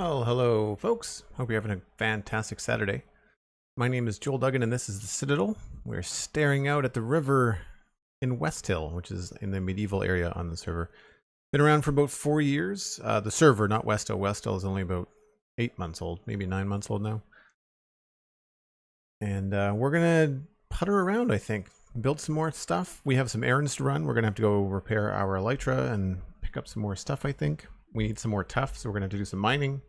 Well, hello folks. Hope you're having a fantastic Saturday. My name is Joel Duggan and this is the Citadel. We're staring out at the river in West Hill, which is in the medieval area on the server. Been around for about 4 years. The server, not West Hill. West Hill is only about 8 months old, maybe 9 months old now. And we're gonna putter around, I think. Build some more stuff. We have some errands to run. We're gonna have to go repair our elytra and pick up some more stuff, I think. We need some more tuff, so we're gonna have to do some mining.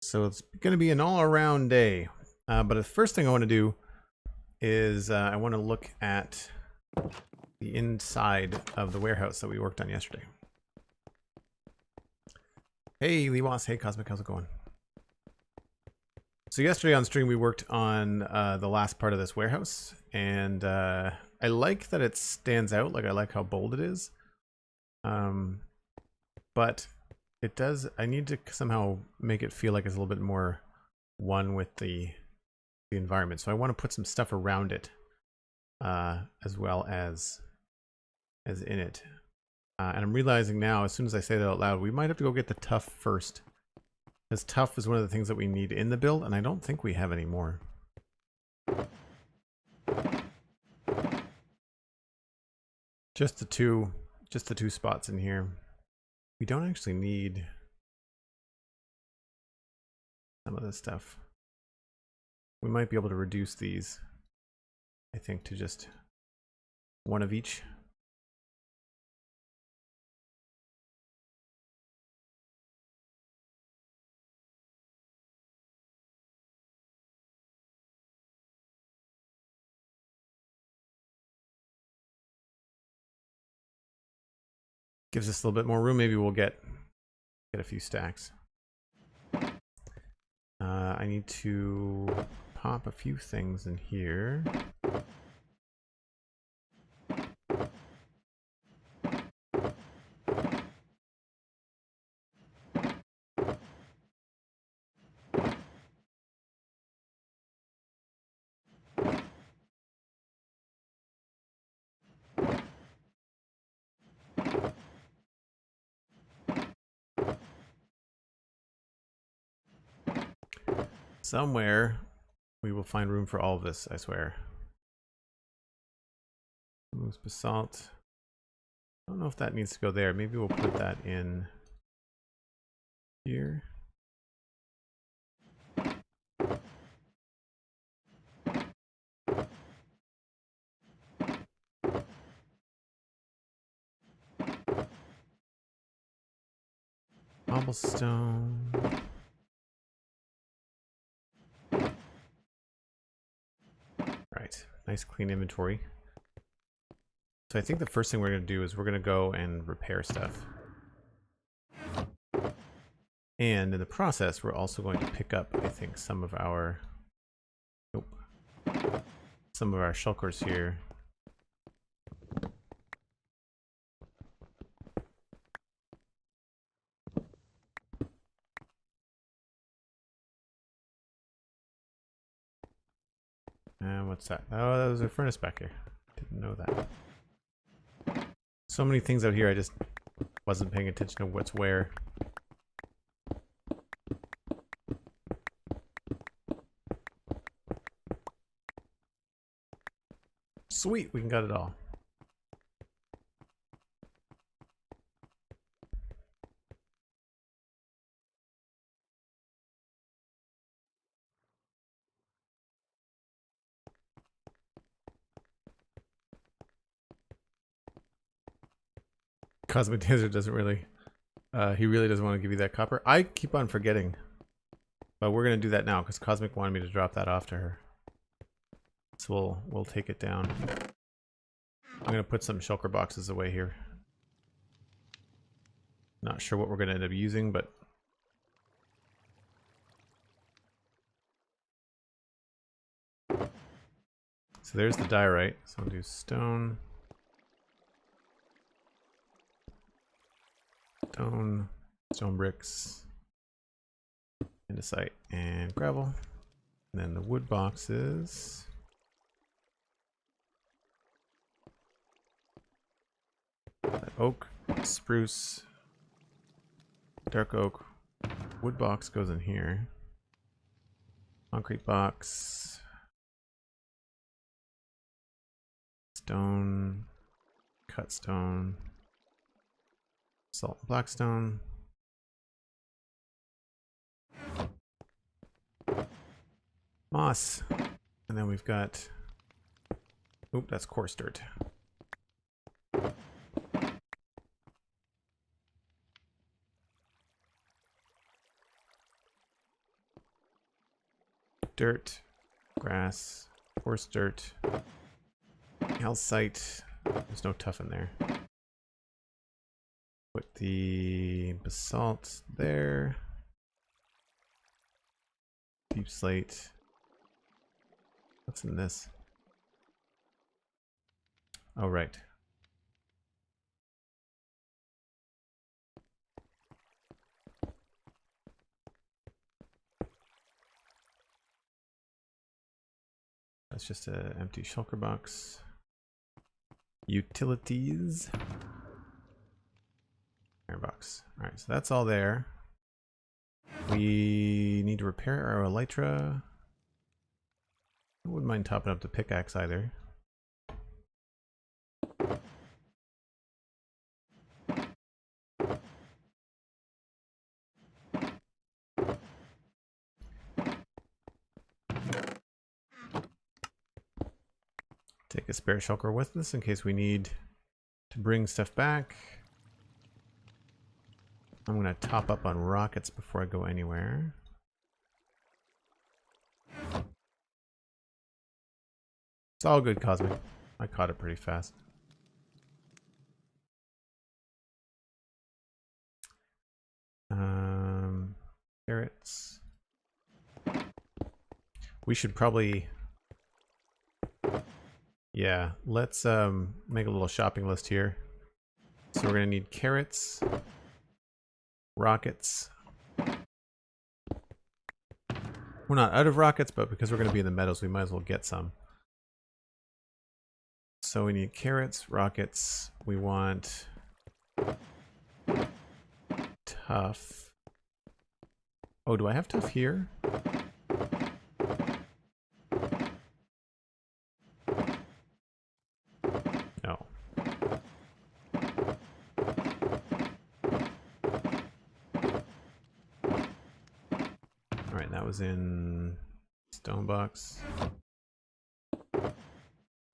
So it's gonna be an all-around day. But the first thing I want to do is I want to look at the inside of the warehouse that we worked on yesterday. Hey, Lewas. Hey, Cosmic. How's it going? So yesterday on stream we worked on the last part of this warehouse, and I like that it stands out. Like, I like how bold it is. But it does. I need to somehow make it feel like it's a little bit more one with the environment. So I want to put some stuff around it, as well as in it. And I'm realizing now, as soon as I say that out loud, we might have to go get the tuff first, because tuff is one of the things that we need in the build, and I don't think we have any more. Just the two spots in here. We don't actually need some of this stuff. We might be able to reduce these, I think, to just one of each. Gives us a little bit more room. Maybe we'll get a few stacks. I need to pop a few things in here. Somewhere we will find room for all of this, I swear. Moves basalt. I don't know if that needs to go there. Maybe we'll put that in here. Cobblestone. Right, nice clean inventory. So I think the first thing we're going to do is we're going to go and repair stuff. And in the process, we're also going to pick up, I think, some of our shulkers here. And what's that? Oh, that was a furnace back here. Didn't know that. So many things out here, I just wasn't paying attention to what's where. Sweet, we can cut it all. Cosmic Desert doesn't really, he really doesn't want to give you that copper. I keep on forgetting, but we're going to do that now because Cosmic wanted me to drop that off to her. So we'll take it down. I'm going to put some shulker boxes away here. Not sure what we're going to end up using, but so there's the diorite. So I'll do stone. Stone bricks, andesite, and gravel. And then the wood boxes. Oak, spruce, dark oak, Wood box goes in here. Concrete box. Stone. Cut stone. Salt and blackstone. Moss. And then we've got... Oop, that's coarse dirt. Dirt, grass, coarse dirt, calcite. There's no tuff in there. Put the basalt there. Deep slate. What's in this? Oh, right. That's just an empty shulker box. Utilities. Iron box. Alright, so that's all there. We need to repair our elytra. I wouldn't mind topping up the pickaxe either. Take a spare shulker with us in case we need to bring stuff back. I'm going to top up on rockets before I go anywhere. It's all good, Cosmic. I caught it pretty fast. Carrots. We should probably... Yeah, let's make a little shopping list here. So we're gonna need carrots, rockets. We're not out of rockets, but because we're gonna be in the meadows, we might as well get some. So we need carrots, rockets. We want tough. Oh, do I have tough here? No. Alright, that was in stone box.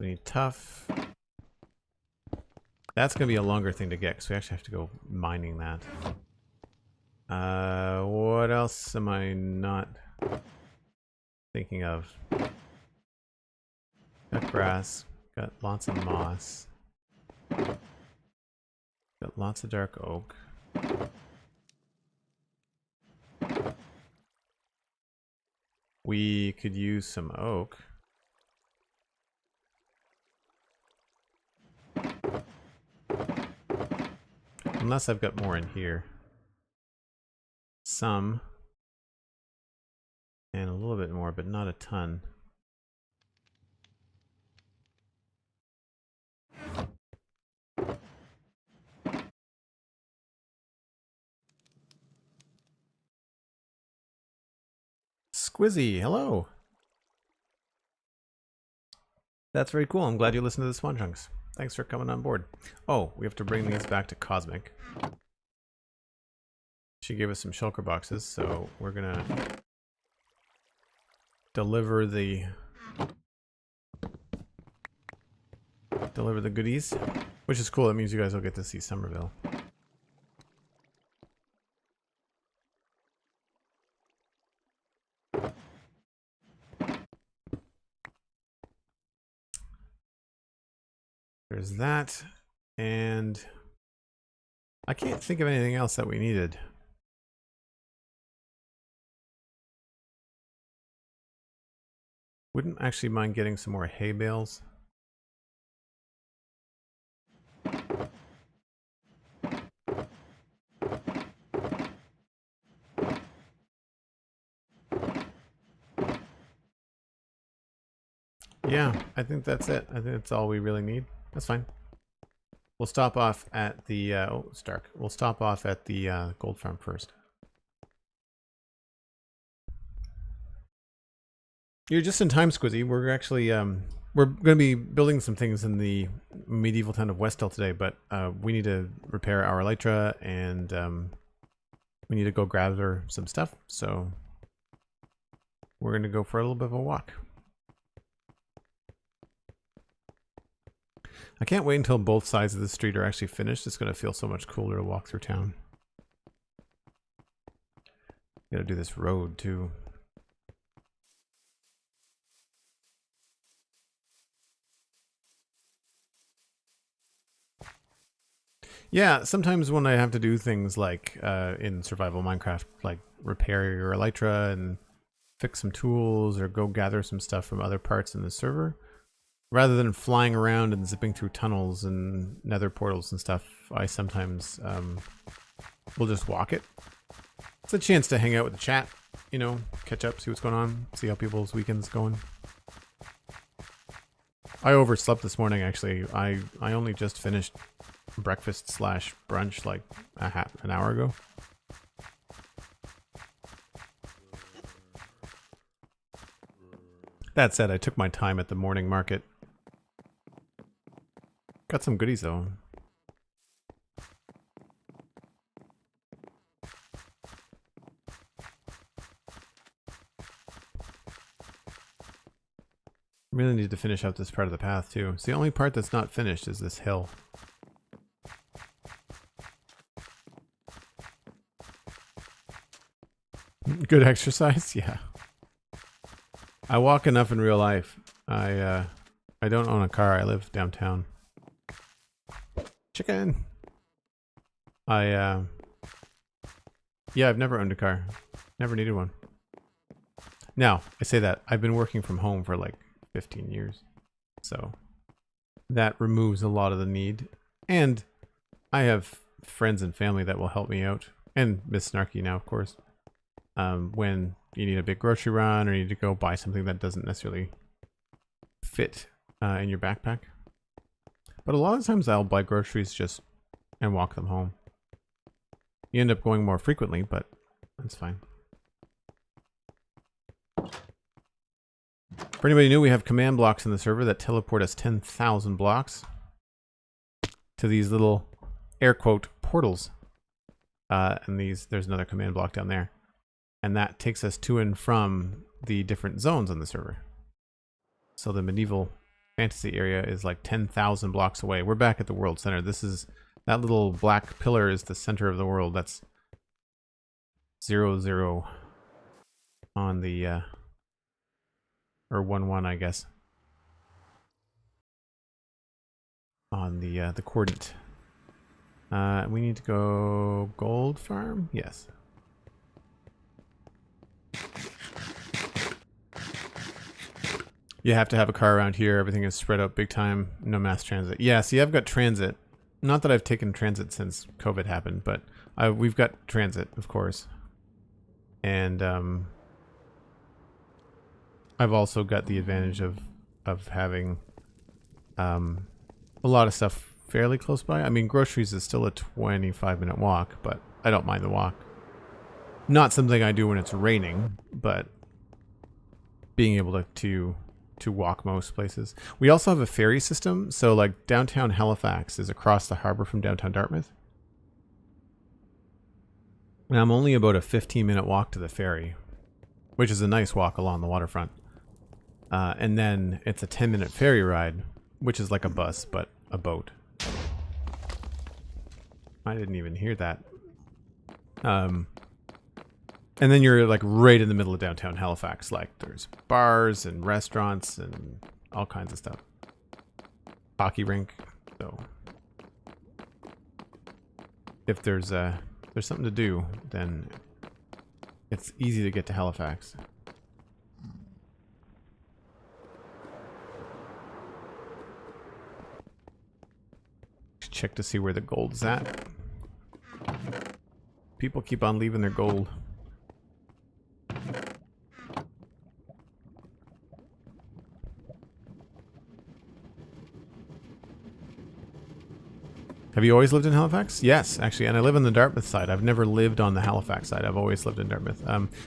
We need tough. That's going to be a longer thing to get because we actually have to go mining that. What else am I not thinking of? Got grass. Got lots of moss. Got lots of dark oak. We could use some oak. Unless I've got more in here. Some. And a little bit more, but not a ton. Squizzy, hello. That's very cool. I'm glad you listened to the Swan Chunks. Thanks for coming on board. Oh, we have to bring these back to Cosmic. She gave us some shulker boxes, so we're gonna deliver the goodies, which is cool. That means you guys will get to see Somerville. There's that, and I can't think of anything else that we needed. Wouldn't actually mind getting some more hay bales. Yeah, I think that's it. I think that's all we really need. That's fine. We'll stop off at the oh, it's dark. We'll stop off at the gold farm first. You're just in time, Squizzy. We're actually we're going to be building some things in the medieval town of Westell today, but we need to repair our elytra, and we need to go gather some stuff. So we're going to go for a little bit of a walk. I can't wait until both sides of the street are actually finished. It's going to feel so much cooler to walk through town. Got to do this road too. Yeah, sometimes when I have to do things like in survival Minecraft, like repair your elytra and fix some tools or go gather some stuff from other parts in the server, rather than flying around and zipping through tunnels and nether portals and stuff, I sometimes will just walk it. It's a chance to hang out with the chat, you know, catch up, see what's going on, see how people's weekend's going. I overslept this morning, actually. I only just finished breakfast slash brunch like an hour ago. That said, I took my time at the morning market. Got some goodies though. Really need to finish up this part of the path too. It's the only part that's not finished is this hill. Good exercise? Yeah. I walk enough in real life. I don't own a car. I live downtown. Chicken. Yeah, I've never owned a car. Never needed one. Now, I say that. I've been working from home for like 15 years. So that removes a lot of the need. And I have friends and family that will help me out. And Miss Snarky now, of course. When you need a big grocery run or you need to go buy something that doesn't necessarily fit in your backpack. But a lot of times I'll buy groceries just and walk them home. You end up going more frequently, but that's fine. For anybody new, we have command blocks in the server that teleport us 10,000 blocks to these little air quote portals. And there's another command block down there. And that takes us to and from the different zones on the server. So the medieval fantasy area is like 10,000 blocks away. We're back at the world center. That little black pillar is the center of the world. That's 0, on the, or 1, I guess. On the coordinate. We need to go gold farm? Yes. You have to have a car around here. Everything is spread out big time. No mass transit. Yeah, see, I've got transit. Not that I've taken transit since COVID happened, but we've got transit, of course. And I've also got the advantage of having a lot of stuff fairly close by. I mean, groceries is still a 25-minute walk, but I don't mind the walk. Not something I do when it's raining, but being able to walk most places. We also have a ferry system, so like downtown Halifax is across the harbor from downtown Dartmouth. And I'm only about a 15-minute walk to the ferry, which is a nice walk along the waterfront. And then it's a 10-minute ferry ride, which is like a bus, but a boat. I didn't even hear that. And then you're like right in the middle of downtown Halifax. Like there's bars and restaurants and all kinds of stuff. Hockey rink. So if there's something to do, then it's easy to get to Halifax. Check to see where the gold's at. People keep on leaving their gold. Have you always lived in Halifax? Yes, actually, and I live on the Dartmouth side. I've never lived on the Halifax side. I've always lived in Dartmouth.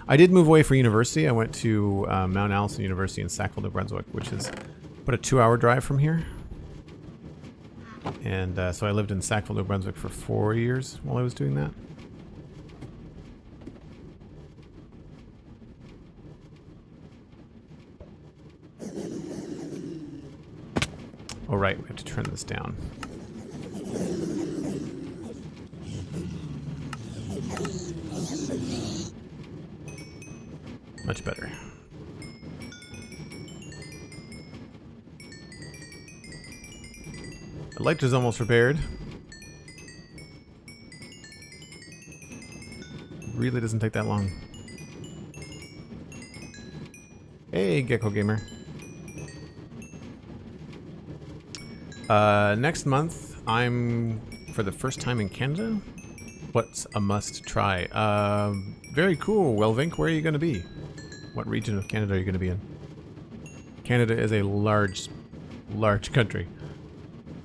I did move away for university. I went to Mount Allison University in Sackville, New Brunswick, which is about a 2-hour drive from here. And so I lived in Sackville, New Brunswick for 4 years while I was doing that. Oh, right, we have to turn this down. Much better. The light is almost repaired. Really doesn't take that long. Hey, Gecko Gamer. Next month, I'm for the first time in Canada. What's a must try? Very cool. Well, Vink, where are you going to be? What region of Canada are you going to be in? Canada is a large country,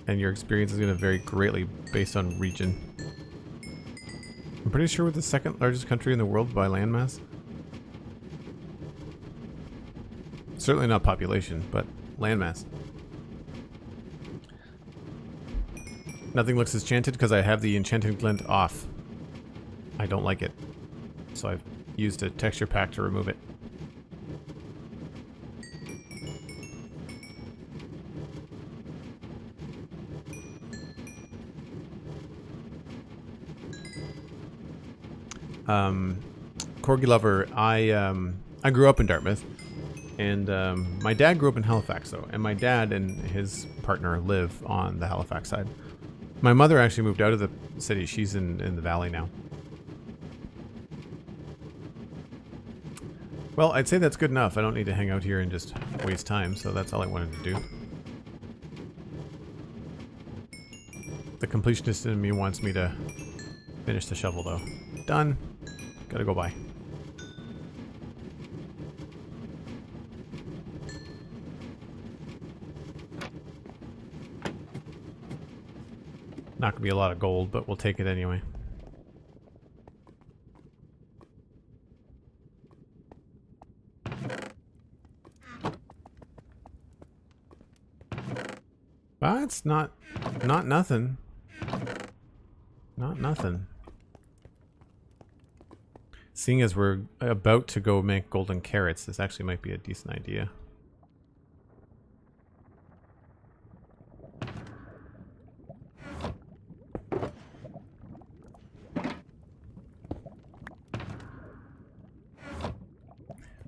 and your experience is going to vary greatly based on region. I'm pretty sure we're the second largest country in the world by landmass. Certainly not population, but landmass. Nothing looks enchanted because I have the enchanted glint off. I don't like it, so I've used a texture pack to remove it. Corgi Lover, I grew up in Dartmouth, and my dad grew up in Halifax, though, and my dad and his partner live on the Halifax side. My mother actually moved out of the city. She's in the valley now. Well, I'd say that's good enough. I don't need to hang out here and just waste time, so that's all I wanted to do. The completionist in me wants me to finish the shovel, though. Done. Gotta go by. Not gonna be a lot of gold, but we'll take it anyway. That's not nothing. Not nothing. Seeing as we're about to go make golden carrots, this actually might be a decent idea.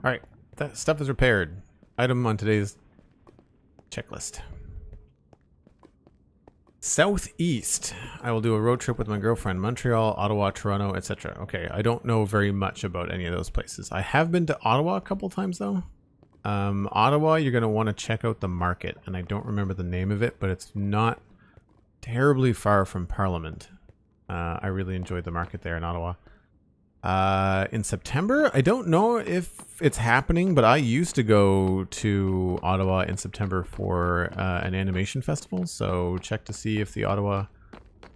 Alright, that stuff is repaired. Item on today's checklist. Southeast. I will do a road trip with my girlfriend. Montreal, Ottawa, Toronto, etc. Okay, I don't know very much about any of those places. I have been to Ottawa a couple times, though. Ottawa, you're going to want to check out the market, and I don't remember the name of it, but it's not terribly far from Parliament. I really enjoyed the market there in Ottawa. In September, I don't know if it's happening, but I used to go to Ottawa in September for an animation festival, so check to see if the Ottawa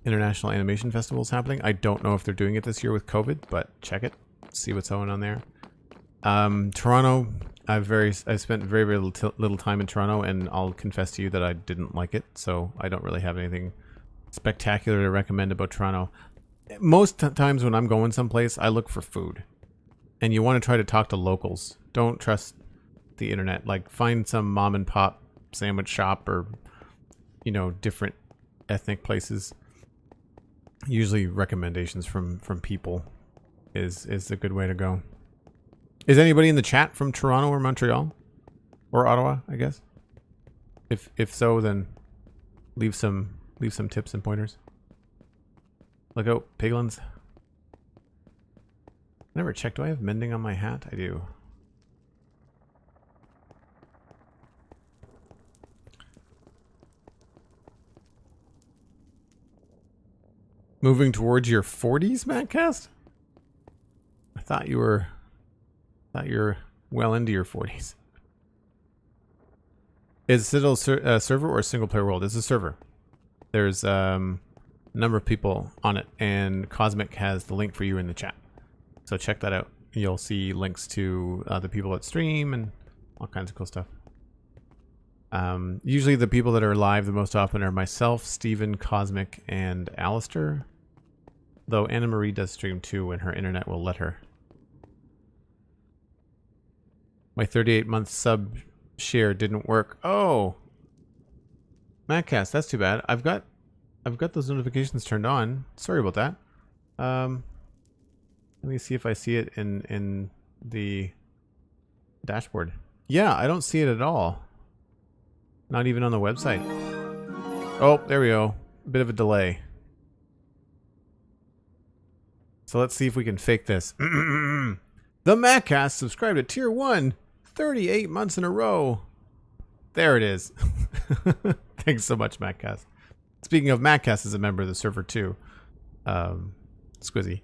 International Animation Festival is happening. I don't know if they're doing it this year with COVID, but check it, see what's going on there. Toronto, I spent very little time in Toronto, and I'll confess to you that I didn't like it, so I don't really have anything spectacular to recommend about Toronto. Most times when I'm going someplace, I look for food. And you want to try to talk to locals. Don't trust the internet. Like, find some mom and pop sandwich shop or, you know, different ethnic places. Usually recommendations from people is a good way to go. Is anybody in the chat from Toronto or Montreal? Or Ottawa, I guess? If so, then leave some tips and pointers. Look out, piglins. Never checked. Do I have mending on my hat? I do. Moving towards your 40s, Mattcast? I thought you were well into your 40s. Is Citadel a server or a single player world? It's a server. There's number of people on it, and Cosmic has the link for you in the chat. So check that out. You'll see links to the people that stream and all kinds of cool stuff. Usually the people that are live the most often are myself, Steven, Cosmic, and Alistair. Though Anna Marie does stream too when her internet will let her. My 38-month sub share didn't work. Oh, Madcast, that's too bad. I've got those notifications turned on. Sorry about that. Let me see if I see it in the dashboard. Yeah, I don't see it at all. Not even on the website. Oh, there we go. A bit of a delay. So let's see if we can fake this. The Madcast subscribed to Tier 1 38 months in a row. There it is. Thanks so much, Madcast. Speaking of, Madcast is a member of the server too. Squizzy.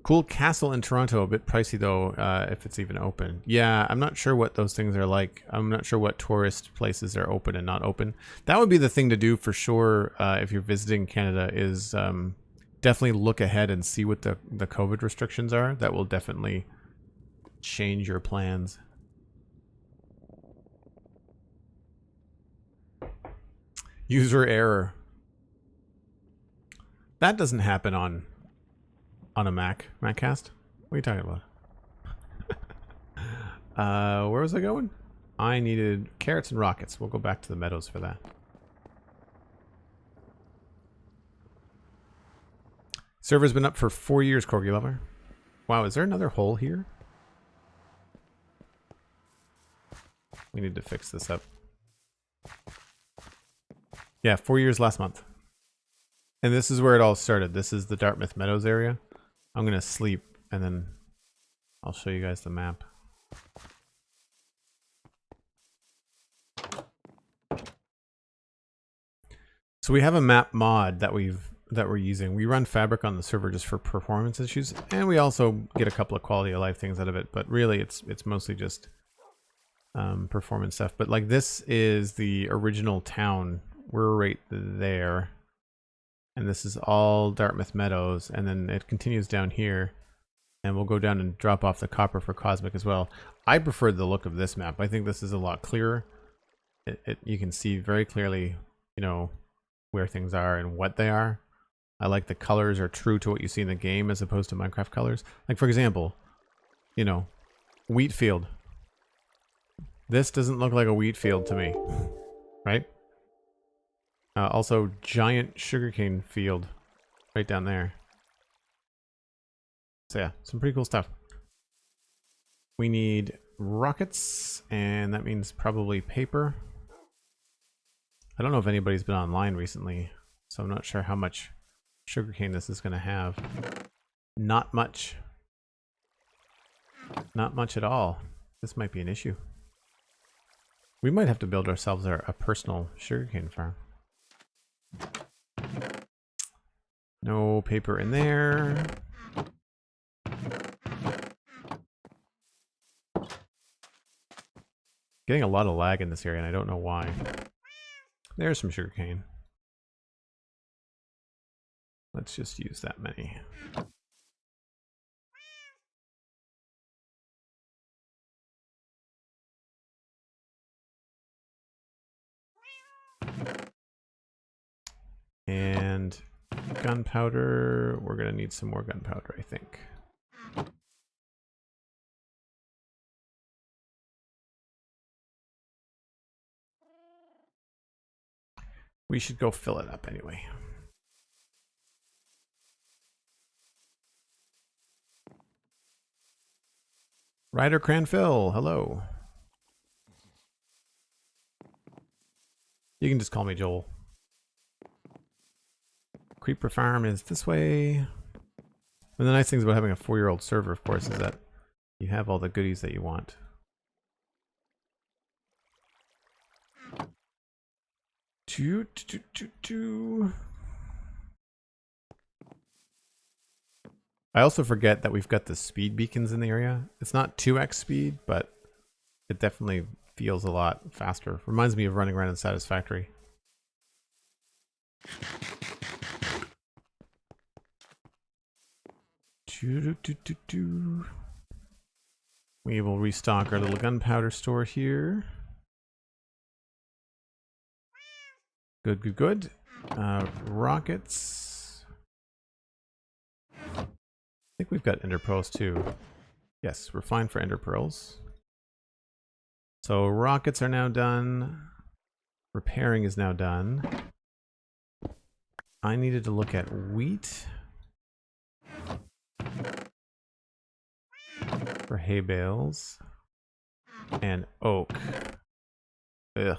Cool castle in Toronto, a bit pricey though, if it's even open. Yeah, I'm not sure what those things are like. I'm not sure what tourist places are open and not open. That would be the thing to do for sure if you're visiting Canada, is definitely look ahead and see what the COVID restrictions are. That will definitely change your plans. User error. That doesn't happen on a Maccast. What are you talking about? Where was I going? I needed carrots and rockets. We'll go back to the meadows for that. Server's been up for 4 years, Corgi Lover. Wow, is there another hole here? We need to fix this up. Yeah, 4 years last month. And this is where it all started. This is the Dartmouth Meadows area. I'm going to sleep and then I'll show you guys the map. So we have a map mod that we're using. We run Fabric on the server just for performance issues, and we also get a couple of quality of life things out of it, but really it's mostly just performance stuff. But like, this is the original town. We're right there. And this is all Dartmouth Meadows, and then it continues down here, and we'll go down and drop off the copper for Cosmic as well. I prefer the look of this map. I think this is a lot clearer. You can see very clearly, you know, where things are and what they are. I like the colors are true to what you see in the game as opposed to Minecraft colors. Like, for example, you know, wheat field. This doesn't look like a wheat field to me, right? Also, giant sugarcane field right down there. So yeah, some pretty cool stuff. We need rockets, and that means probably paper. I don't know if anybody's been online recently, so I'm not sure how much sugarcane this is going to have. Not much. Not much at all. This might be an issue. We might have to build ourselves a personal sugarcane farm. No paper in there. Getting a lot of lag in this area, and I don't know why. There's some sugarcane. Let's just use that many. And gunpowder, we're gonna need some more gunpowder, I think. We should go fill it up anyway. Ryder Cranfill, hello. You can just call me Joel. Creeper farm is this way. And the nice things about having a 4-year-old server, of course, is that you have all the goodies that you want. I also forget that we've got the speed beacons in the area. It's not 2x speed, but it definitely feels a lot faster. Reminds me of running around in Satisfactory. We will restock our little gunpowder store here. Good, good, good. Rockets. I think we've got ender pearls too. Yes, we're fine for ender pearls. So rockets are now done. Repairing is now done. I needed to look at wheat for hay bales and oak. Ugh.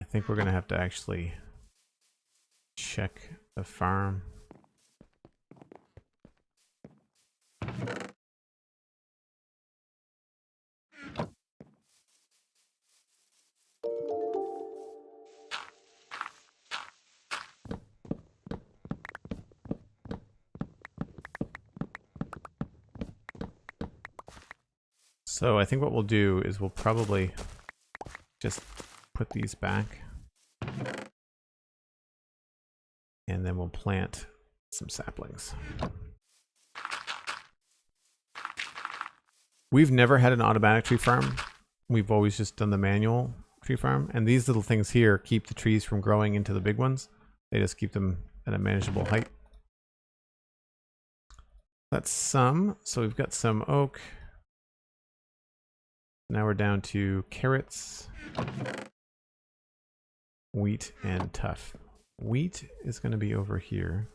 I think we're gonna have to actually check the farm. So I think what we'll do is we'll probably just put these back. And then we'll plant some saplings. We've never had an automatic tree farm. We've always just done the manual tree farm. And these little things here keep the trees from growing into the big ones. They just keep them at a manageable height. That's some. So we've got some oak. Now we're down to carrots, wheat, and tough. Wheat is going to be over here.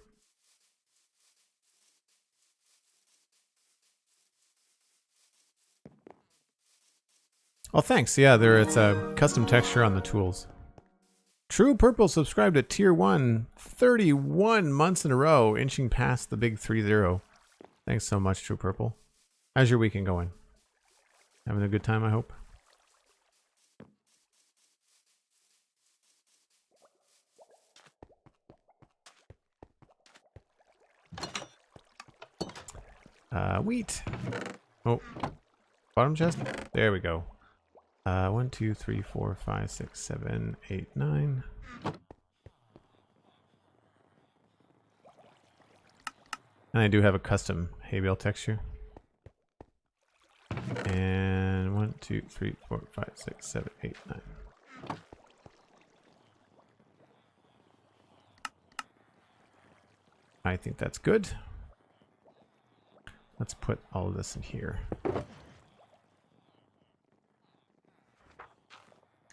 Oh, thanks. Yeah, it's a custom texture on the tools. True Purple subscribed to Tier 1 31 months in a row, inching past the big 3-0. Thanks so much, True Purple. How's your weekend going? Having a good time, I hope? Wheat. Oh, bottom chest? There we go. 1, 2, 3, 4, 5, 6, 7, 8, 9. And I do have a custom hay bale texture. And 1, 2, 3, 4, 5, 6, 7, 8, 9. I think that's good. Let's put all of this in here.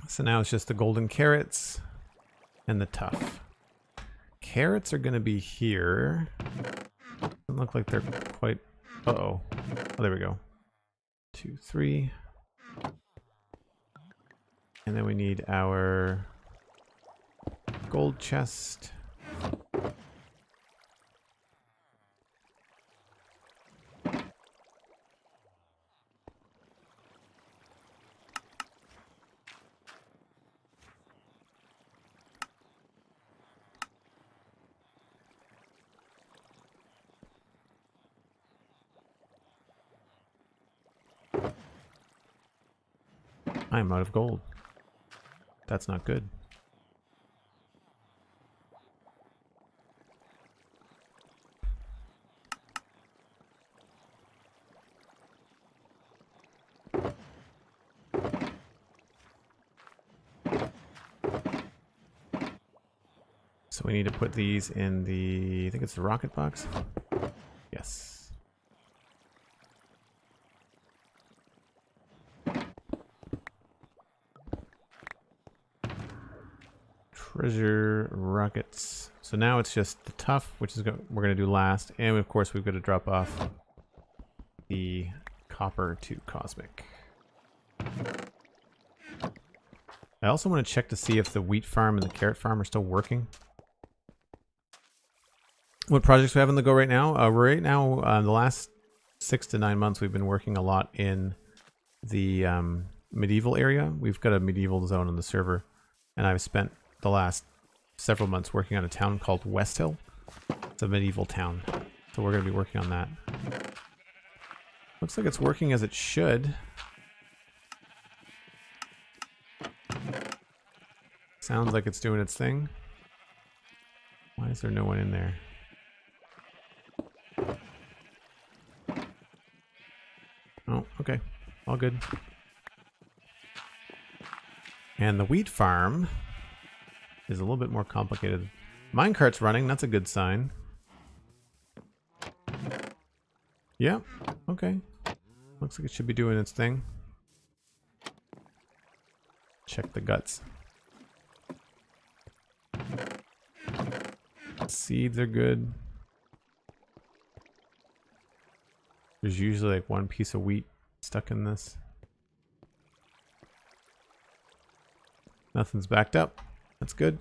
So now it's just the golden carrots and the tough. Carrots are going to be here. Doesn't look like they're quite... Uh-oh. Oh, there we go. 2, 3. And then we need our gold chest. I'm out of gold. That's not good. So we need to put these in the, I think it's the rocket box. Yes. Treasure rockets. So now it's just the tough, which is we're going to do last, and of course we've got to drop off the copper to cosmic. I also want to check to see if the wheat farm and the carrot farm are still working. What projects we have on the go right now? Right now, the last 6 to 9 months, we've been working a lot in the medieval area. We've got a medieval zone on the server, and I've spent the last several months working on a town called West Hill. It's a medieval town, so we're going to be working on that. Looks like it's working as it should. Sounds like it's doing its thing. Why is there no one in there? Oh, okay. All good. And the wheat farm is a little bit more complicated. Minecart's running. That's a good sign. Yeah. Okay. Looks like it should be doing its thing. Check the guts. Seeds are good. There's usually like one piece of wheat stuck in this. Nothing's backed up. That's good.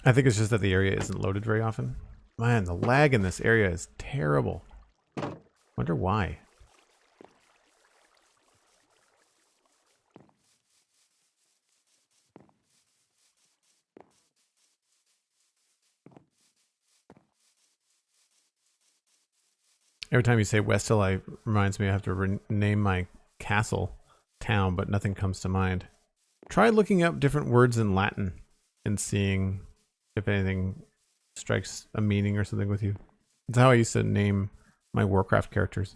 I think it's just that the area isn't loaded very often. Man, the lag in this area is terrible. Wonder why. Every time you say West Hill, it reminds me I have to rename my castle town, but nothing comes to mind. Try looking up different words in Latin and seeing if anything strikes a meaning or something with you. That's how I used to name my Warcraft characters.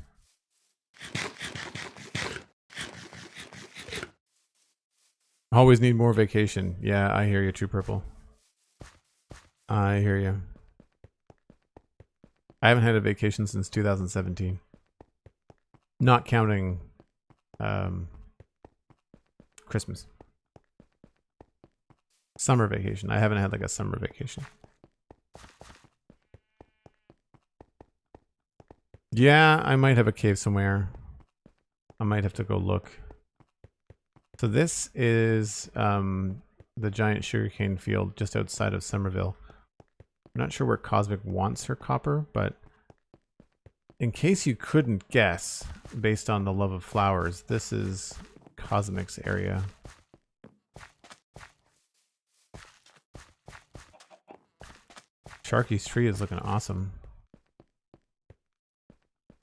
Always need more vacation. Yeah, I hear you, True Purple. I hear you. I haven't had a vacation since 2017. Not counting Christmas. Summer vacation. I haven't had like a summer vacation. Yeah, I might have a cave somewhere. I might have to go look. So this is the giant sugarcane field just outside of Somerville. I'm not sure where Cosmic wants her copper, but in case you couldn't guess, based on the love of flowers, this is Cosmic's area. Sharky's tree is looking awesome.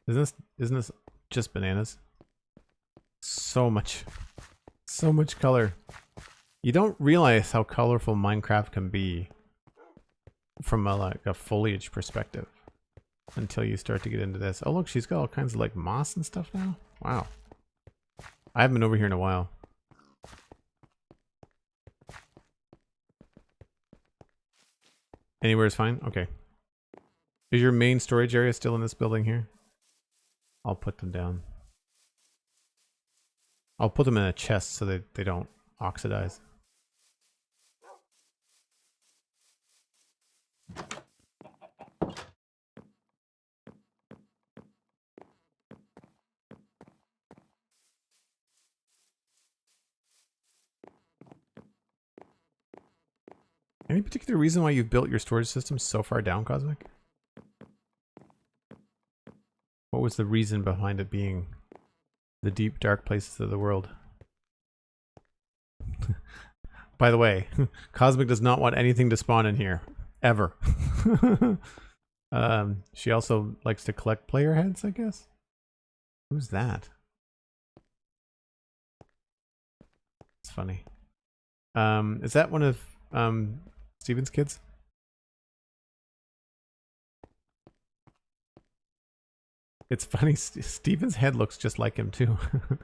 Isn't this just bananas? So much color. You don't realize how colorful Minecraft can be from a foliage perspective until you start to get into this. Oh look, she's got all kinds of like moss and stuff now. Wow. I haven't been over here in a while. Anywhere is fine? Okay. Is your main storage area still in this building here? I'll put them down. I'll put them in a chest so that they don't oxidize. Any particular reason why you've built your storage system so far down, Cosmic? What was the reason behind it being the deep, dark places of the world? By the way, Cosmic does not want anything to spawn in here. Ever. She also likes to collect player heads, I guess? Who's that? It's funny. Is that one of Steven's kids? It's funny, Steven's head looks just like him too.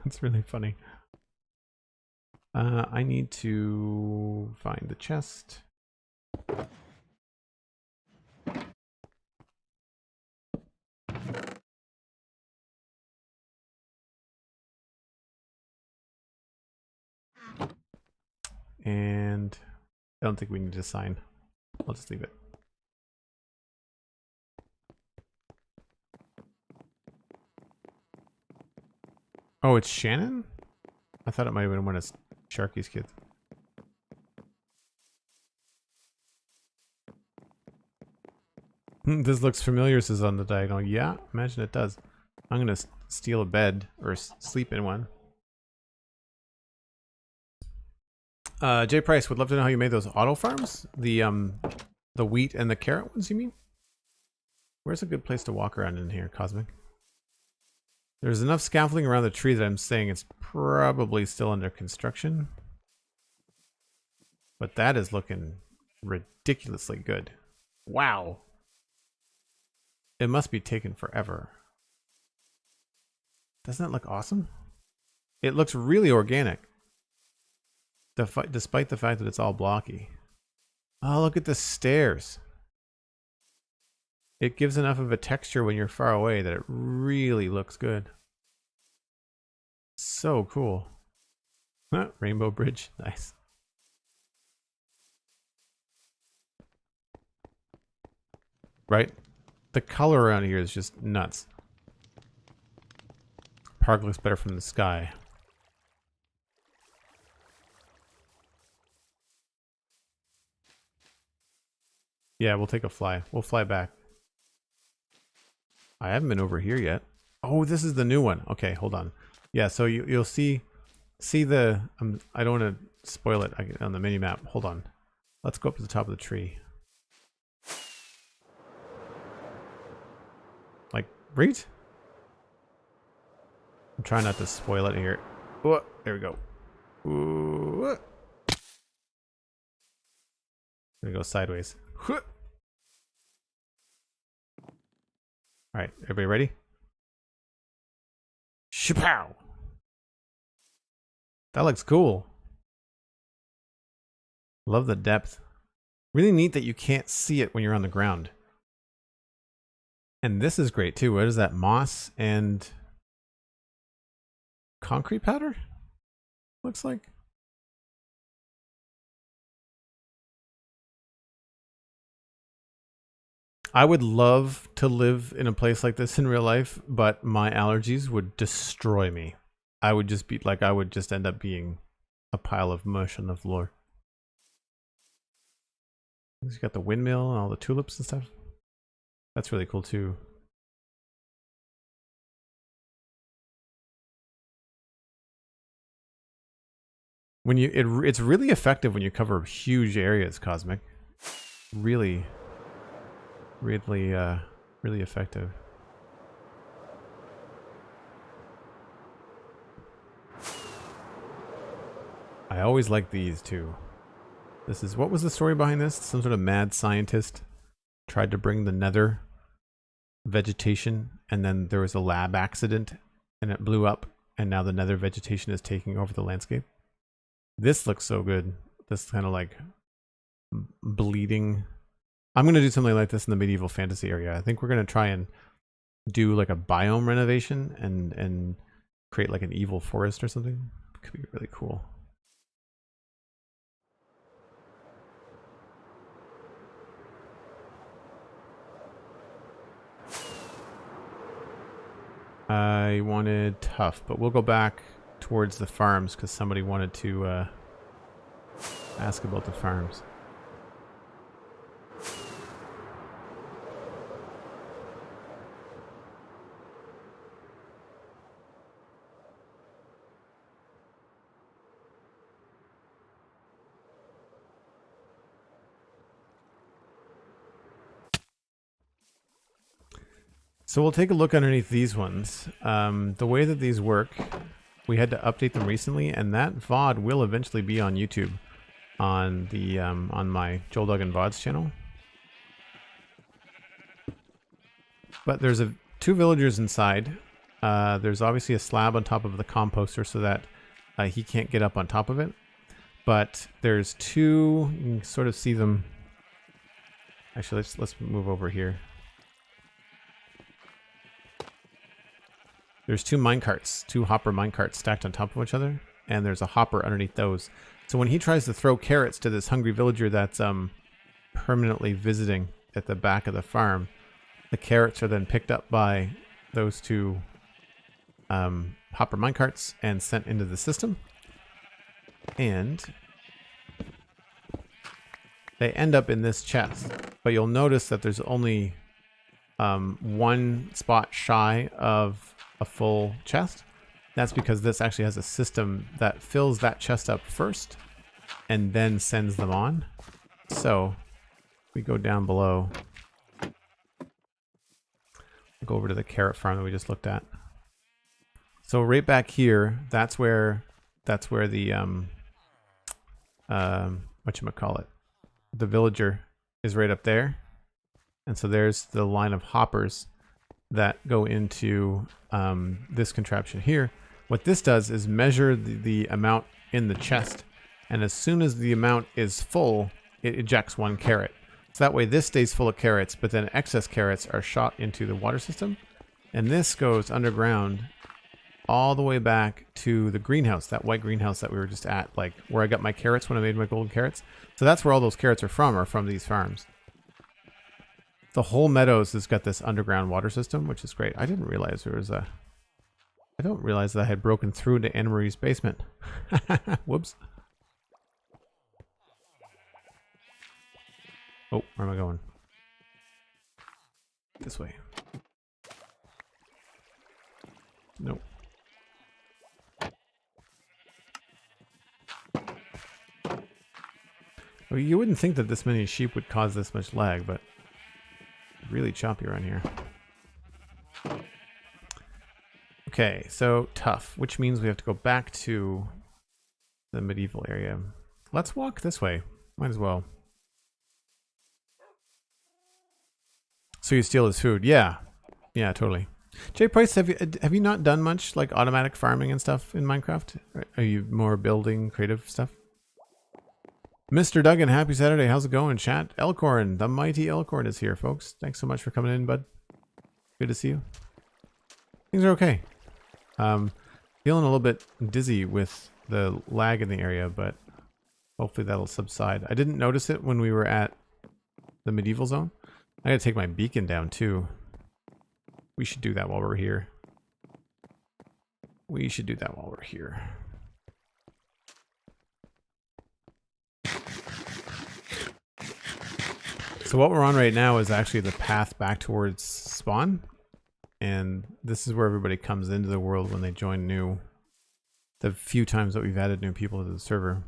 That's really funny. I need to find the chest. And I don't think we need to sign. I'll just leave it. Oh, it's Shannon? I thought it might have been one of Sharky's kids. This looks familiar, says on the diagonal. Yeah, imagine it does. I'm gonna steal a bed or sleep in one. Jay Price would love to know how you made those auto farms. The wheat and the carrot ones, you mean? Where's a good place to walk around in here, Cosmic? There's enough scaffolding around the tree that I'm saying it's probably still under construction. But that is looking ridiculously good. Wow. It must be taking forever. Doesn't that look awesome? It looks really organic. Despite the fact that it's all blocky. Oh, look at the stairs. It gives enough of a texture when you're far away that it really looks good. So cool. Rainbow bridge. Nice. Right? The color around here is just nuts. Park looks better from the sky. Yeah, we'll take a fly. We'll fly back. I haven't been over here yet. Oh, this is the new one. Okay, hold on. Yeah, so you'll see the... I don't want to spoil it on the mini map. Hold on. Let's go up to the top of the tree. Like, right? I'm trying not to spoil it here. Oh, there we go. Ooh. Gonna go sideways. Alright, everybody ready? Shapow! That looks cool. Love the depth. Really neat that you can't see it when you're on the ground. And this is great too. What is that? Moss and concrete powder? Looks like. I would love to live in a place like this in real life, but my allergies would destroy me. I would just be like, I would just end up being a pile of mush on the floor. You got the windmill and all the tulips and stuff. That's really cool too. When you, it's really effective when you cover huge areas, Cosmic. Really effective. I always like these too. This is, what was the story behind this? Some sort of mad scientist tried to bring the nether vegetation, and then there was a lab accident and it blew up, and now the nether vegetation is taking over the landscape. This looks so good. This kind of like bleeding. I'm going to do something like this in the medieval fantasy area. I think we're going to try and do like a biome renovation and create like an evil forest or something. Could be really cool. I wanted tough, but we'll go back towards the farms because somebody wanted to ask about the farms. So we'll take a look underneath these ones. The way that these work, we had to update them recently, and that VOD will eventually be on YouTube, on the on my Joel Duggan VODs channel. But there's two villagers inside. There's obviously a slab on top of the composter so that he can't get up on top of it. But there's two, you can sort of see them. Actually, let's move over here. There's two minecarts, two hopper minecarts stacked on top of each other, and there's a hopper underneath those. So when he tries to throw carrots to this hungry villager that's permanently visiting at the back of the farm, the carrots are then picked up by those two hopper minecarts and sent into the system. And they end up in this chest. But you'll notice that there's only one spot shy of a full chest. That's because this actually has a system that fills that chest up first and then sends them on. So we go down below, go over to the carrot farm that we just looked at. So right back here, that's where the whatchamacallit, the villager is right up there. And so there's the line of hoppers that go into this contraption here. What this does is measure the amount in the chest. And as soon as the amount is full, it ejects 1 carrot. So that way this stays full of carrots, but then excess carrots are shot into the water system. And this goes underground all the way back to the greenhouse, that white greenhouse that we were just at, like where I got my carrots when I made my golden carrots. So that's where all those carrots are from these farms. The whole meadows has got this underground water system, which is great. I didn't realize there was a... I don't realize that I had broken through into Anna Marie's basement. Whoops. Oh, where am I going? This way. Nope. Well, you wouldn't think that this many sheep would cause this much lag, but really choppy around here. Okay, so tough, which means we have to go back to the medieval area. Let's walk this way. Might as well. So you steal his food. Yeah. Yeah, totally. Jay Price, have you not done much like automatic farming and stuff in Minecraft? Are you more building creative stuff? Mr. Duggan, happy Saturday. How's it going, chat? Elkhorn, the mighty Elkhorn is here, folks. Thanks so much for coming in, bud. Good to see you. Things are okay. Feeling a little bit dizzy with the lag in the area, but hopefully that'll subside. I didn't notice it when we were at the medieval zone. I gotta take my beacon down too. We should do that while we're here. We should do that while we're here. So what we're on right now is actually the path back towards spawn. And this is where everybody comes into the world when they join new. The few times that we've added new people to the server.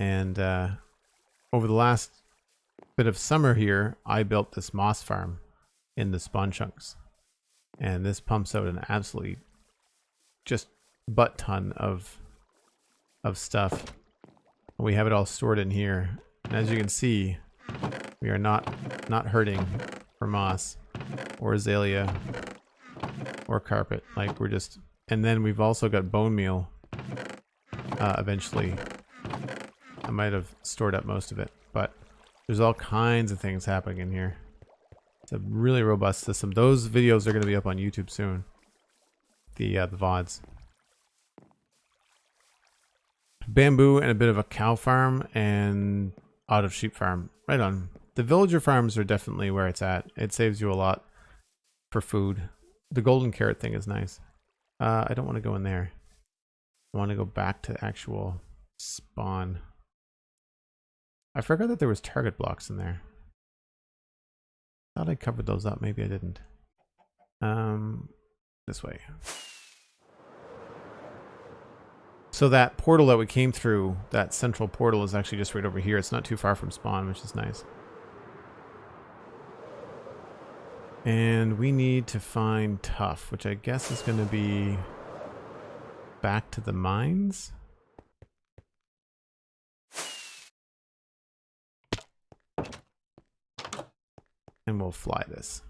And over the last bit of summer here, I built this moss farm in the spawn chunks. And this pumps out an absolutely just butt ton of stuff. We have it all stored in here. And as you can see, we are not hurting for moss or azalea or carpet. Like we're just, and then we've also got bone meal eventually. I might have stored up most of it, but there's all kinds of things happening in here. It's a really robust system. Those videos are going to be up on YouTube soon. The VODs. Bamboo and a bit of a cow farm and out of sheep farm. Right on. The villager farms are definitely where it's at. It saves you a lot for food. The golden carrot thing is nice. I don't want to go in there. I want to go back to actual spawn. I forgot that there was target blocks in there. Thought I covered those up. Maybe I didn't. This way. So that portal that we came through, that central portal, is actually just right over here. It's not too far from spawn, which is nice. And we need to find Tough, which I guess is going to be back to the mines. And we'll fly this.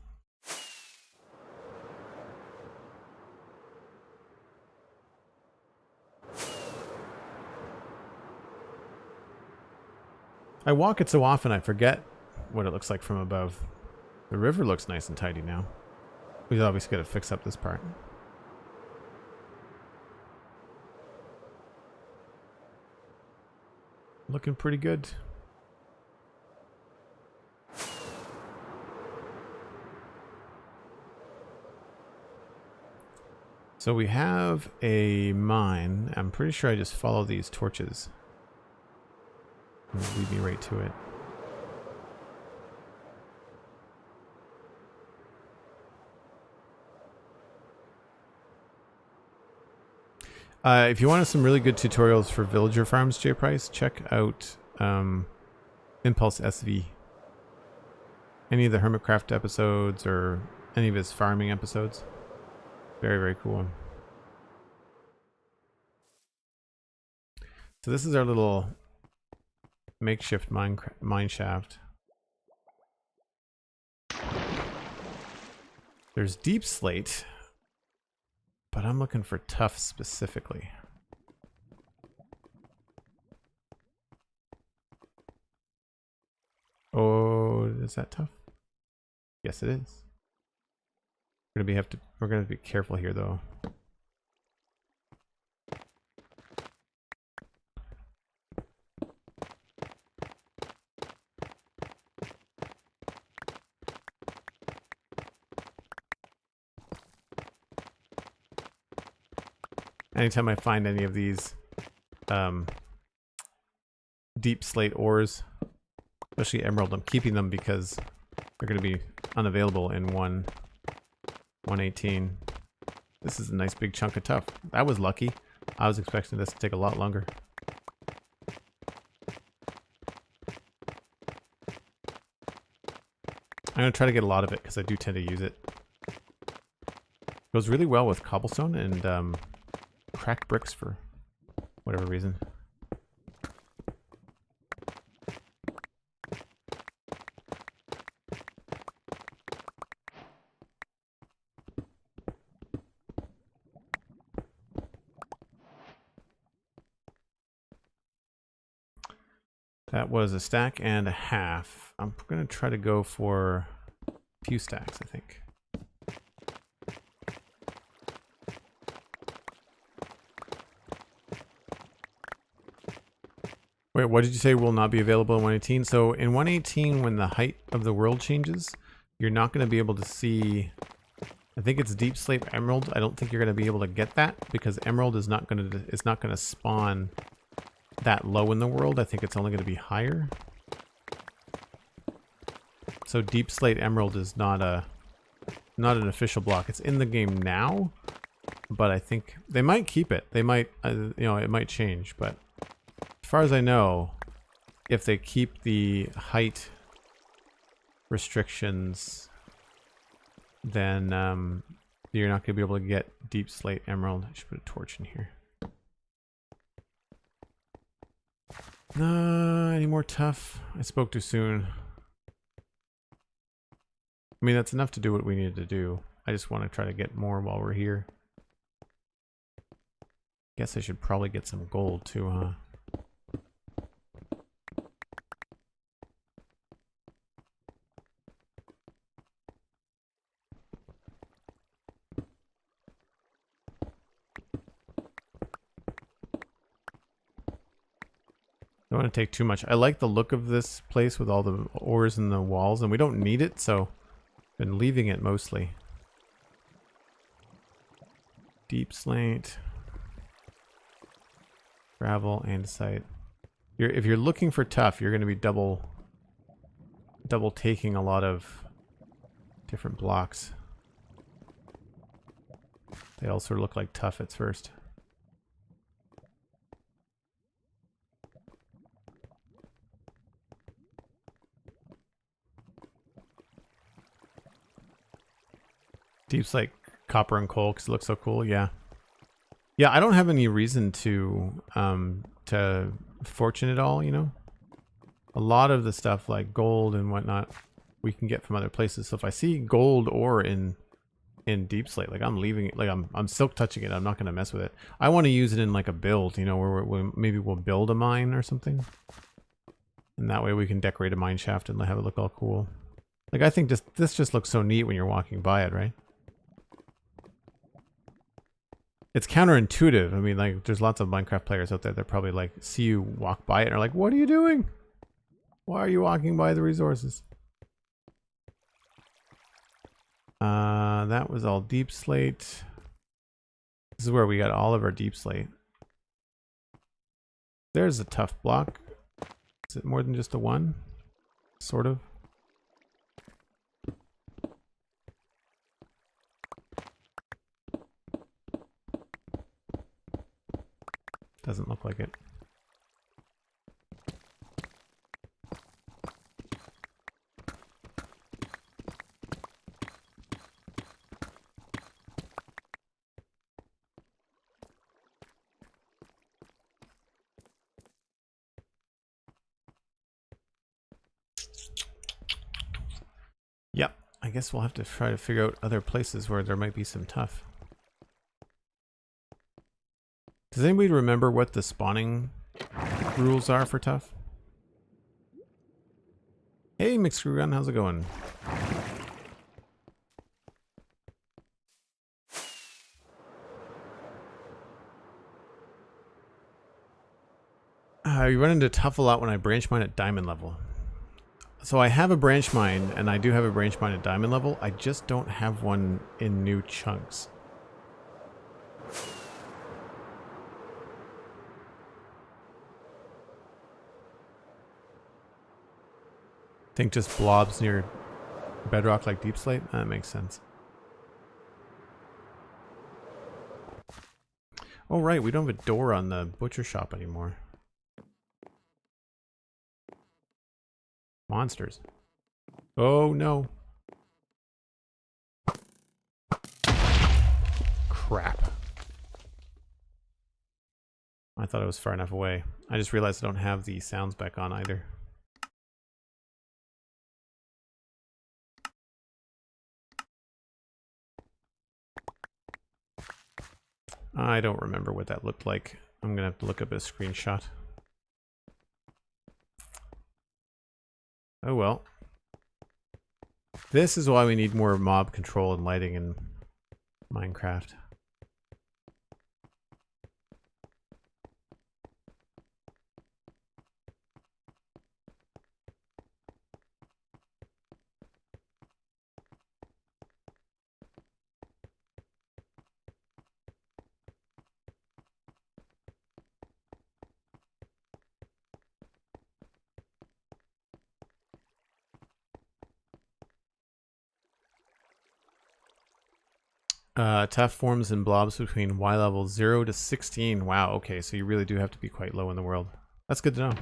I walk it so often I forget what it looks like from above. The river looks nice and tidy now. We've obviously got to fix up this part. Looking pretty good. So we have a mine. I'm pretty sure I just follow these torches. It'll lead me right to it. If you want some really good tutorials for villager farms, J Price, check out Impulse SV. Any of the Hermitcraft episodes or any of his farming episodes. Very, very cool. So this is our little makeshift mine shaft. There's deep slate, but I'm looking for tough specifically. Oh, is that tough? Yes, it is. We're gonna be careful here though. Anytime I find any of these deep slate ores, especially emerald, I'm keeping them because they're going to be unavailable in 118. This is a nice big chunk of tough. That was lucky. I was expecting this to take a lot longer. I'm going to try to get a lot of it because I do tend to use it. It goes really well with cobblestone and cracked bricks for whatever reason. That was a stack and a half. I'm going to try to go for a few stacks, I think. Wait, what did you say will not be available in 118? So in 118, when the height of the world changes, you're not going to be able to see... I think it's deep slate emerald. I don't think you're going to be able to get that because emerald is not going to spawn that low in the world. I think it's only going to be higher. So deep slate emerald is not an official block. It's in the game now, but I think they might keep it. They might, you know, it might change. But as far as I know, if they keep the height restrictions, then you're not going to be able to get deep slate emerald. I should put a torch in here. Any more tough? I spoke too soon. I mean, that's enough to do what we needed to do. I just want to try to get more while we're here. Guess I should probably get some gold too, huh? Don't want to take too much. I like the look of this place with all the ores in the walls, and we don't need it, so I've been leaving it mostly. Deep slate, gravel, andesite. If you're looking for tough, you're going to be double taking a lot of different blocks. They all sort of look like tough at first. Deep slate copper and coal because it looks so cool. Yeah, I don't have any reason to fortune it all. You know, a lot of the stuff like gold and whatnot we can get from other places. So if I see gold ore in deep slate, like I'm leaving it. Like I'm silk touching it. I'm not going to mess with it. I want to use it in like a build. You know, where maybe we'll build a mine or something, and that way we can decorate a mine shaft and have it look all cool. Like I think this just looks so neat when you're walking by it, right? It's counterintuitive. I mean, like, there's lots of Minecraft players out there that probably, like, see you walk by it and are like, what are you doing? Why are you walking by the resources? That was all deep slate. This is where we got all of our deep slate. There's a tough block. Is it more than just a one? Sort of. Doesn't look like it. guess we'll have to try to figure out other places where there might be some tough. Does anybody remember what the spawning rules are for tough? Hey, McScrewgun, how's it going? I run into tough a lot when I branch mine at diamond level. So I have a branch mine, and I do have a branch mine at diamond level. I just don't have one in new chunks. Think just blobs near bedrock like deep slate? That makes sense. Oh right, we don't have a door on the butcher shop anymore. Monsters. Oh no. Crap. I thought I was far enough away. I just realized I don't have the sounds back on either. I don't remember what that looked like. I'm gonna have to look up a screenshot. Oh well. This is why we need more mob control and lighting in Minecraft. Tough forms and blobs between Y level 0 to 16. Wow, okay, so you really do have to be quite low in the world. That's good to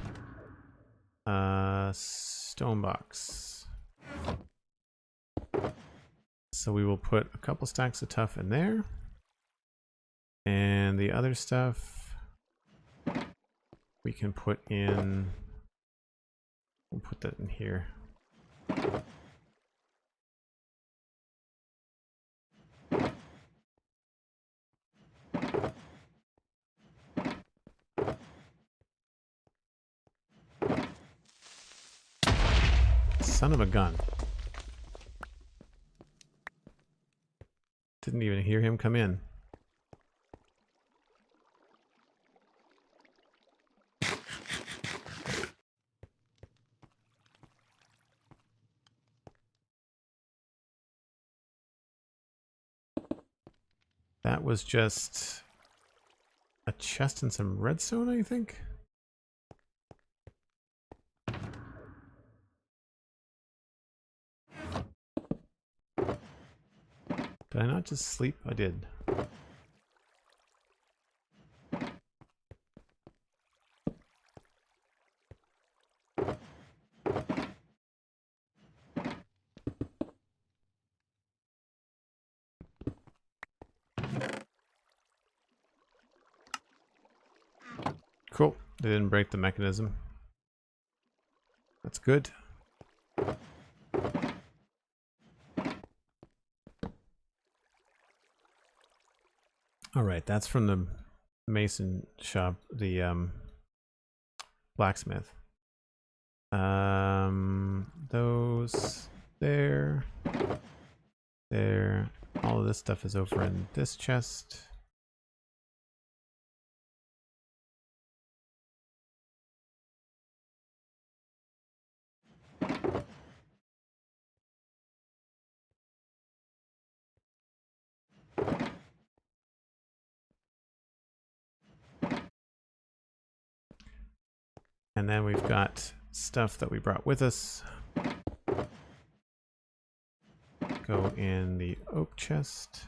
know. Stone box. So we will put a couple stacks of tough in there. And the other stuff we can put in... We'll put that in here. Son of a gun. Didn't even hear him come in. That was just a chest and some redstone, I think. Did I not just sleep? I did. Cool. They didn't break the mechanism. That's good. Alright, that's from the mason shop, the blacksmith. Those there. There. All of this stuff is over in this chest. And then we've got stuff that we brought with us. Go in the oak chest.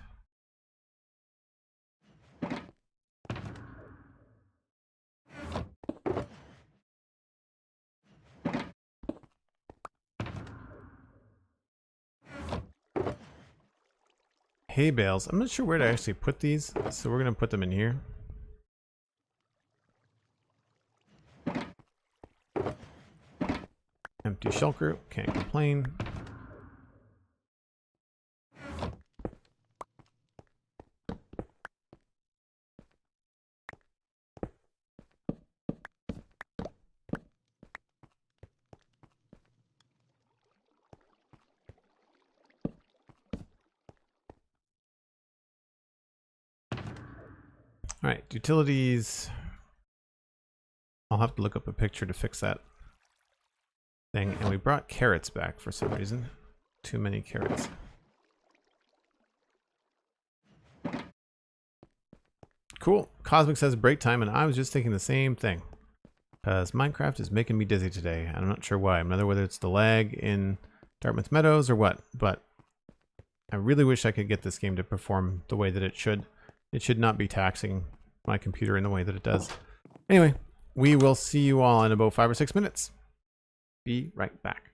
Hay bales. I'm not sure where to actually put these, so we're going to put them in here. Empty shulker, can't complain. All right, utilities. I'll have to look up a picture to fix that thing. And we brought carrots back for some reason. Too many carrots. Cool. Cosmic says break time, and I was just thinking the same thing. Because Minecraft is making me dizzy today. I'm not sure why. I'm not sure whether it's the lag in Dartmouth Meadows or what, but I really wish I could get this game to perform the way that it should. It should not be taxing my computer in the way that it does. Anyway, we will see you all in about 5 or 6 minutes. Be right back.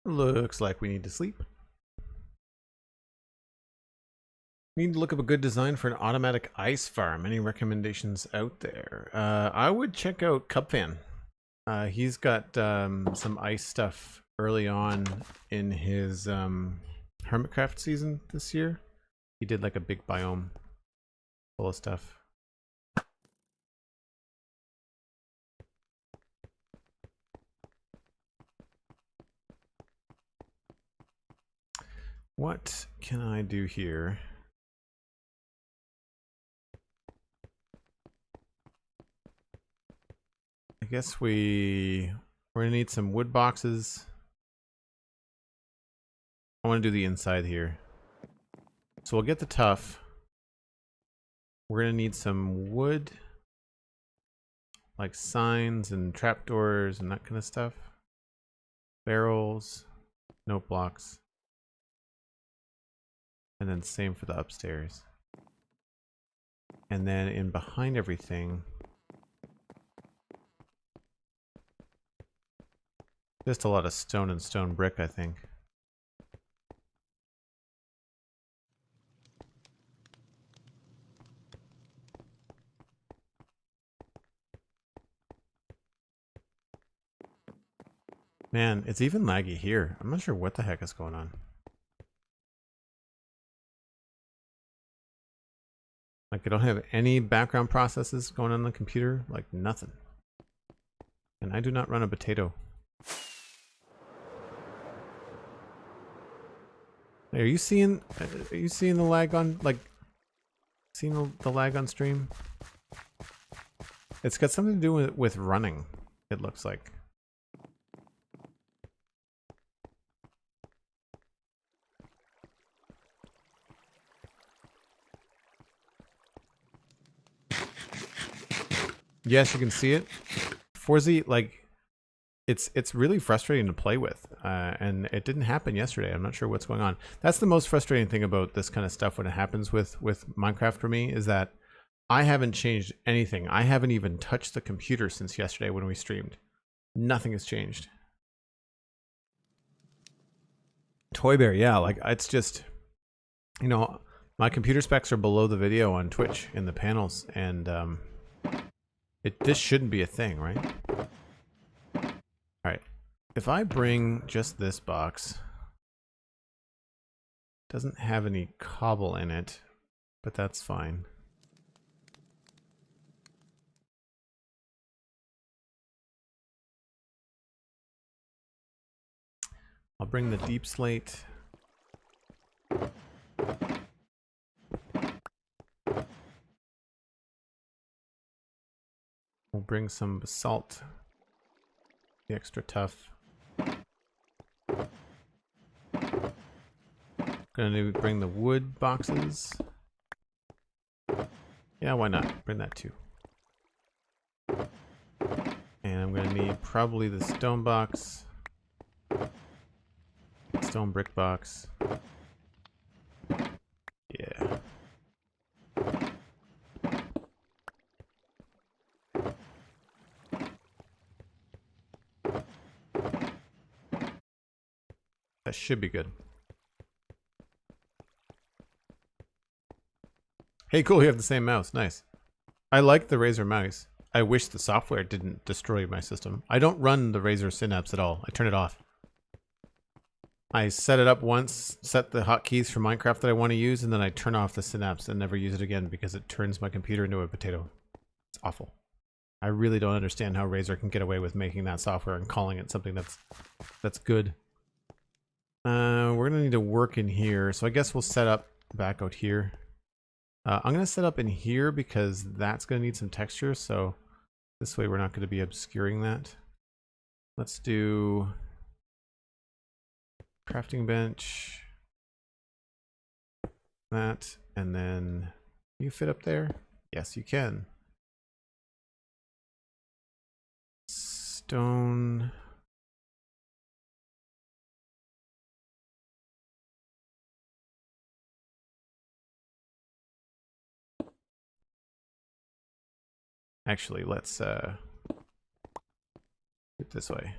Looks like we need to sleep. Need to look up a good design for an automatic ice farm. Any recommendations out there? I would check out Cubfan. He's got some ice stuff early on in his Hermitcraft season this year. He did like a big biome full of stuff. What can I do here? I guess we're gonna need some wood boxes. I want to do the inside here. So we'll get the tough. We're gonna need some wood, like signs and trapdoors and that kind of stuff. Barrels, note blocks. And then same for the upstairs. And then in behind everything, just a lot of stone and stone brick, I think. Man, it's even laggy here. I'm not sure what the heck is going on. Like, I don't have any background processes going on the computer, like nothing. And I do not run a potato. Are you seeing the lag on, like, seeing the lag on stream? It's got something to do with running, it looks like. Yes, you can see it. Forzy, like, it's really frustrating to play with, and it didn't happen yesterday. I'm not sure what's going on. That's the most frustrating thing about this kind of stuff when it happens with Minecraft for me, is that I haven't changed anything. I haven't even touched the computer since yesterday when we streamed. Nothing has changed. Toy Bear, yeah, like, it's just, you know, my computer specs are below the video on Twitch in the panels, and this shouldn't be a thing, right? Alright, if I bring just this box, doesn't have any cobble in it, but that's fine. I'll bring the deep slate. We'll bring some basalt, the extra tough. Gonna bring the wood boxes. Yeah, why not? Bring that too. And I'm gonna need probably the stone box, stone brick box. Yeah. That should be good. Hey, cool, you have the same mouse. Nice. I like the Razer mouse. I wish the software didn't destroy my system. I don't run the Razer Synapse at all. I turn it off. I set it up once, set the hotkeys for Minecraft that I want to use, and then I turn off the Synapse and never use it again because it turns my computer into a potato. It's awful. I really don't understand how Razer can get away with making that software and calling it something that's good. We're gonna need to work in here, so I guess we'll set up back out here. I'm gonna set up in here because that's gonna need some texture, so this way we're not gonna be obscuring that. Let's do crafting bench, that, and then can you fit up there? Yes, you can. Stone. Actually, let's do it this way.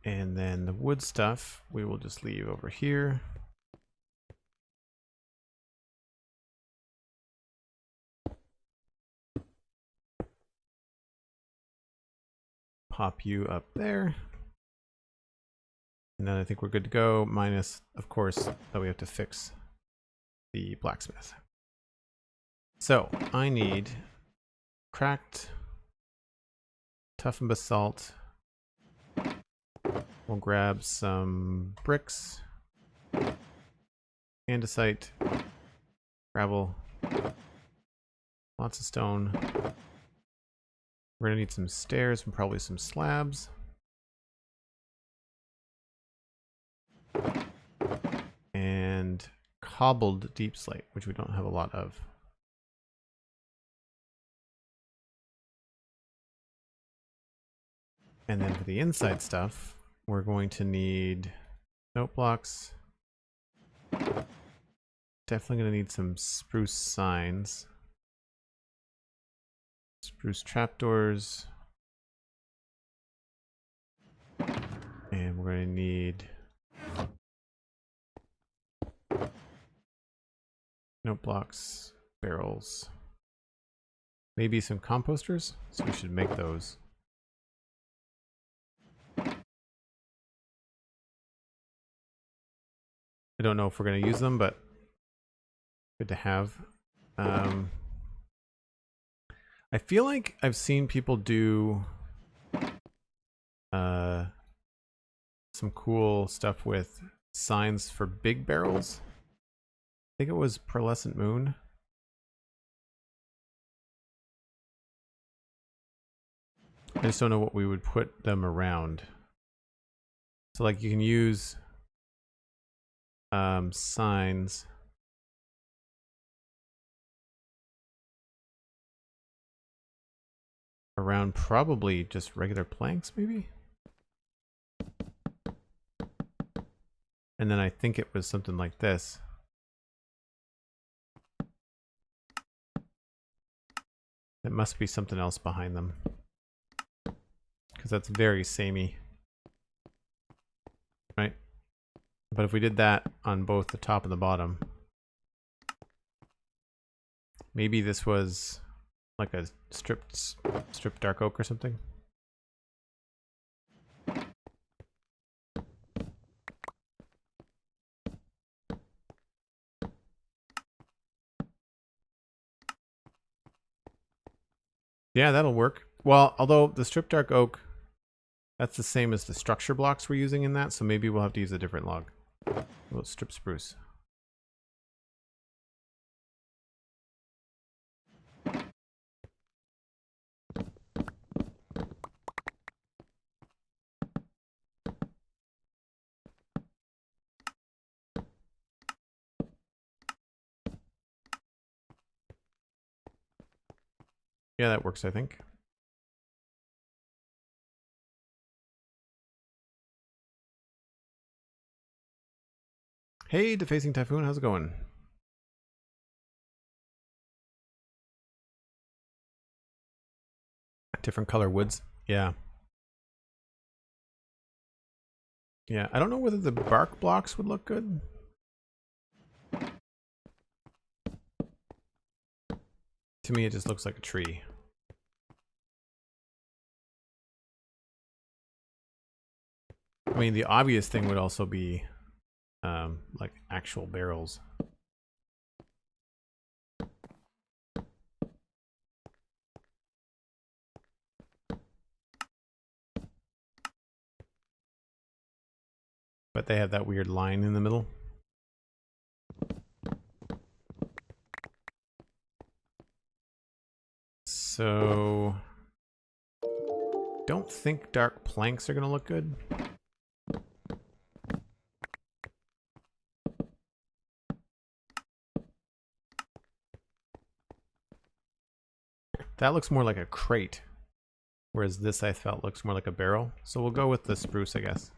And then the wood stuff we will just leave over here. Pop you up there. And then I think we're good to go, minus, of course, that we have to fix the blacksmith. So I need cracked toughened basalt. We'll grab some bricks, andesite, gravel, lots of stone. We're gonna need some stairs and probably some slabs. And cobbled deep slate, which we don't have a lot of. And then for the inside stuff, we're going to need note blocks. Definitely going to need some spruce signs. Spruce trapdoors. And we're going to need note blocks, barrels, maybe some composters. So we should make those. I don't know if we're going to use them, but good to have. I feel like I've seen people do some cool stuff with signs for big barrels. I think it was Pearlescent Moon. I just don't know what we would put them around. So like you can use signs around probably just regular planks maybe. And then I think it was something like this. It must be something else behind them, because that's very samey, right? But if we did that on both the top and the bottom, maybe this was like a stripped dark oak or something. Yeah, that'll work. Well, although the stripped dark oak, that's the same as the structure blocks we're using in that, so maybe we'll have to use a different log. We'll strip spruce. Yeah, that works, I think. Hey, Defacing Typhoon, how's it going? Different color woods. Yeah. Yeah, I don't know whether the bark blocks would look good. To me, it just looks like a tree. I mean, the obvious thing would also be like actual barrels. But they have that weird line in the middle. So don't think dark planks are going to look good. That looks more like a crate, whereas this I felt looks more like a barrel. So we'll go with the spruce, I guess.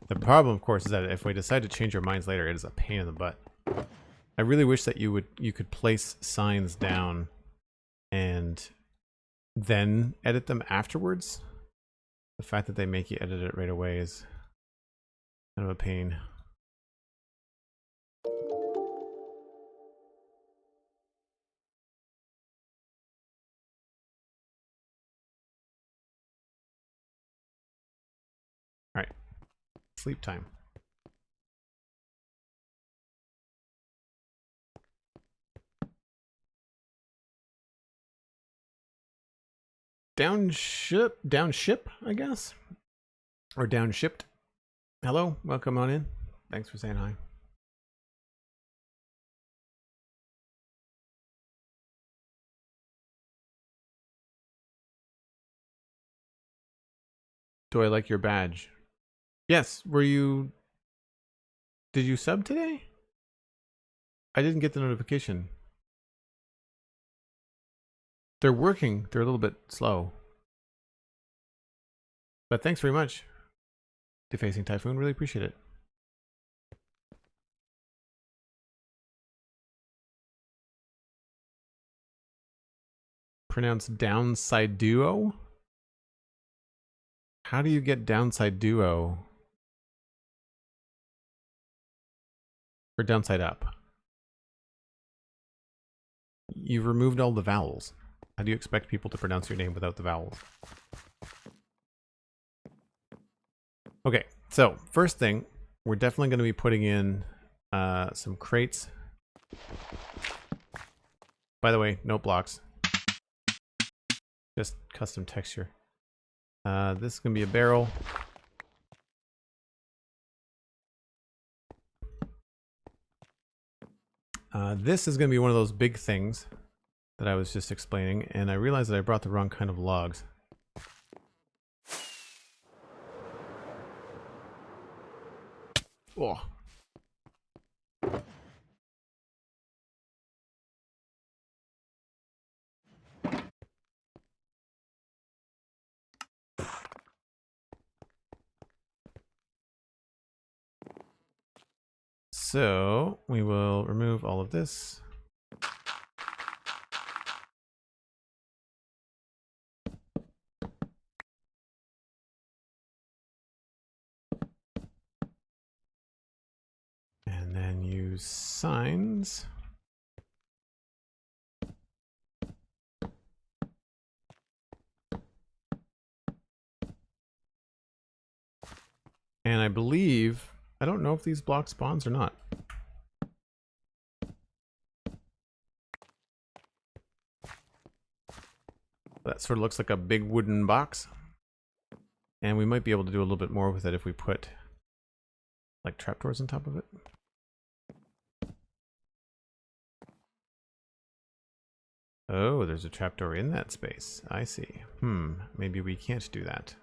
The problem, of course, is that if we decide to change our minds later, it is a pain in the butt. I really wish that you could place signs down and then edit them afterwards. The fact that they make you edit it right away is kind of a pain. All right, sleep time. Downship, I guess, or downshipped. Hello, welcome on in. Thanks for saying hi. Do I like your badge? Yes. Did you sub today? I didn't get the notification. They're working. They're a little bit slow. But thanks very much. Defacing Typhoon, really appreciate it. Pronounced downside duo? How do you get downside duo? Or downside up? You've removed all the vowels. How do you expect people to pronounce your name without the vowels? Okay, so first thing, we're definitely going to be putting in some crates. By the way, no blocks. Just custom texture. This is going to be a barrel. This is going to be one of those big things that I was just explaining, and I realized that I brought the wrong kind of logs. Oh. So we will remove all of this. And then use signs. And I believe, I don't know if these block spawns or not. That sort of looks like a big wooden box. And we might be able to do a little bit more with it if we put like trapdoors on top of it. Oh, there's a trapdoor in that space. I see. Maybe we can't do that.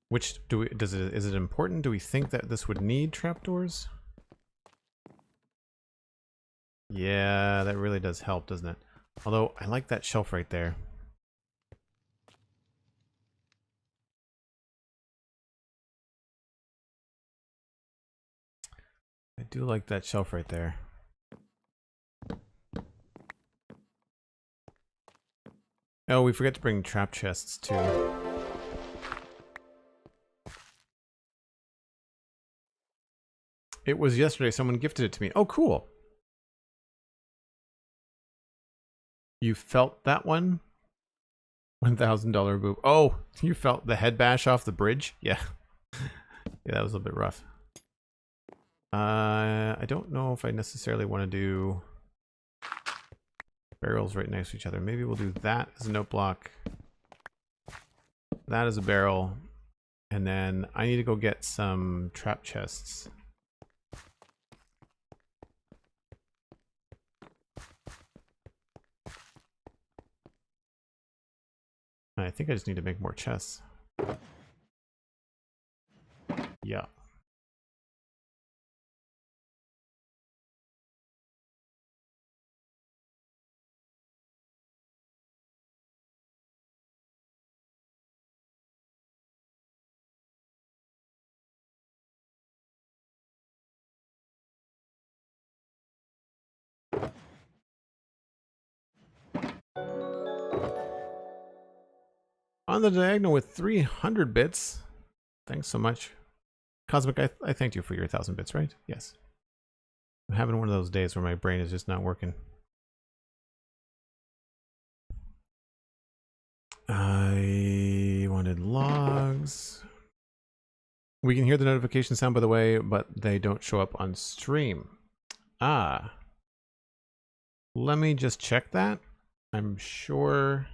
Which is it important? Do we think that this would need trapdoors? Yeah, that really does help, doesn't it? Although I like that shelf right there. I do like that shelf right there. Oh, we forget to bring trap chests too. It was yesterday. Someone gifted it to me. Oh, cool. You felt that one? $1,000 boob. Oh, you felt the head bash off the bridge? Yeah. Yeah, that was a bit rough. I don't know if I necessarily want to do barrels right next to each other. Maybe we'll do that as a note block. That as a barrel. And then I need to go get some trap chests. I think I just need to make more chests. Yeah. On the diagonal with 300 bits. Thanks so much. Cosmic, I thanked you for your 1,000 bits, right? Yes. I'm having one of those days where my brain is just not working. I wanted logs. We can hear the notification sound, by the way, but they don't show up on stream. Ah. Let me just check that. I'm sure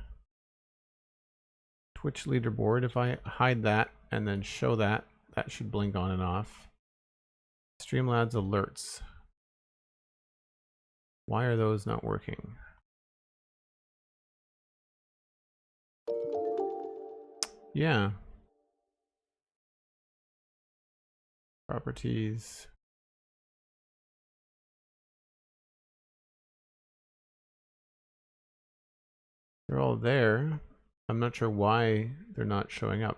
Twitch leaderboard, if I hide that and then show that, that should blink on and off. Streamlabs alerts. Why are those not working? Yeah. Properties. They're all there. I'm not sure why they're not showing up.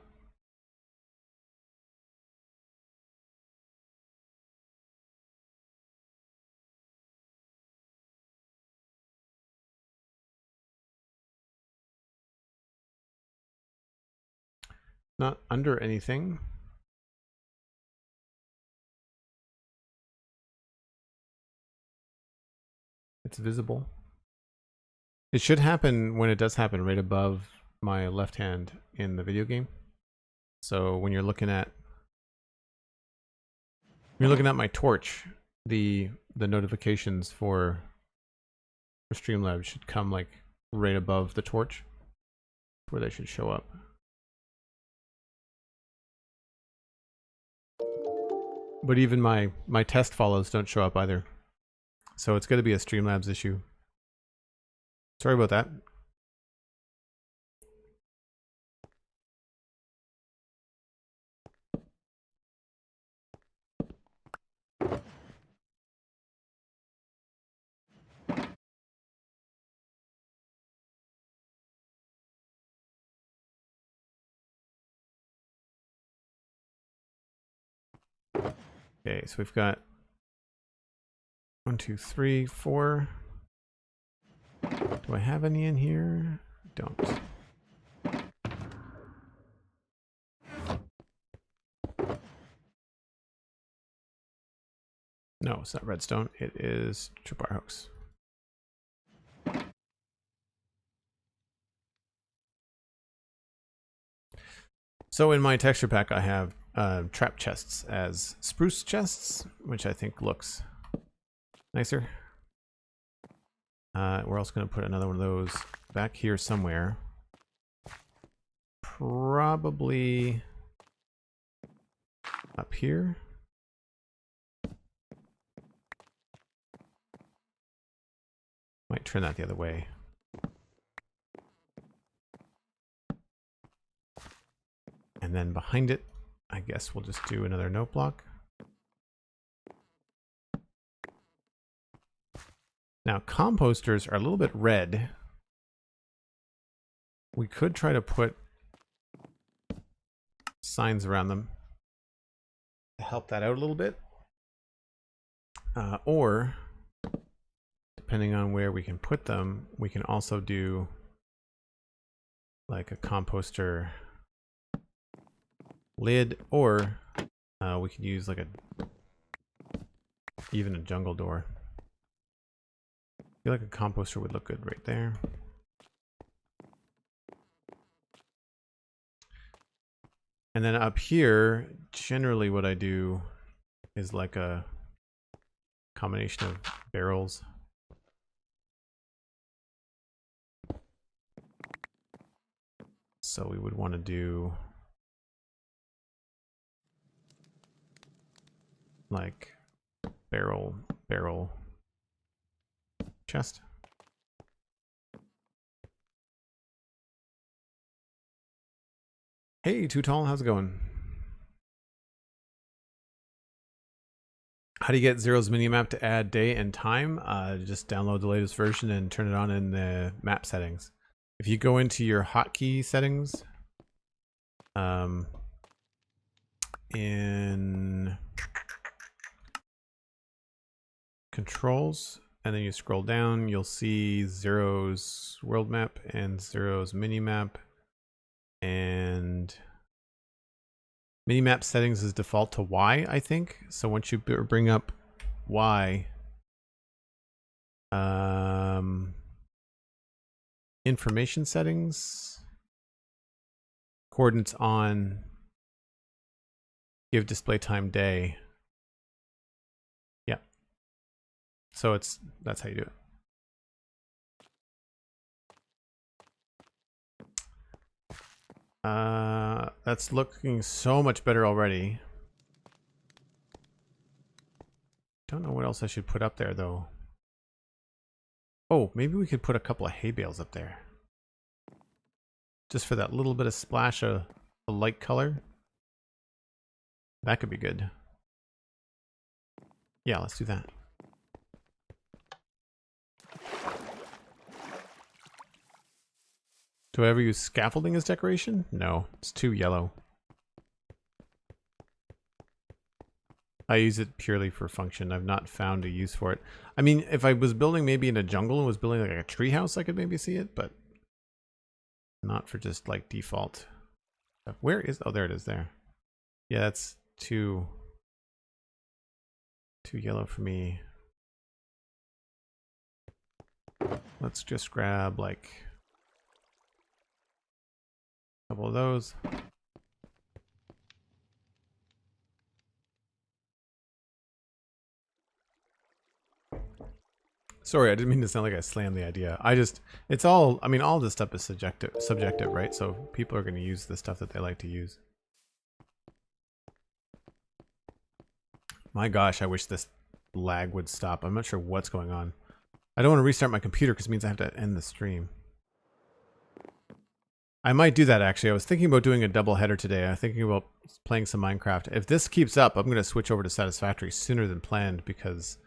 Not under anything. It's visible. It should happen when it does happen right above my left hand in the video game. So when you're looking at my torch, the notifications for Streamlabs should come like right above the torch, where they should show up. But even my test follows don't show up either. So it's going to be a Streamlabs issue. Sorry about that. Okay, so we've got 1, 2, 3, 4. Do I have any in here? Don't. No, it's not redstone. It is tripwire hooks. So in my texture pack, I have trap chests as spruce chests, which I think looks nicer. We're also going to put another one of those back here somewhere. Probably up here. Might turn that the other way. And then behind it, I guess we'll just do another note block. Now, composters are a little bit red. We could try to put signs around them to help that out a little bit. Or, depending on where we can put them, we can also do like a composter lid, or we could use like even a jungle door. I feel like a composter would look good right there. And then up here, generally what I do is like a combination of barrels. So we would want to do like barrel chest. Hey, Too Tall, how's it going? How do you get Zero's minimap to add day and time? Just download the latest version and turn it on in the map settings. If you go into your hotkey settings, in controls, and then you scroll down, you'll see Zero's world map and Zero's minimap. And minimap settings is default to Y, I think. So once you bring up Y, information settings, coordinates on, give display time day. Yeah. So that's how you do it. That's looking so much better already. Don't know what else I should put up there though. Oh, maybe we could put a couple of hay bales up there. Just for that little bit of splash of a light color. That could be good. Yeah, let's do that. Do I ever use scaffolding as decoration? No, it's too yellow. I use it purely for function. I've not found a use for it. I mean, if I was building maybe in a jungle and was building like a tree house, I could maybe see it, but not for just like default. Where is, oh, there it is there. Yeah, that's too yellow for me. Let's just grab like a couple of those. Sorry, I didn't mean to sound like I slammed the idea. It's all, I mean, all this stuff is subjective, right? So people are going to use the stuff that they like to use. My gosh, I wish this lag would stop. I'm not sure what's going on. I don't want to restart my computer because it means I have to end the stream. I might do that actually. I was thinking about doing a double header today. I'm thinking about playing some Minecraft. If this keeps up, I'm going to switch over to Satisfactory sooner than planned because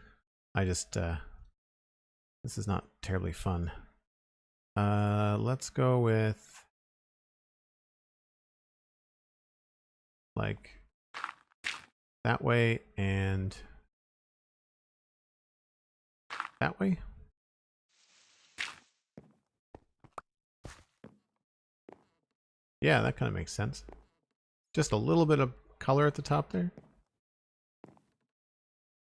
I just... this is not terribly fun. Let's go with like that way and that way. Yeah, that kind of makes sense. Just a little bit of color at the top there.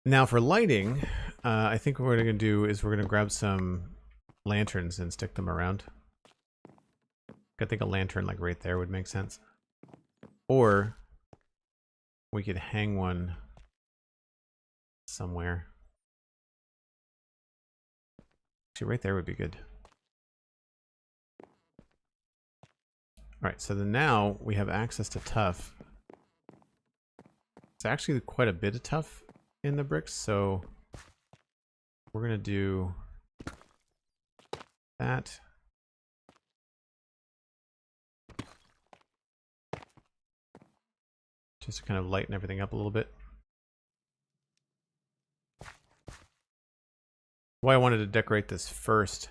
Now for lighting, I think what we're going to do is we're going to grab some lanterns and stick them around. I think a lantern like right there would make sense. Or we could hang one somewhere. Actually, right there would be good. Alright, so then now we have access to tuff. It's actually quite a bit of tuff in the bricks, so we're going to do that. Just to kind of lighten everything up a little bit. Why I wanted to decorate this first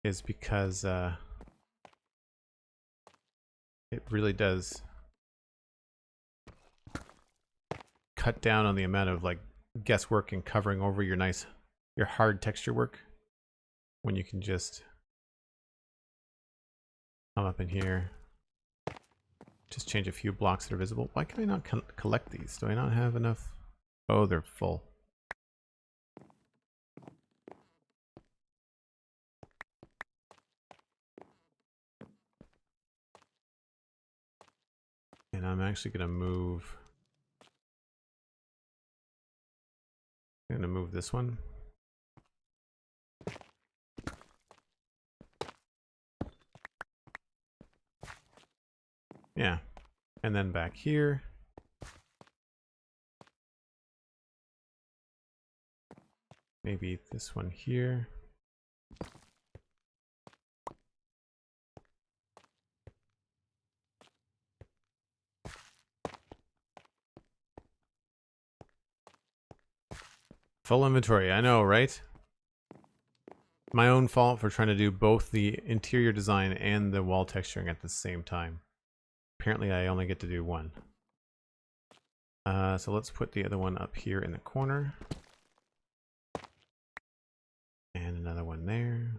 is because it really does cut down on the amount of like guesswork and covering over your hard texture work when you can just come up in here, just change a few blocks that are visible. Why can I not collect these? Do I not have enough? Oh, they're full. And I'm actually going to move. I'm going to move this one. Yeah. And then back here. Maybe this one here. Full inventory, I know, right? My own fault for trying to do both the interior design and the wall texturing at the same time. Apparently I only get to do one. So let's put the other one up here in the corner. And another one there.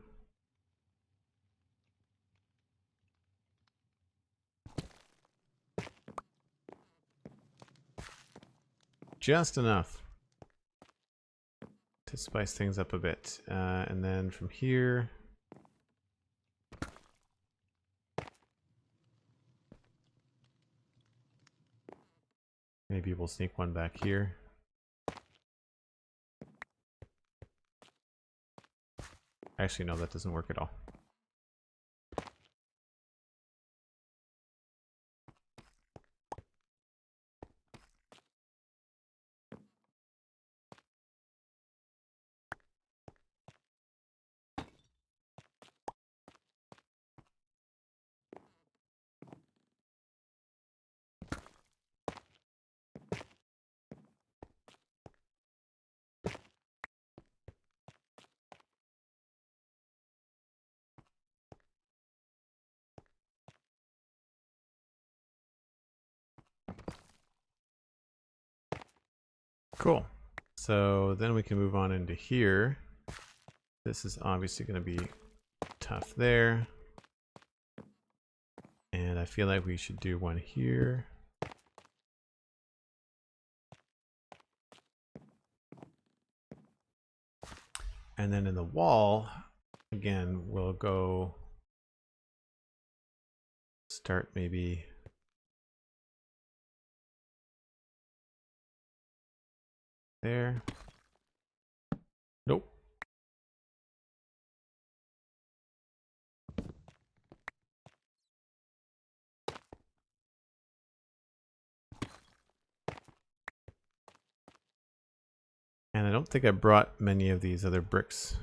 just enough to spice things up a bit. And then from here, maybe we'll sneak one back here. Actually, no, that doesn't work at all. Cool. So then we can move on into here. This is obviously going to be tough there. And I feel like we should do one here. And then in the wall, again, we'll go start maybe there. Nope. And I don't think I brought many of these other bricks.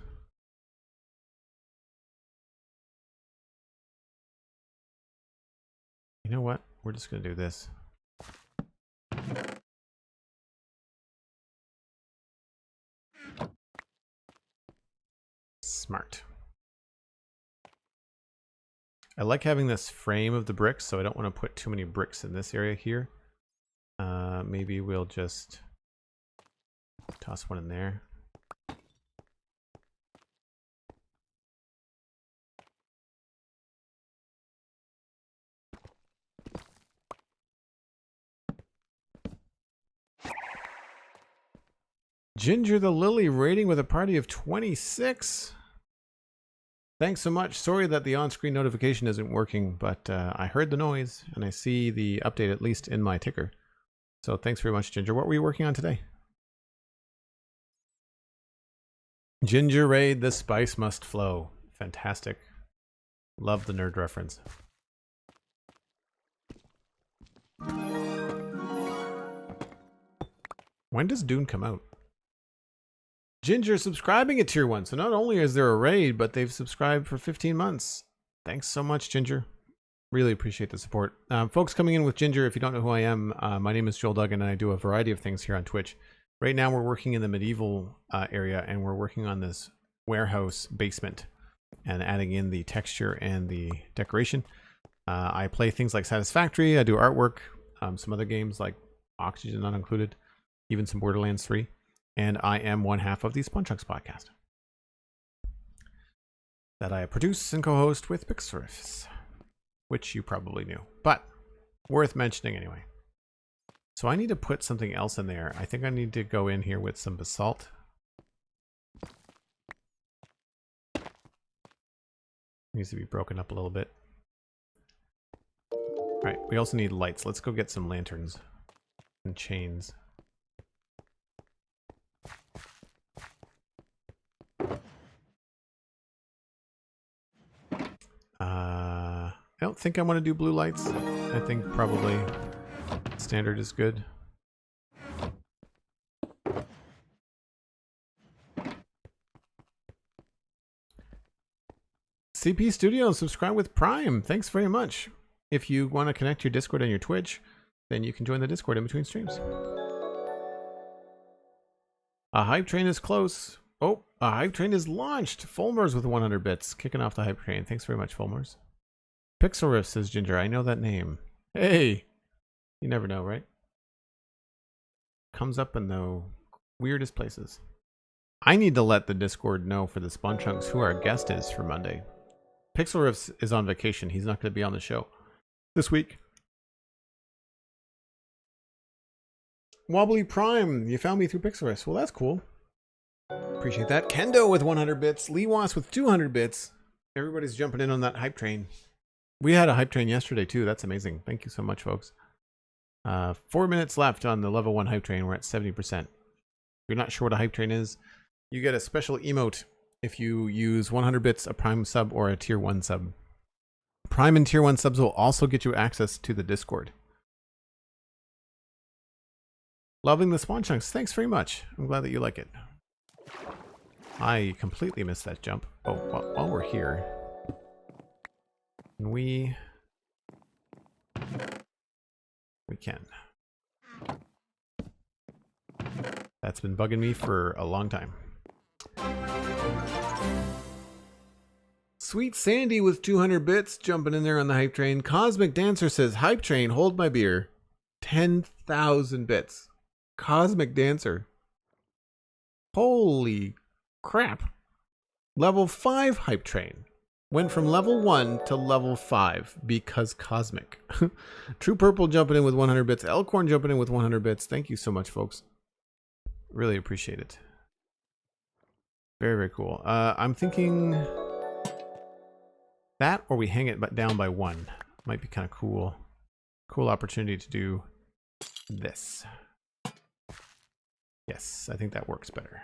You know what? We're just going to do this. Smart. I like having this frame of the bricks, so I don't want to put too many bricks in this area here. Maybe we'll just toss one in there. Ginger the Lily raiding with a party of 26. Thanks so much. Sorry that the on-screen notification isn't working, but I heard the noise and I see the update at least in my ticker. So thanks very much, Ginger. What were you working on today? Ginger raid, the spice must flow. Fantastic. Love the nerd reference. When does Dune come out? Ginger subscribing at tier 1. So not only is there a raid, but they've subscribed for 15 months. Thanks so much, Ginger. Really appreciate the support. Folks coming in with Ginger, if you don't know who I am, my name is Joel Duggan and I do a variety of things here on Twitch. Right now we're working in the medieval area and we're working on this warehouse basement and adding in the texture and the decoration. I play things like Satisfactory, I do artwork, some other games like Oxygen not included, even some Borderlands 3. And I am one half of the Sponchunks podcast that I produce and co-host with Pixelriffs, which you probably knew, but worth mentioning anyway. So I need to put something else in there. I think I need to go in here with some basalt. Needs to be broken up a little bit. All right, we also need lights. Let's go get some lanterns and chains. I don't think I want to do blue lights. I think probably standard is good. CP Studio, subscribe with Prime. Thanks very much. If you want to connect your Discord and your Twitch, then you can join the Discord in between streams. A hype train is close. Oh, a hype train is launched. Fulmers with 100 bits. Kicking off the hype train. Thanks very much, Fulmers. Pixelriff says Ginger. I know that name. Hey! You never know, right? Comes up in the weirdest places. I need to let the Discord know for the Sponchunks who our guest is for Monday. Pixelriff is on vacation. He's not going to be on the show this week. Wobbly Prime, you found me through Pixarus. Well, that's cool. Appreciate that. Kendo with 100 bits. Lee Was with 200 bits. Everybody's jumping in on that hype train. We had a hype train yesterday, too. That's amazing. Thank you so much, folks. 4 minutes left on the level 1 hype train. We're at 70%. If you're not sure what a hype train is, you get a special emote if you use 100 bits, a Prime sub, or a Tier 1 sub. Prime and Tier 1 subs will also get you access to the Discord. Loving the spawn chunks. Thanks very much. I'm glad that you like it. I completely missed that jump. Oh, while we're here, we can. That's been bugging me for a long time. Sweet Sandy with 200 bits jumping in there on the hype train. Cosmic Dancer says, hype train, hold my beer. 10,000 bits. Cosmic Dancer. Holy crap. Level 5 hype train. Went from level 1 to level 5 because Cosmic. True Purple jumping in with 100 bits. Elkhorn jumping in with 100 bits. Thank you so much, folks. Really appreciate it. Very, very cool. I'm thinking that, or we hang it down by 1. Might be kind of cool. Cool opportunity to do this. Yes, I think that works better.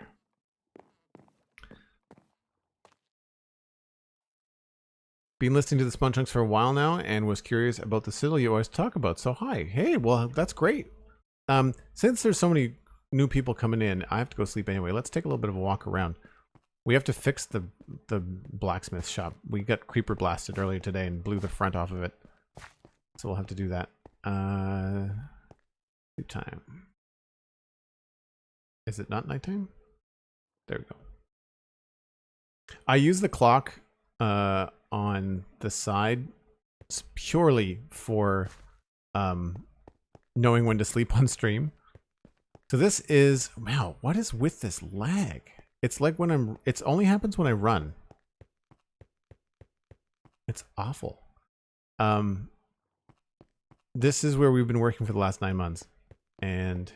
Been listening to the Spawn Chunks for a while now and was curious about the Citadel you always talk about. So hi. Hey, well, that's great. Since there's so many new people coming in, I have to go sleep anyway. Let's take a little bit of a walk around. We have to fix the blacksmith shop. We got creeper blasted earlier today and blew the front off of it. So we'll have to do that. Sleep time. Is it not nighttime? There we go. I use the clock on the side purely for knowing when to sleep on stream. So this is, wow, what is with this lag? It's like when it only happens when I run. It's awful. This is where we've been working for the last 9 months. And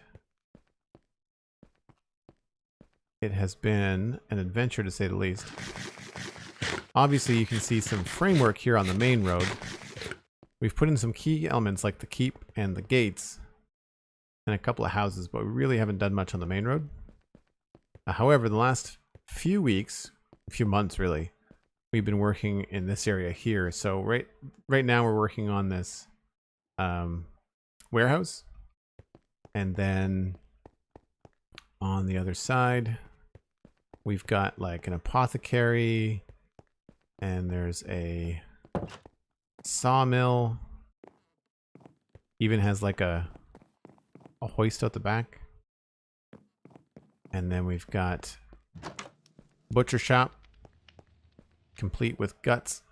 it has been an adventure, to say the least. Obviously, you can see some framework here on the main road. We've put in some key elements like the keep and the gates and a couple of houses, but we really haven't done much on the main road. However, the last few weeks, few months really, we've been working in this area here. So right now we're working on this warehouse, and then on the other side we've got like an apothecary, and there's a sawmill. Even has like a hoist out the back. And then we've got butcher shop, complete with guts.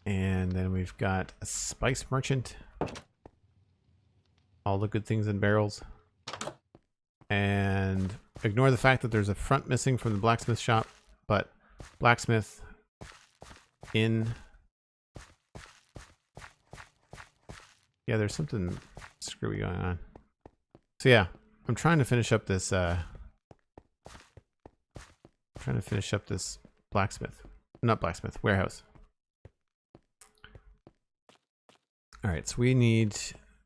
And then we've got a spice merchant. All the good things in barrels. And ignore the fact that there's a front missing from the blacksmith shop, but blacksmith in. Yeah, there's something screwy going on. So yeah, I'm trying to finish up this warehouse. All right, so we need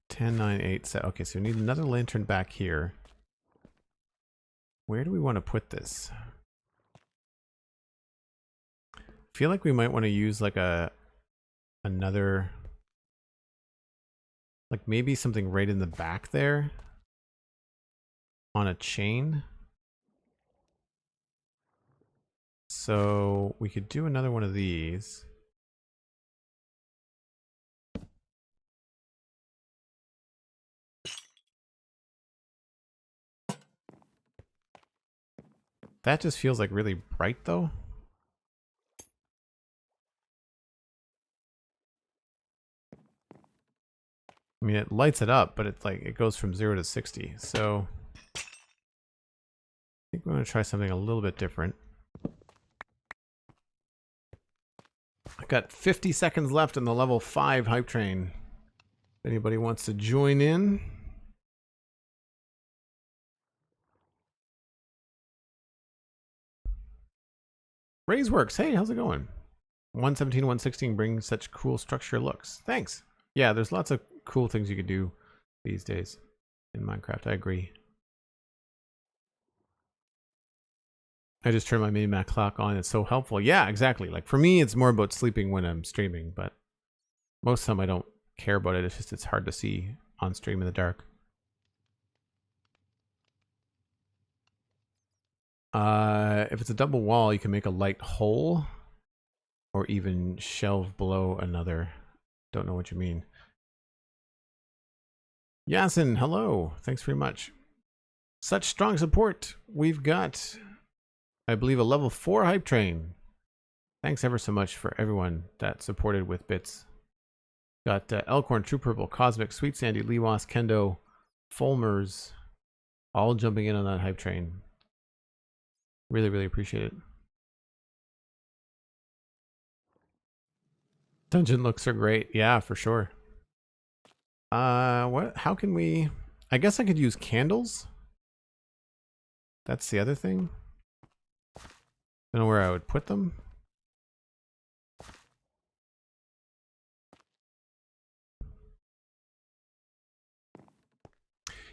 10, 9, 8, 7. Okay, so we need another lantern back here. Where do we want to put this? I feel like we might want to use like another, like maybe something right in the back there on a chain. So we could do another one of these. That just feels like really bright though. I mean, it lights it up, but it's like it goes from 0 to 60. So I think we're going to try something a little bit different. I've got 50 seconds left in the level 5 hype train. If anybody wants to join in. Raiseworks, hey, how's it going? 117, 116 brings such cool structure looks. Thanks. Yeah, there's lots of cool things you could do these days in Minecraft. I agree. I just turned my mini-map clock on. It's so helpful. Yeah, exactly. Like for me, it's more about sleeping when I'm streaming, but most of the time I don't care about it. It's just it's hard to see on stream in the dark. If it's a double wall, you can make a light hole or even shelve below another. Don't know what you mean. Yasin, hello. Thanks very much. Such strong support. We've got, I believe, a level 4 hype train. Thanks ever so much for everyone that supported with bits. Got Elkhorn, True Purple, Cosmic, Sweet Sandy, Lewas, Kendo, Fulmers, all jumping in on that hype train. Really, really appreciate it. Dungeon looks are great. Yeah, for sure. What? How can we? I guess I could use candles. That's the other thing. I don't know where I would put them.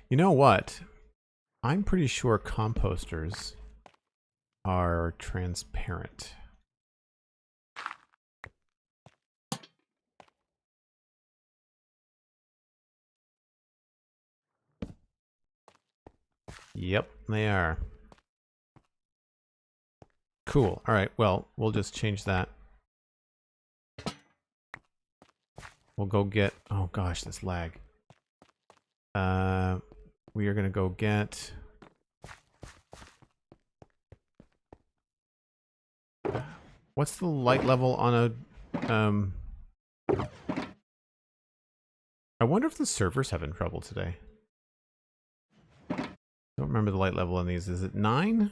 You know what? I'm pretty sure composters are transparent. Yep, they are. Cool. All right, well, we'll just change that. We'll go get, oh gosh, this lag. We are gonna go get, what's the light level on a, I wonder if the server's having trouble today. Don't remember the light level on these. Is it 9?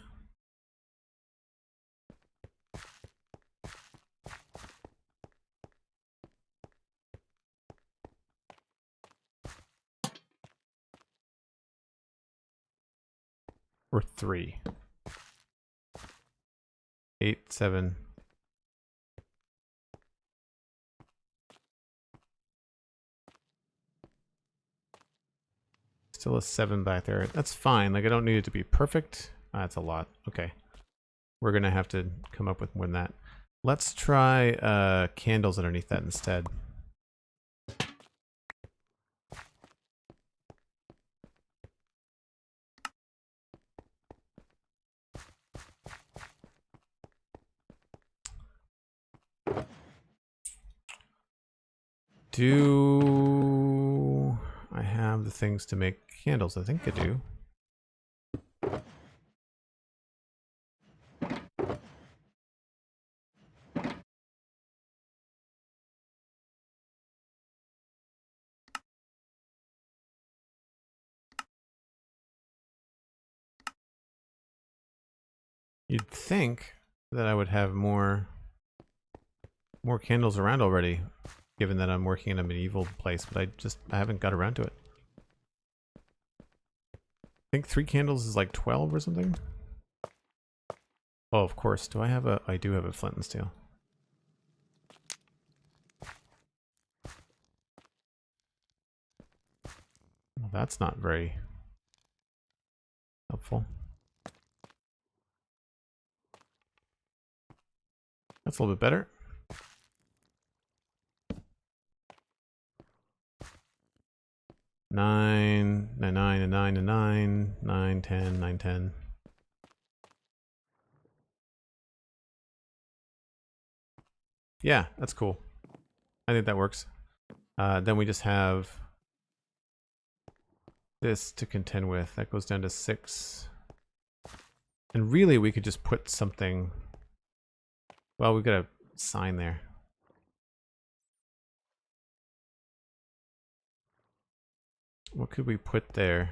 Or 3? 8, 7. Still a 7 back there. That's fine. Like, I don't need it to be perfect. That's a lot. Okay. We're going to have to come up with more than that. Let's try candles underneath that instead. Do I have the things to make candles? I think I do. You'd think that I would have more candles around already, given that I'm working in a medieval place, but I haven't got around to it. I think 3 candles is like 12 or something. Oh, of course. Do I have a? I do have a flint and steel. Well, that's not very helpful. That's a little bit better. Nine, 10, 10. Yeah, that's cool. I think that works. Then we just have this to contend with. That goes down to 6. And really, we could just put something. Well, we've got a sign there. What could we put there?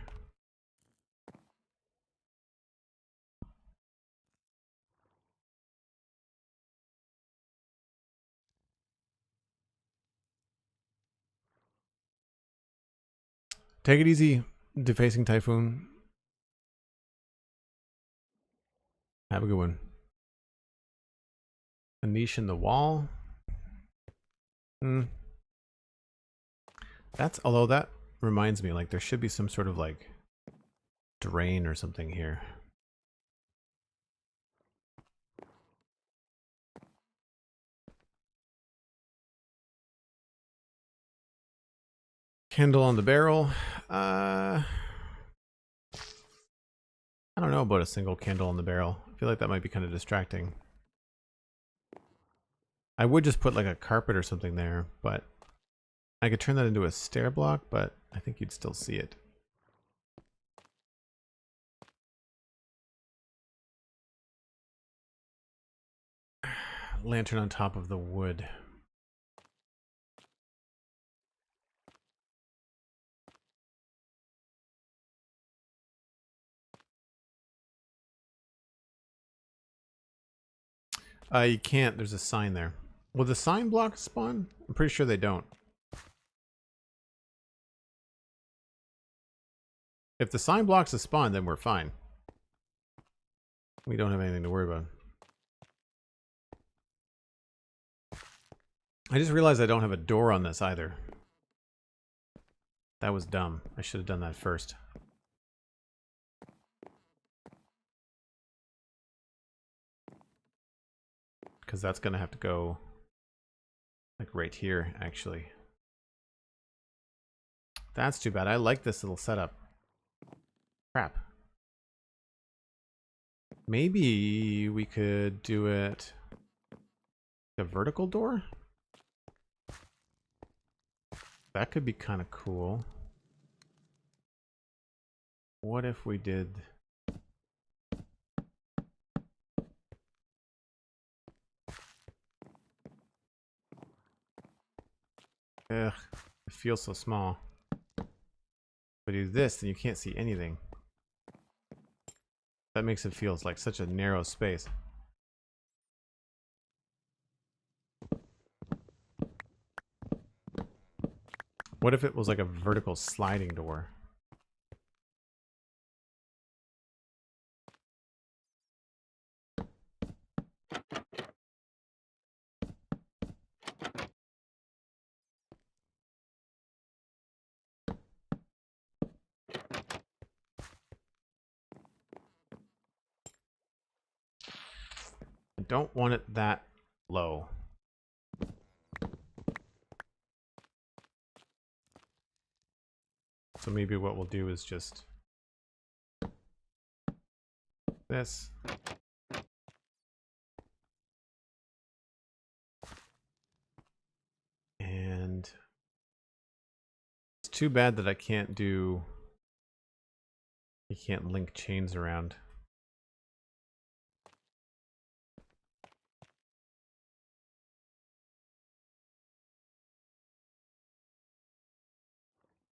Take it easy, defacing typhoon. Have a good one. A niche in the wall. That's, although that reminds me, like there should be some sort of like drain or something here. Candle on the barrel. I don't know about a single candle on the barrel. I feel like that might be kind of distracting. I would just put like a carpet or something there, but I could turn that into a stair block, but I think you'd still see it. Lantern on top of the wood. You can't. There's a sign there. Will the sign block spawn? I'm pretty sure they don't. If the sign blocks a spawn, then we're fine. We don't have anything to worry about. I just realized I don't have a door on this either. That was dumb. I should have done that first. Because that's going to have to go like right here, actually. That's too bad. I like this little setup. Crap. Maybe we could do it a vertical door? That could be kind of cool. What if we did... Ugh, it feels so small. If I do this, then you can't see anything. That makes it feel like such a narrow space. What if it was like a vertical sliding door? I don't want it that low. So maybe what we'll do is just this. And it's too bad that I can't do... You can't link chains around.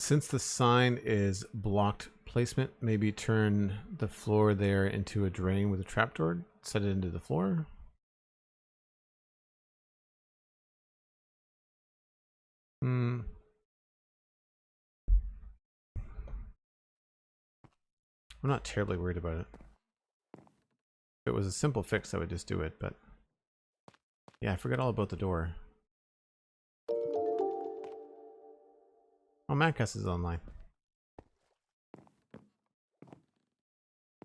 Since the sign is blocked placement, maybe turn the floor there into a drain with a trapdoor, set it into the floor. I'm not terribly worried about it. If it was a simple fix, I would just do it, but yeah, I forgot all about the door. Oh, Madcast is online.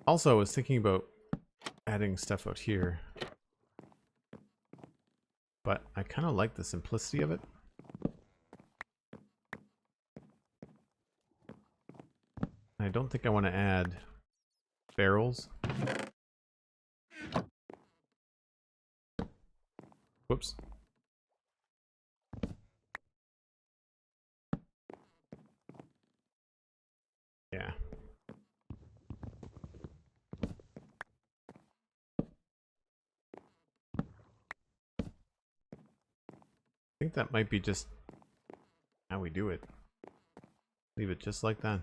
Also, I was thinking about adding stuff out here, but I kind of like the simplicity of it. I don't think I want to add barrels. Whoops. Yeah. I think that might be just how we do it. Leave it just like that.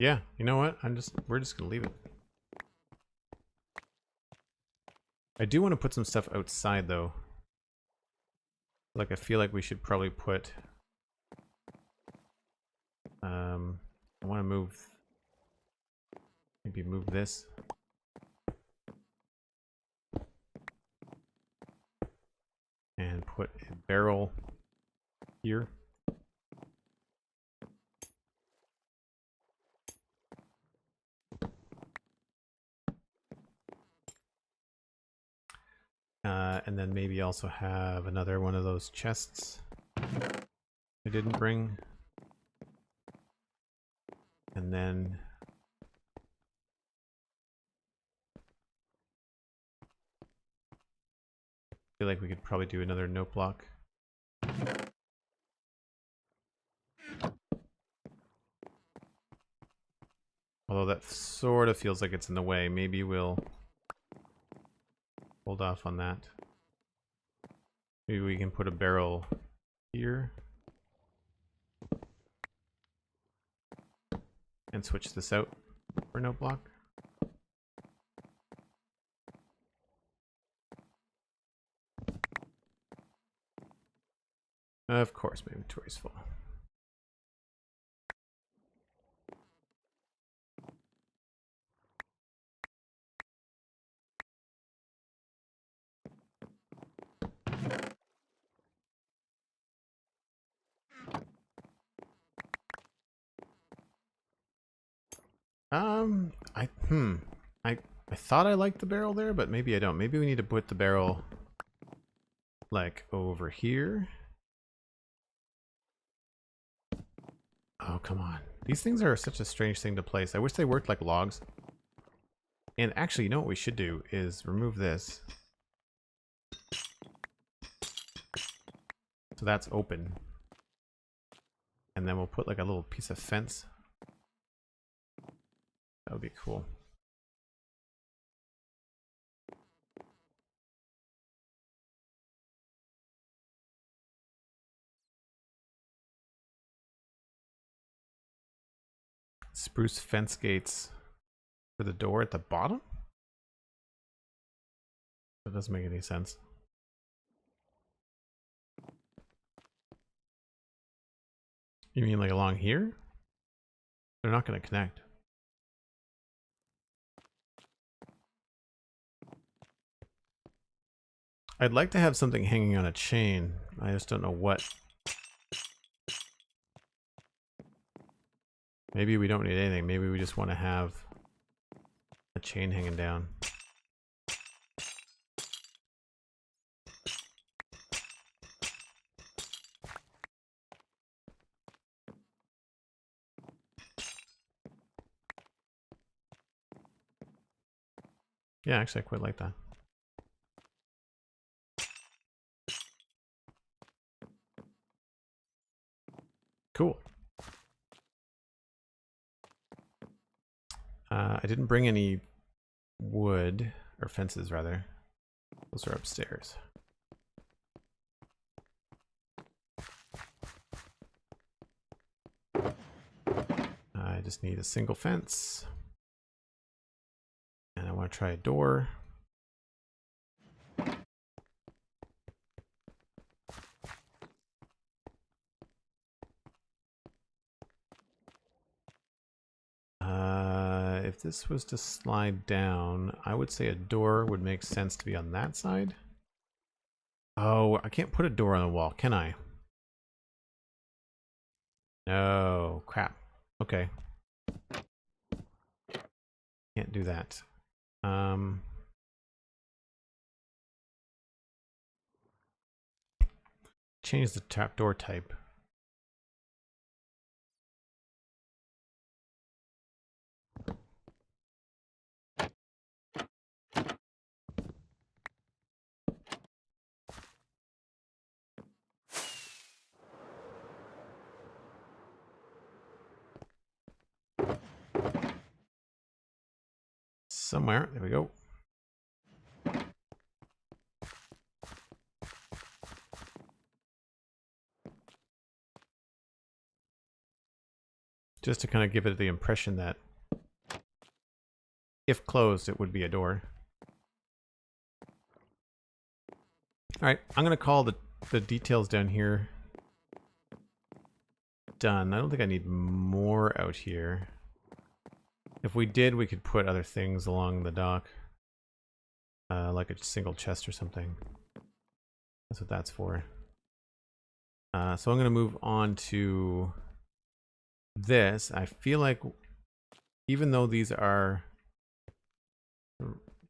Yeah, you know what? We're just gonna leave it. I do want to put some stuff outside though. Like I feel like we should probably put I want to maybe move this. And put a barrel here. And then maybe also have another one of those chests I didn't bring. And then I feel like we could probably do another note block. Although that sort of feels like it's in the way. Maybe we'll hold off on that. Maybe we can put a barrel here. And switch this out for note block. Of course, my inventory's full. I thought I liked the barrel there, but maybe I don't. Maybe we need to put the barrel like over here. Oh, come on. These things are such a strange thing to place. I wish they worked like logs. And actually, you know what we should do is remove this. So that's open. And then we'll put like a little piece of fence. That would be cool. Spruce fence gates for the door at the bottom? That doesn't make any sense. You mean like along here? They're not going to connect. I'd like to have something hanging on a chain. I just don't know what. Maybe we don't need anything. Maybe we just want to have a chain hanging down. Yeah, actually, I quite like that. Cool. I didn't bring any wood, or fences rather. Those are upstairs. I just need a single fence. And I want to try a door. If this was to slide down, I would say a door would make sense to be on that side. Oh, I can't put a door on the wall, can I? No, crap. Okay. Can't do that. Change the trapdoor type. Somewhere, there we go. just to kind of give it the impression that if closed, it would be a door. All right, I'm going to call the details down here done. I don't think I need more out here. If we did, we could put other things along the dock, like a single chest or something. That's what that's for. So I'm going to move on to this. I feel like even though these are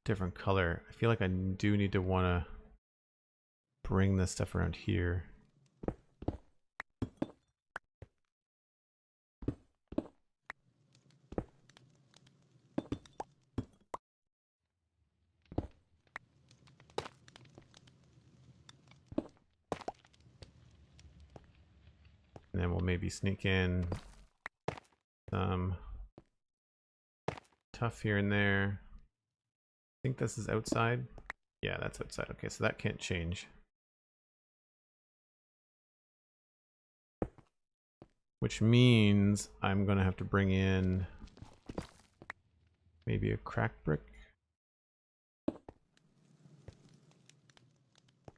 different color, I feel like I do need to want to bring this stuff around here. And then we'll maybe sneak in some tough here and there. I think this is outside. Yeah, that's outside. Okay, so that can't change. Which means I'm going to have to bring in maybe a cracked brick.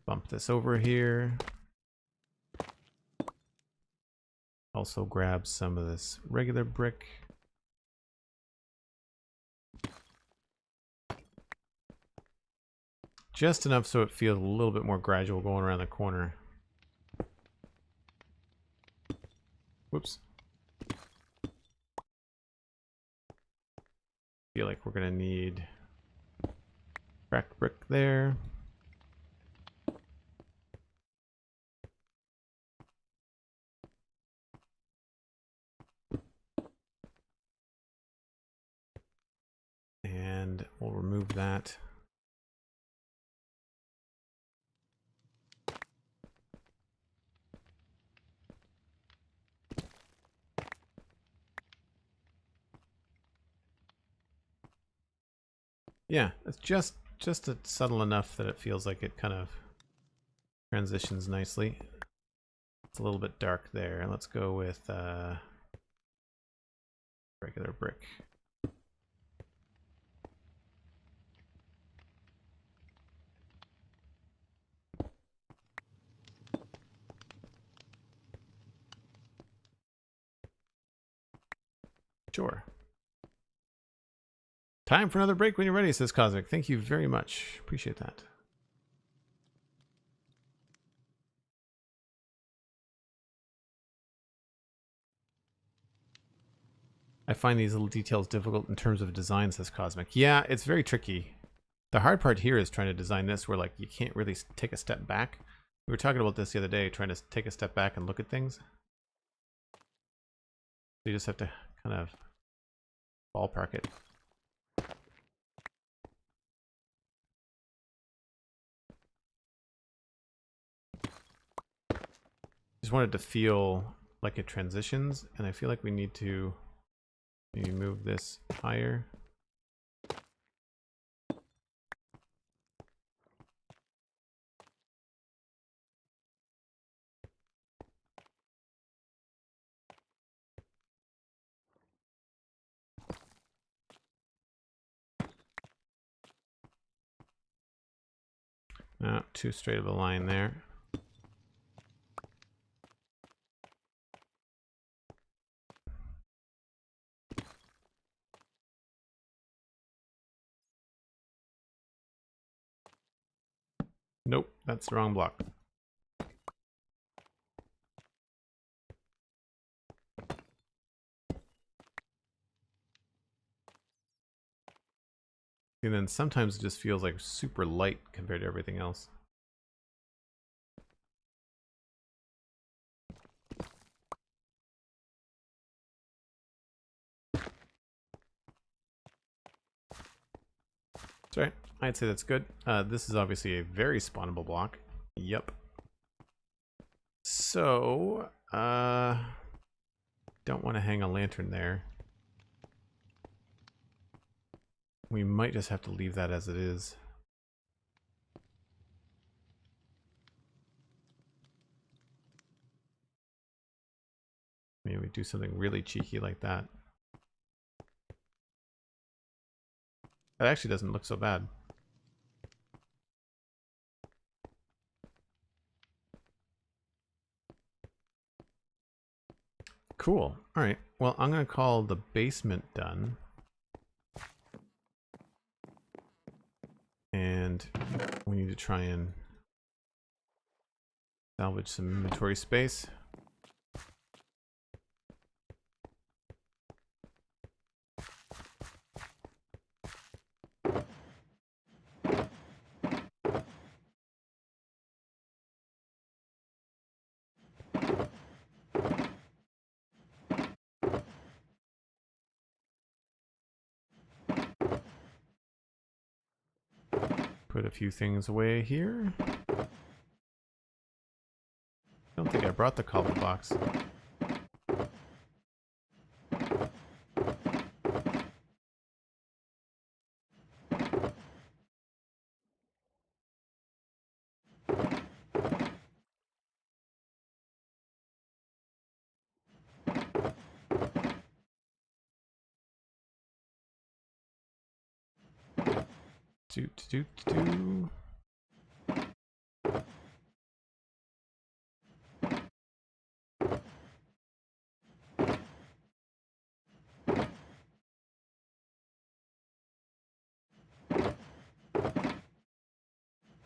Bump this over here. Also grab some of this regular brick. Just enough so it feels a little bit more gradual going around the corner. Whoops. Feel like we're gonna need cracked brick there. And we'll remove that. Yeah, it's just subtle enough that it feels like it kind of transitions nicely. It's a little bit dark there. Let's go with regular brick. Sure. Time for another break when you're ready, says Cosmic. Thank you very much. Appreciate that. I find these little details difficult in terms of design, says Cosmic. Yeah, it's very tricky. The hard part here is trying to design this where like you can't really take a step back. We were talking about this the other day, trying to take a step back and look at things. So you just have to kind of ballpark it. Just wanted to feel like it transitions, and I feel like we need to maybe move this higher. Not too straight of a line there. Nope, that's the wrong block. And then sometimes it just feels like super light compared to everything else. That's right. I'd say that's good. This is obviously a very spawnable block. Yep. So, don't want to hang a lantern there. We might just have to leave that as it is. Maybe we do something really cheeky like that. That actually doesn't look so bad. Cool. All right. Well, I'm going to call the basement done. And we need to try and salvage some inventory space. Put a few things away here. I don't think I brought the cobble box. Do.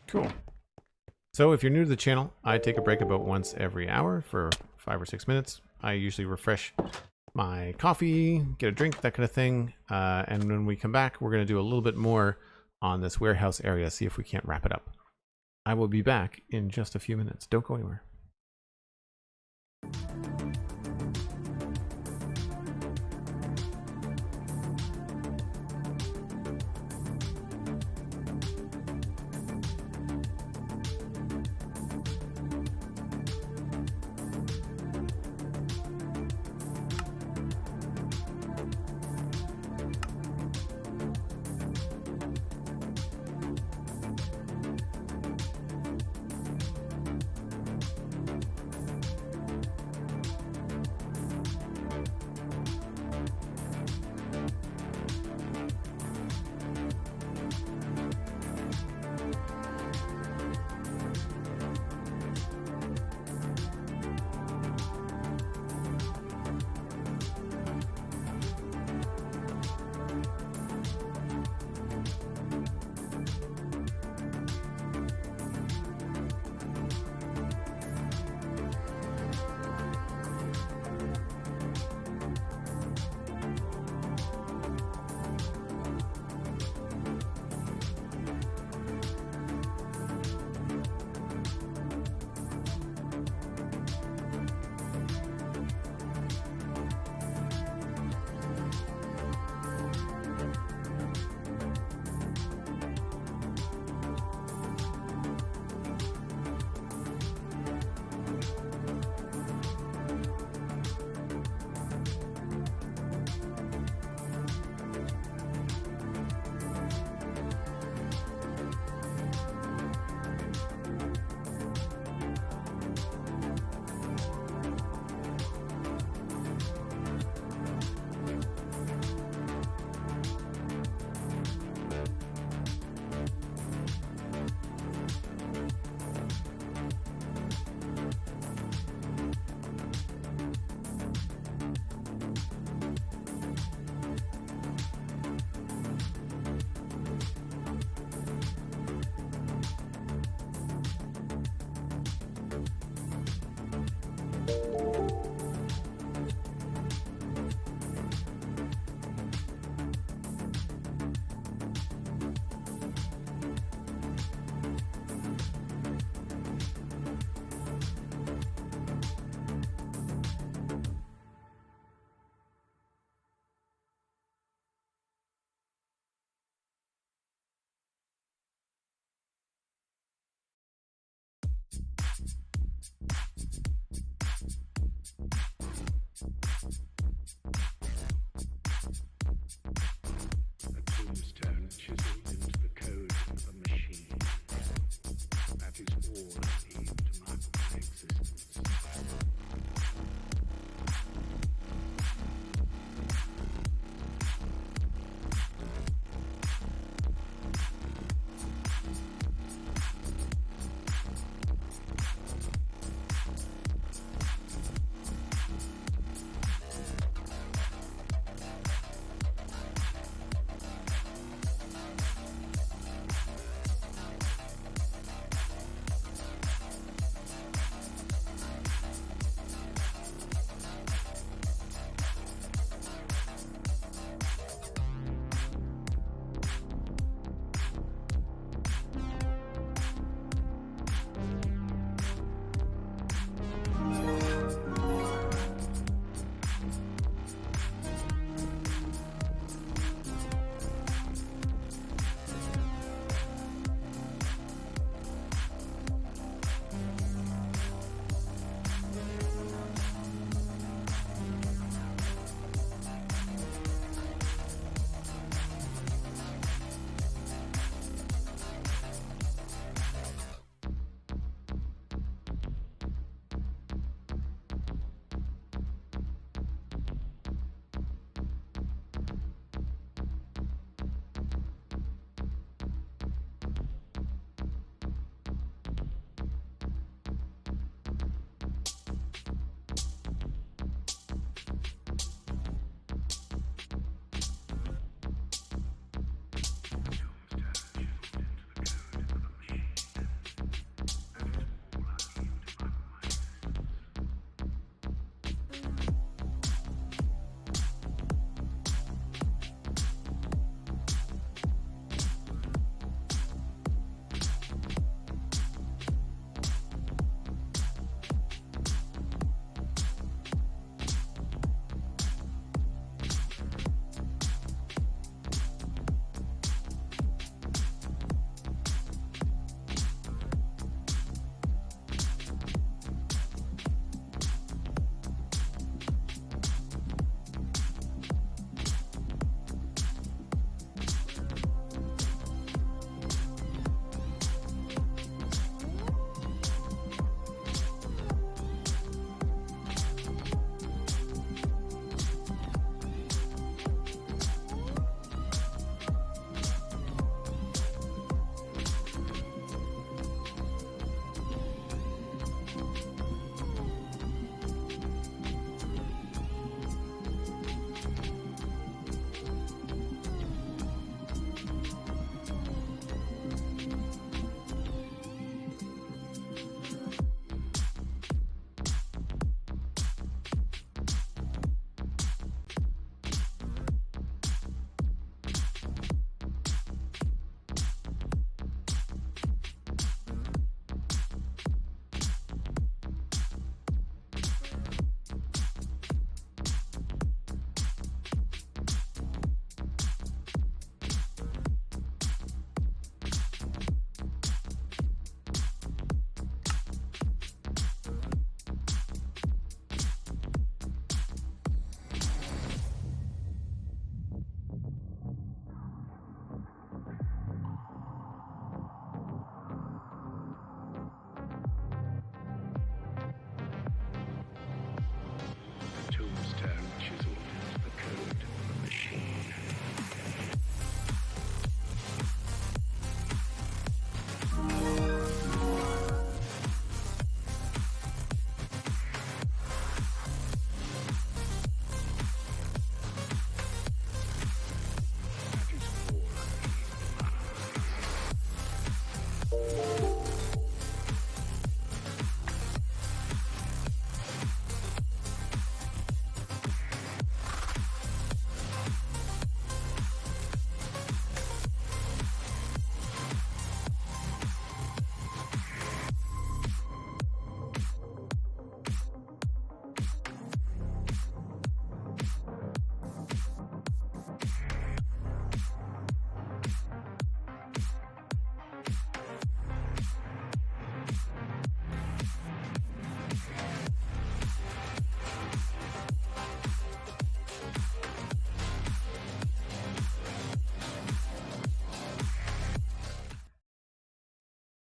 Cool. So if you're new to the channel, I take a break about once every hour for 5 or 6 minutes. I usually refresh my coffee, get a drink, that kind of thing. And when we come back, we're going to do a little bit more on this warehouse area, see if we can't wrap it up. I will be back in just a few minutes. Don't go anywhere.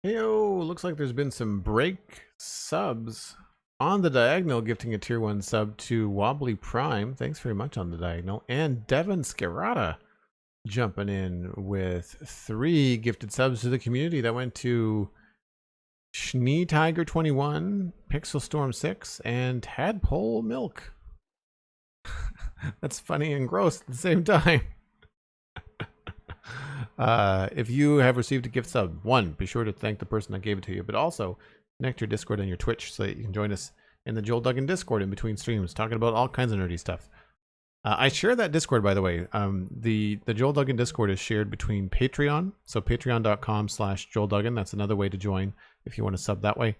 Heyo, looks like there's been some break subs on the diagonal, gifting a tier 1 sub to Wobbly Prime. Thanks very much on the diagonal. And Devin Scarata jumping in with 3 gifted subs to the community. That went to Schnee Tiger 21, Pixel Storm 6, and Tadpole Milk. That's funny and gross at the same time. If you have received a gift sub, 1, be sure to thank the person that gave it to you, but also connect your Discord and your Twitch so that you can join us in the Joel Duggan Discord in between streams, talking about all kinds of nerdy stuff. I share that Discord, by the way. The Joel Duggan Discord is shared between Patreon, so patreon.com/Joel Duggan. That's another way to join if you want to sub that way.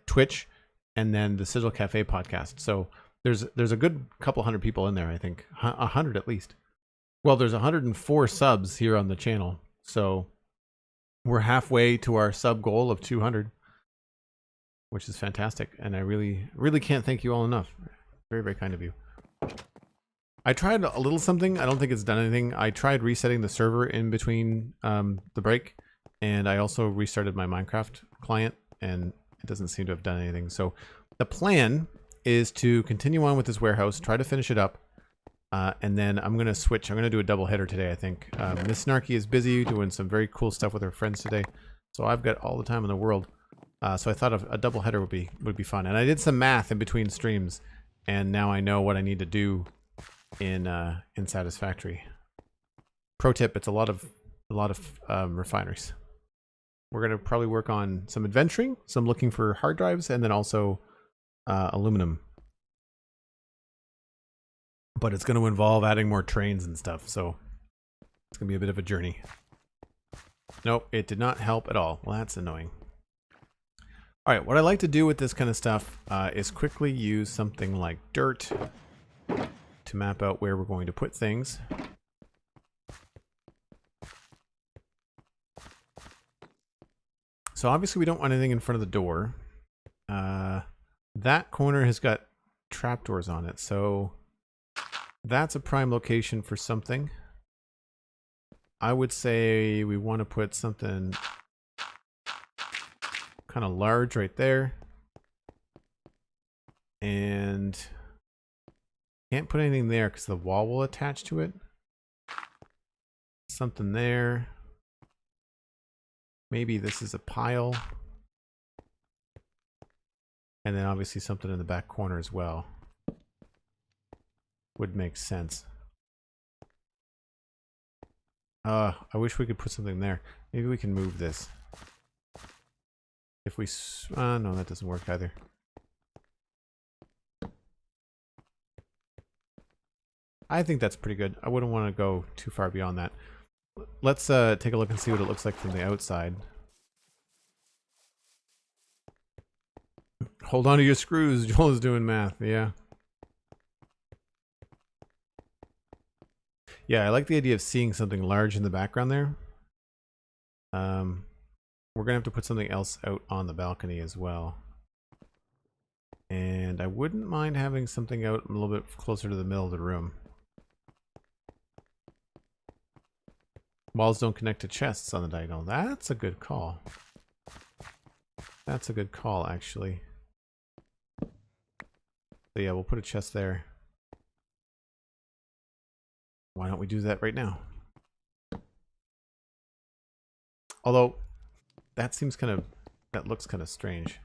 Twitch, and then the Sizzle Cafe podcast. So there's a good couple hundred people in there, I think. 100 at least. Well, there's 104 subs here on the channel, so we're halfway to our sub goal of 200, which is fantastic, and I really can't thank you all enough. Very, very kind of you. I tried a little something. I don't think it's done anything. I tried resetting the server in between the break, and I also restarted my Minecraft client, and it doesn't seem to have done anything. So the plan is to continue on with this warehouse, try to finish it up, and then I'm going to switch. I'm going to do a double header today, I think. Miss Snarky is busy doing some very cool stuff with her friends today, so I've got all the time in the world. So I thought a double header would be fun. And I did some math in between streams, and now I know what I need to do in Satisfactory. Pro tip: it's a lot of refineries. We're going to probably work on some adventuring, some looking for hard drives, and then also aluminum. But it's going to involve adding more trains and stuff, so it's going to be a bit of a journey. Nope, it did not help at all. Well, that's annoying. All right, what I like to do with this kind of stuff is quickly use something like dirt to map out where we're going to put things. So obviously we don't want anything in front of the door. That corner has got trapdoors on it, so that's a prime location for something. I would say we want to put something kind of large right there. And can't put anything there because the wall will attach to it. Something there. Maybe this is a pile. And then obviously something in the back corner as well. Would make sense. I wish we could put something there. Maybe we can move this. If we... no, that doesn't work either. I think that's pretty good. I wouldn't want to go too far beyond that. Let's take a look and see what it looks like from the outside. Hold on to your screws. Joel is doing math. Yeah. Yeah, I like the idea of seeing something large in the background there. We're going to have to put something else out on the balcony as well. And I wouldn't mind having something out a little bit closer to the middle of the room. Walls don't connect to chests on the diagonal. That's a good call. That's a good call, actually. So yeah, we'll put a chest there. Why don't we do that right now? Although, that seems kind of... that looks kind of strange.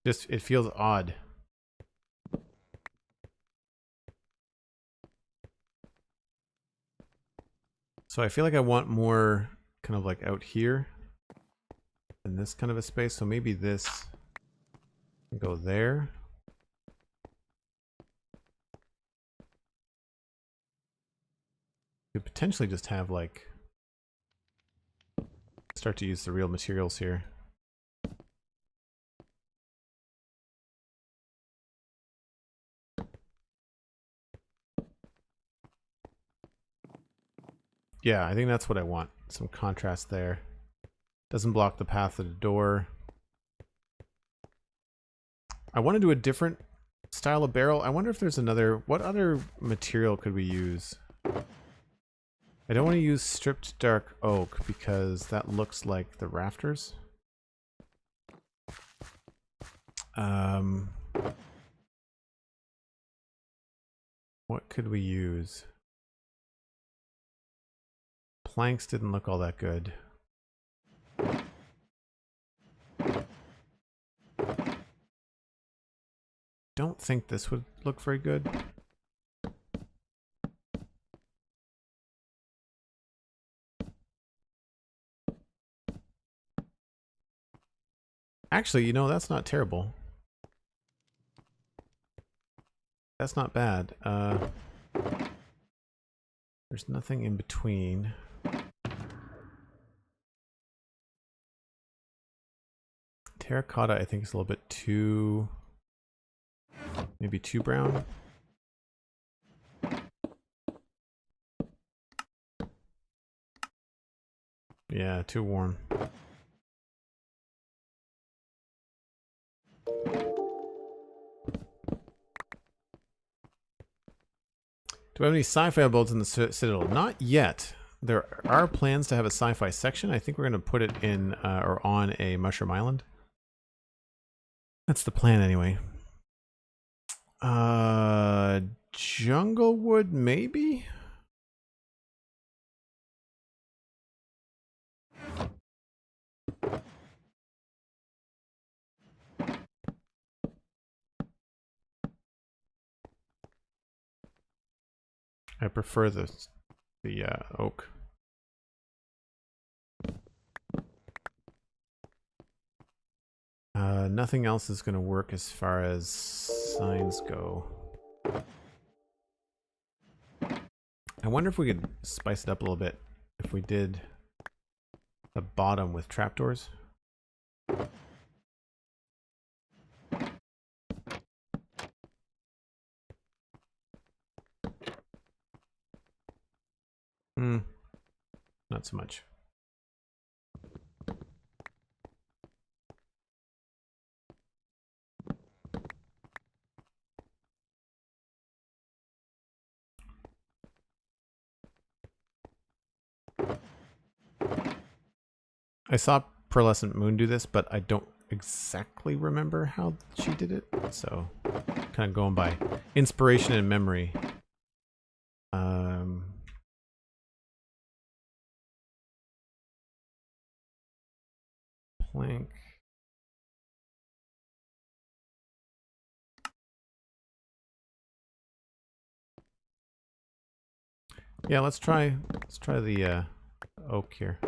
Just, it feels odd. So I feel like I want more kind of like out here in this kind of a space. So maybe this can go there. Could potentially just have like start to use the real materials here. Yeah, I think that's what I want. Some contrast there. Doesn't block the path of the door. I want to do a different style of barrel. I wonder if there's another... What other material could we use? I don't want to use stripped dark oak because that looks like the rafters. What could we use? Planks didn't look all that good. Don't think this would look very good. Actually, you know, that's not terrible. That's not bad. There's nothing in between. Terracotta, I think, is a little bit too... Maybe too brown. Yeah, too warm. Do we have any sci-fi builds in the Citadel? Not yet. There are plans to have a sci-fi section. I think we're going to put it in or on a Mushroom Island. That's the plan anyway. Junglewood, maybe? I prefer the oak. Nothing else is going to work as far as signs go. I wonder if we could spice it up a little bit if we did the bottom with trapdoors. Not so much. I saw Pearlescent Moon do this, but I don't exactly remember how she did it. So, kind of going by inspiration and memory. Plank. Yeah, let's try the oak here.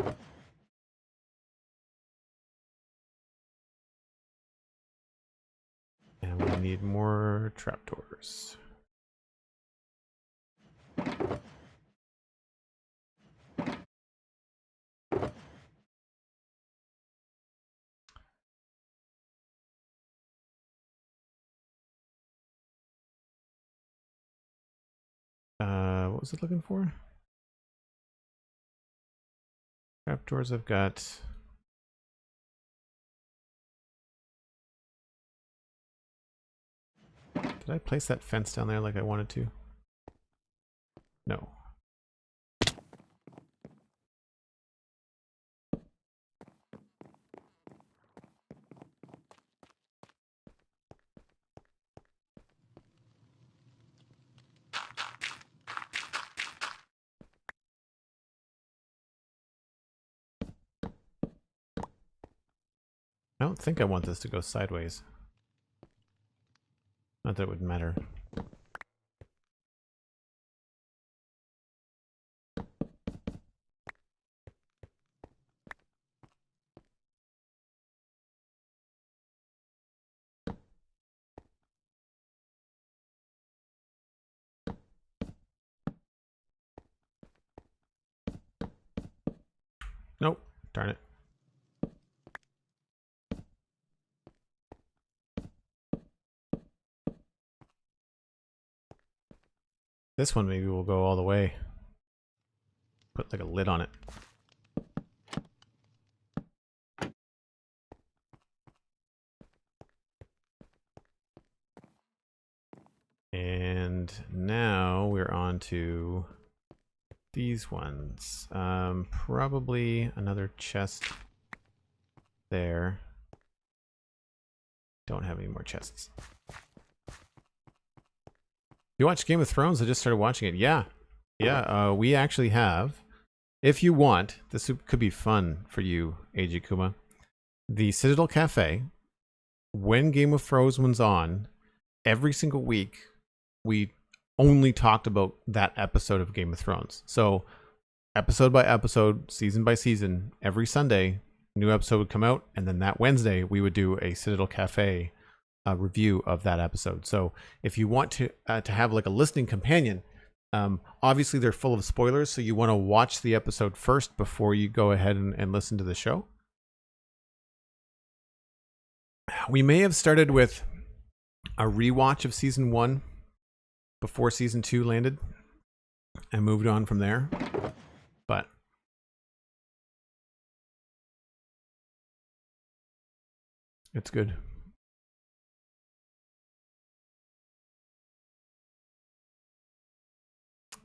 And we need more trapdoors. What was it looking for? Trapdoors I've got. Did I place that fence down there like I wanted to? No. I don't think I want this to go sideways. Not that it would matter. Nope. Darn it. This one maybe will go all the way. Put like a lid on it. And now we're on to these ones. Probably another chest there. Don't have any more chests. You watch Game of Thrones? I just started watching it. Yeah. Yeah, we actually have. If you want, this could be fun for you, AG Kuma. The Citadel Cafe, when Game of Thrones was on, every single week, we only talked about that episode of Game of Thrones. So, episode by episode, season by season, every Sunday, new episode would come out, and then that Wednesday, we would do a Citadel Cafe review of that episode. So, if you want to have like a listening companion, obviously they're full of spoilers, so you want to watch the episode first before you go ahead and listen to the show. We may have started with a rewatch of season 1 before season 2 landed and moved on from there, but it's good.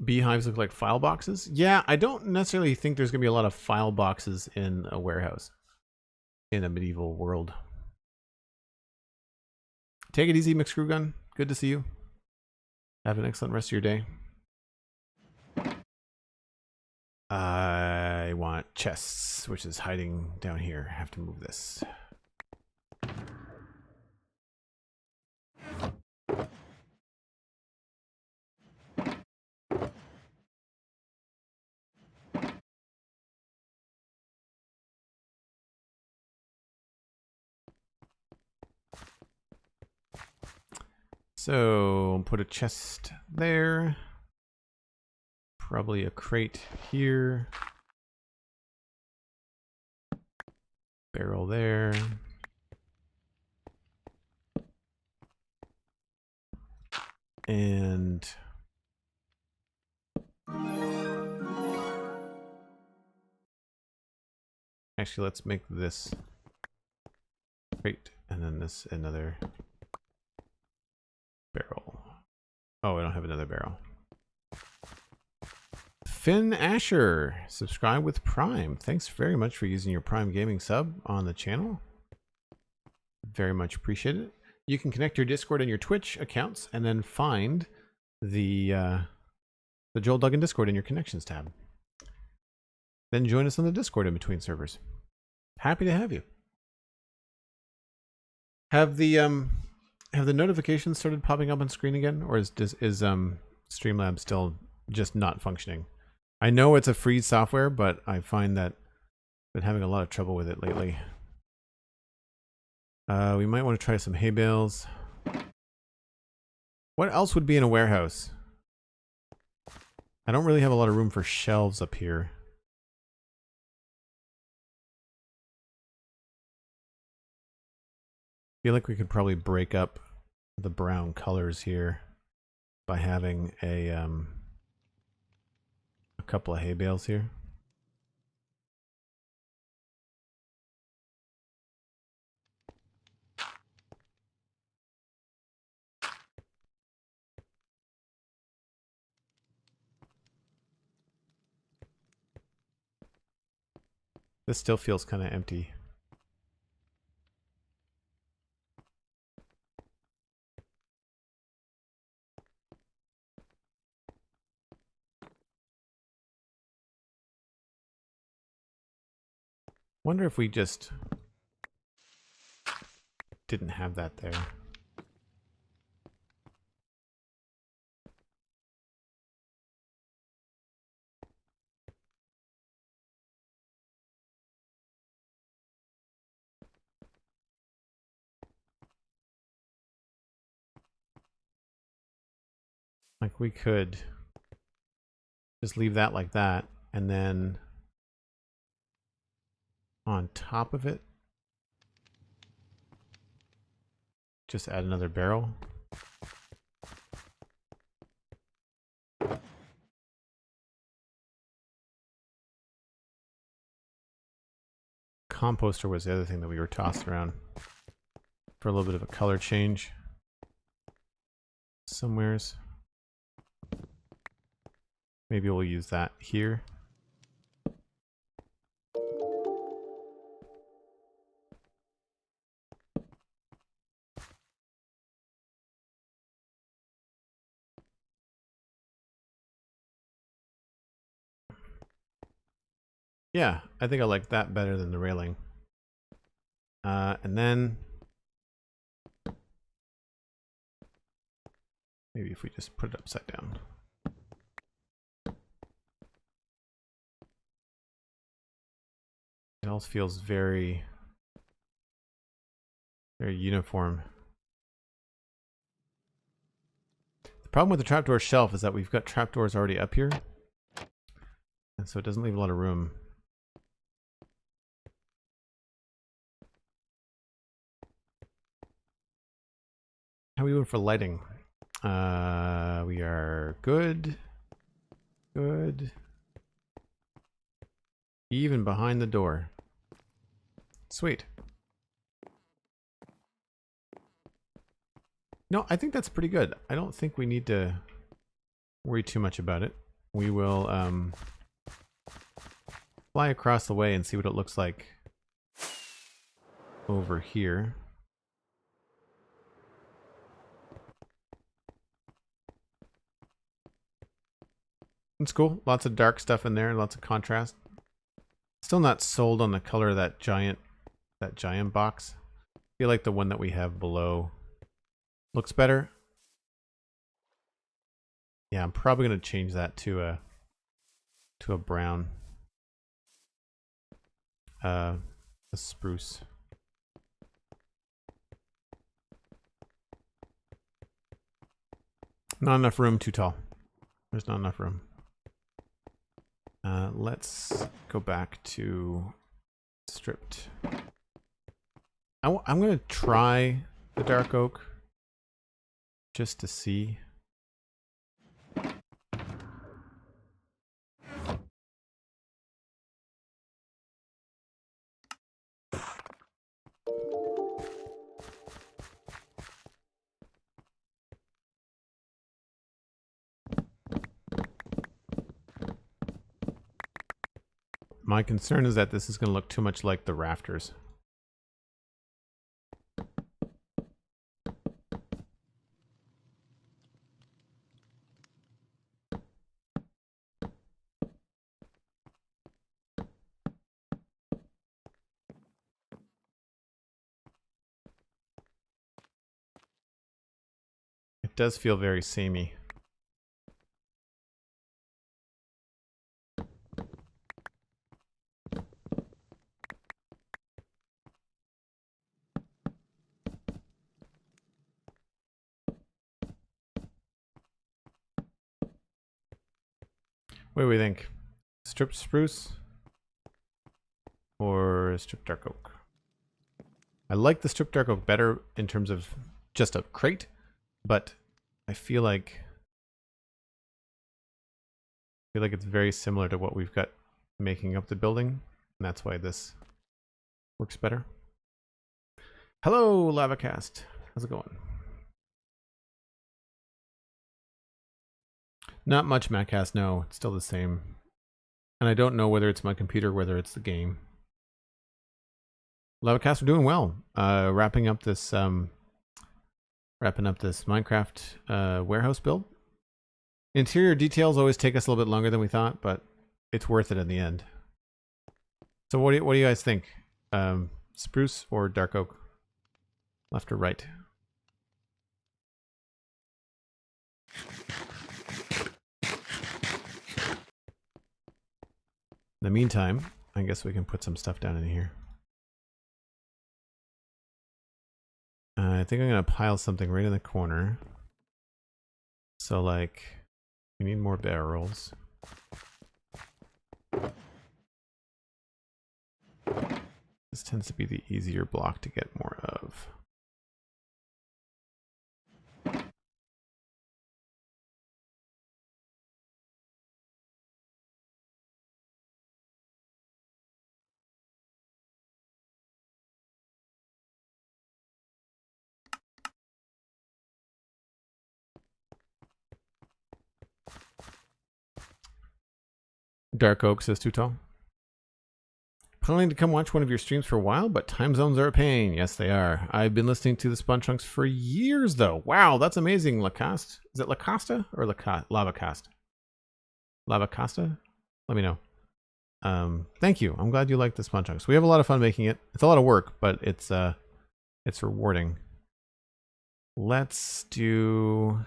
Beehives look like file boxes. Yeah, I don't necessarily think there's gonna be a lot of file boxes in a warehouse in a medieval world. Take it easy, McScrewgun. Good to see you. Have an excellent rest of your day. I want chests, which is hiding down here. I have to move this. So put a chest there. Probably a crate here. Barrel there. And actually, let's make this crate and then this another barrel. Oh, I don't have another barrel. Finn Asher, subscribe with Prime. Thanks very much for using your Prime Gaming sub on the channel. Very much appreciate it. You can connect your Discord and your Twitch accounts and then find the Joel Duggan Discord in your connections tab. Then join us on the Discord in between servers. Happy to have you. Have the notifications started popping up on screen again, or is Streamlabs still just not functioning? I know it's a free software, but I find that I've been having a lot of trouble with it lately. We might want to try some hay bales. What else would be in a warehouse? I don't really have a lot of room for shelves up here. I feel like we could probably break up the brown colors here by having a couple of hay bales here. This still feels kind of empty. Wonder if we just didn't have that there. Like we could just leave that like that, and then on top of it, just add another barrel. Composter was the other thing that we were tossing around for a little bit of a color change. somewheres. Maybe we'll use that here. Yeah, I think I like that better than the railing. And then maybe if we just put it upside down. It all feels very, very uniform. The problem with the trapdoor shelf is that we've got trapdoors already up here. And so it doesn't leave a lot of room. How are we doing for lighting? We are good. Good. Even behind the door. Sweet. No, I think that's pretty good. I don't think we need to worry too much about it. We will fly across the way and see what it looks like over here. It's cool. Lots of dark stuff in there, lots of contrast. Still not sold on the color of that giant box. I feel like the one that we have below looks better. Yeah, I'm probably gonna change that to a brown. A spruce. Not enough room, too tall. There's not enough room. Let's go back to stripped. I'm going to try the dark oak just to see. My concern is that this is going to look too much like the rafters. It does feel very samey. What do we think? Stripped spruce or stripped dark oak? I like the stripped dark oak better in terms of just a crate, but I feel like it's very similar to what we've got making up the building, and that's why this works better. Hello, LavaCast. How's it going? Not much, Mattcast. No, it's still the same. And I don't know whether it's my computer or whether it's the game. LavaCast, we're doing well. Wrapping up this Minecraft warehouse build. Interior details always take us a little bit longer than we thought, but it's worth it in the end. So what do you guys think? Spruce or dark oak? Left or right? In the meantime, I guess we can put some stuff down in here. I think I'm going to pile something right in the corner. So, like, we need more barrels. This tends to be the easier block to get more of. Dark Oak says too tall. Planning to come watch one of your streams for a while, but time zones are a pain. Yes, they are. I've been listening to the Spawn Chunks for years, though. Wow, that's amazing, Lacoste. Is it Lacosta or Lavacast? Lavacasta? Let me know. Thank you. I'm glad you like the Spawn Chunks. We have a lot of fun making it. It's a lot of work, but it's rewarding. Let's do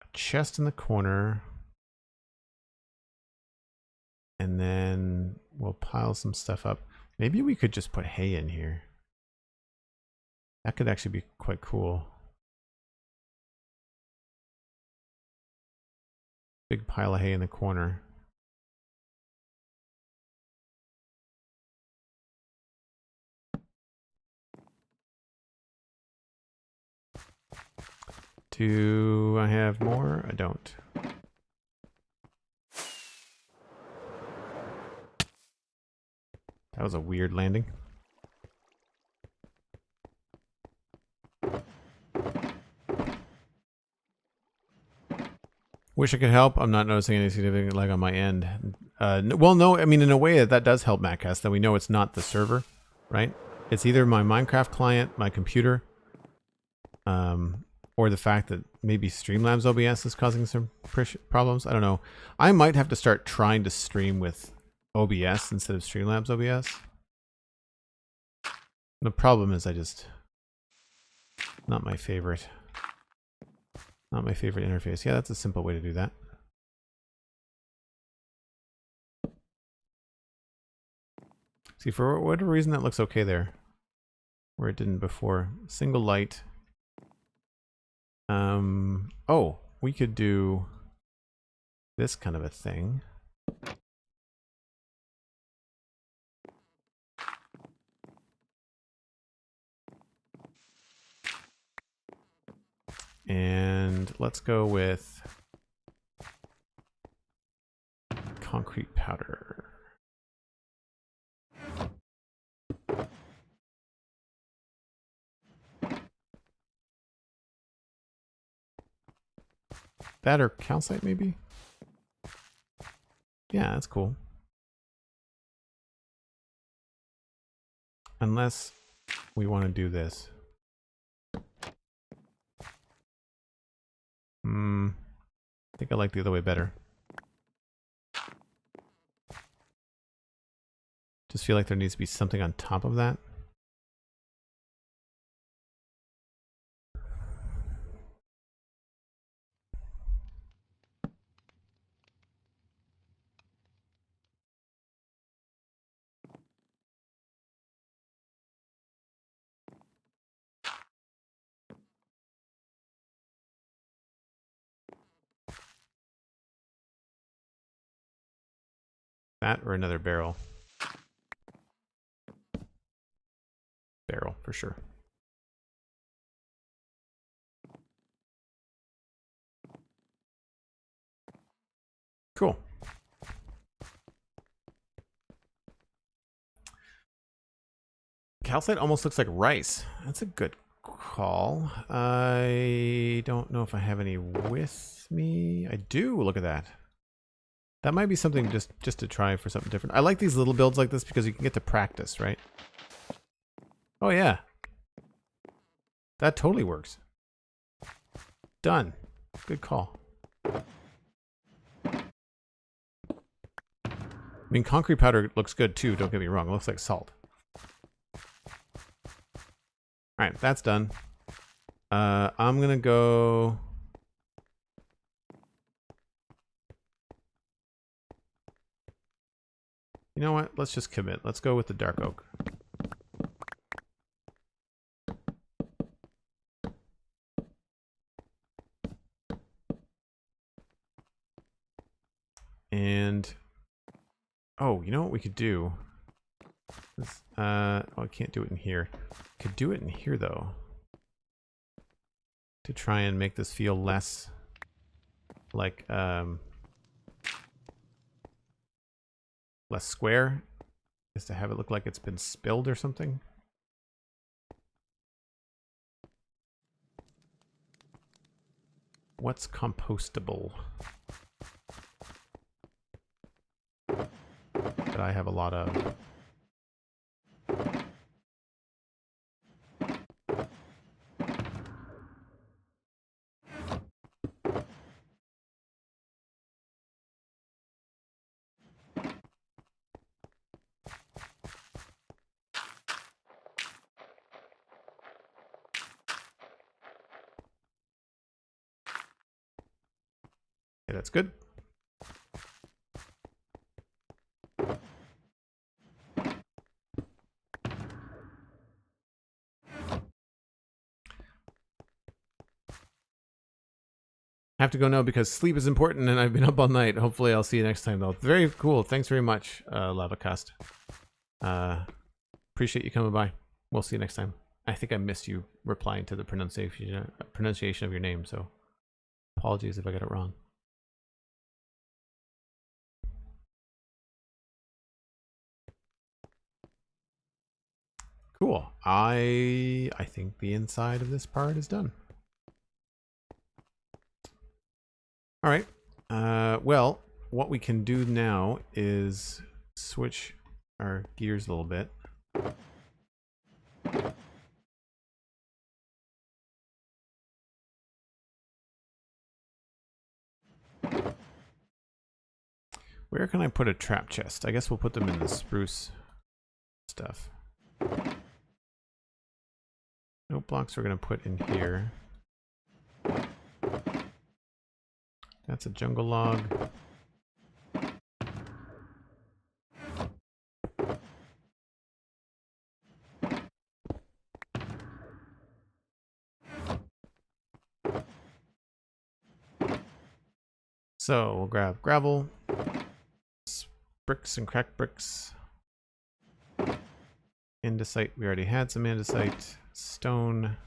a chest in the corner. And then we'll pile some stuff up. Maybe we could just put hay in here. That could actually be quite cool. Big pile of hay in the corner. Do I have more? I don't. That was a weird landing. Wish I could help. I'm not noticing any significant lag on my end. Well, no, I mean, in a way that does help Mattcast, that we know it's not the server, right? It's either my Minecraft client, my computer, or the fact that maybe Streamlabs OBS is causing some problems. I don't know. I might have to start trying to stream with OBS instead of Streamlabs OBS. The problem is not my favorite. Not my favorite interface. Yeah, that's a simple way to do that. See, for whatever reason that looks okay there, where it didn't before. Single light. Oh, we could do this kind of a thing. And let's go with concrete powder. That or calcite maybe? Yeah, that's cool. Unless we want to do this. I think I like the other way better. Just feel like there needs to be something on top of that. That or another barrel. Barrel, for sure. Cool. Calcite almost looks like rice. That's a good call. I don't know if I have any with me. I do. Look at that. That might be something just to try for something different. I like these little builds like this because you can get to practice, right? Oh yeah. That totally works. Done. Good call. I mean, concrete powder looks good too, don't get me wrong. It looks like salt. Alright, that's done. I'm gonna go... You know what? Let's just commit. Let's go with the dark oak. And oh, you know what we could do? This, oh, I can't do it in here. Could do it in here though, to try and make this feel less like less square, is to have it look like it's been spilled or something. What's compostable? I have a lot of. Okay, that's good. I have to go now because sleep is important and I've been up all night. Hopefully I'll see you next time though. Very cool. Thanks very much, Lavacast. Appreciate you coming by. We'll see you next time. I think I missed you replying to the pronunciation of your name, so apologies if I got it wrong. Cool. I think the inside of this part is done. All right. Well, what we can do now is switch our gears a little bit. Where can I put a trap chest? I guess we'll put them in the spruce stuff. Note blocks we're going to put in here. That's a jungle log. So we'll grab gravel, bricks and cracked bricks. Andesite, we already had some andesite. Stone.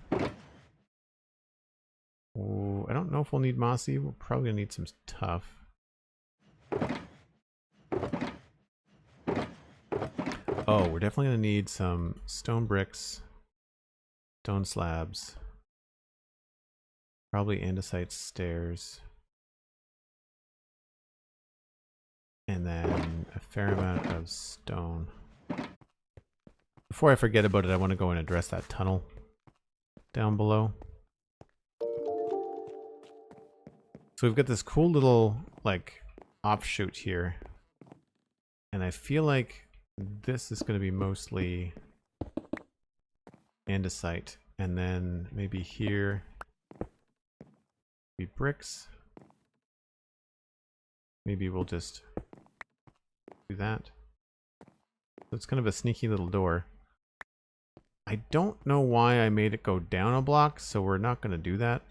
Ooh, I don't know if we'll need mossy. We're probably gonna need some tough. Oh, we're definitely gonna need some stone bricks, stone slabs, probably andesite stairs, and then a fair amount of stone. Before I forget about it, I want to go and address that tunnel down below. So we've got this cool little, like, offshoot here. And I feel like this is going to be mostly andesite. And then maybe here be bricks. Maybe we'll just do that. So it's kind of a sneaky little door. I don't know why I made it go down a block, so we're not going to do that.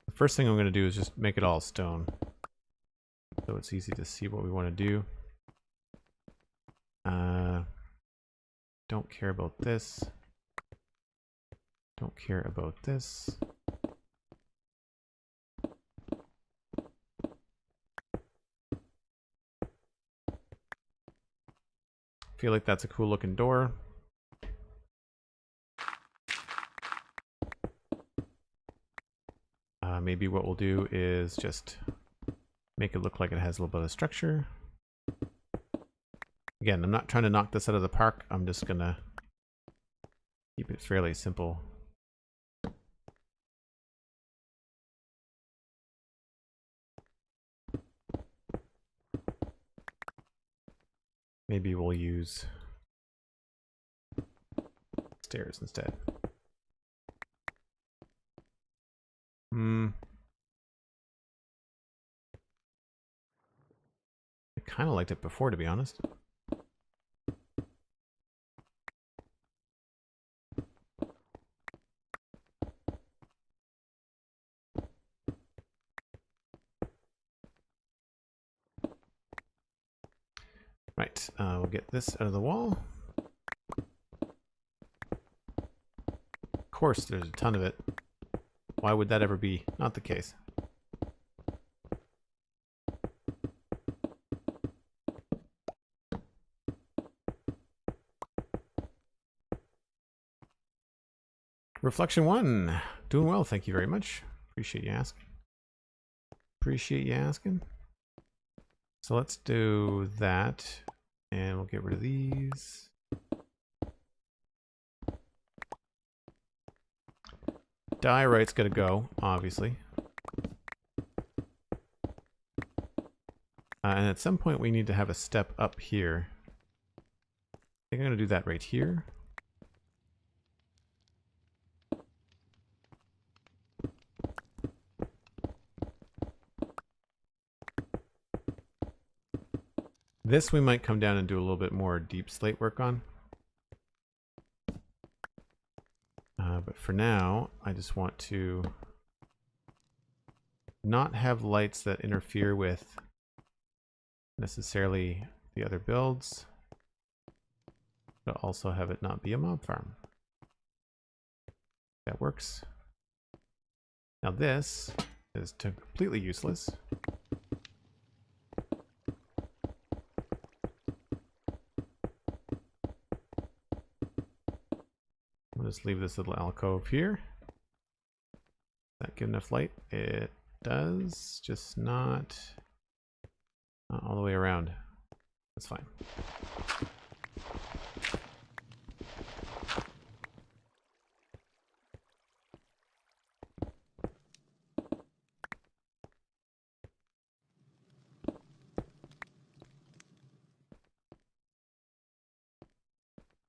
The first thing I'm going to do is just make it all stone, so it's easy to see what we want to do. Don't care about this. Don't care about this. Feel like that's a cool looking door. Maybe what we'll do is just make it look like it has a little bit of structure. Again, I'm not trying to knock this out of the park. I'm just gonna keep it fairly simple. Maybe we'll use stairs instead. I kind of liked it before, to be honest. Right, we'll get this out of the wall. Of course, there's a ton of it. Why would that ever be not the case? Reflection 1. Doing well, thank you very much. Appreciate you asking. Appreciate you asking. So let's do that. And we'll get rid of these. Diorite's gonna go, obviously. And at some point we need to have a step up here. I think I'm gonna do that right here. This we might come down and do a little bit more deep slate work on. But for now, I just want to not have lights that interfere with necessarily the other builds, but also have it not be a mob farm. That works. Now this is completely useless. I'll just leave this little alcove here. Does that get enough light? It does, just not all the way around. That's fine.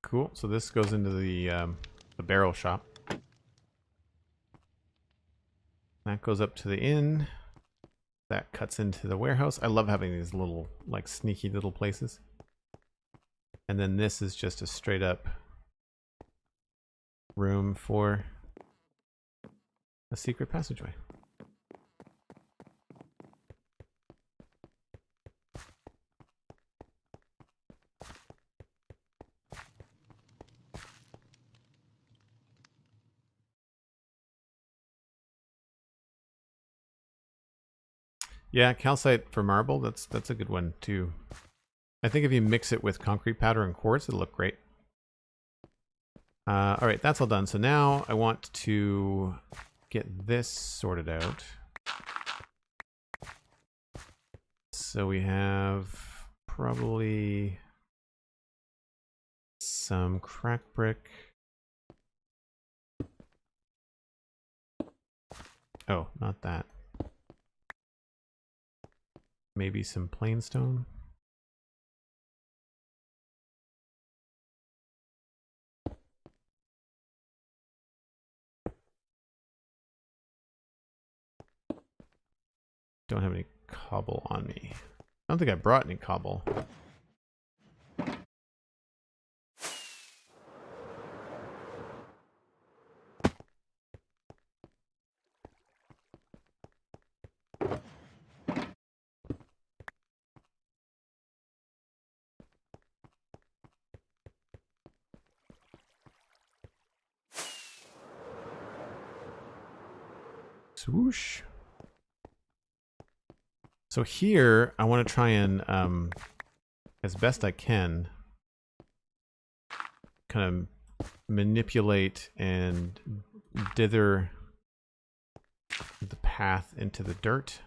Cool. So this goes into the barrel shop. That goes up to the inn. That cuts into the warehouse. I love having these little, like, sneaky little places. And then this is just a straight up room for a secret passageway. Yeah, calcite for marble, that's a good one too. I think if you mix it with concrete powder and quartz, it'll look great. All right, that's all done. So now I want to get this sorted out. So we have probably some crack brick. Oh, not that. Maybe some plain stone. Don't have any cobble on me. I don't think I brought any cobble. Swoosh. So here, I want to try and, as best I can, kind of manipulate and dither the path into the dirt.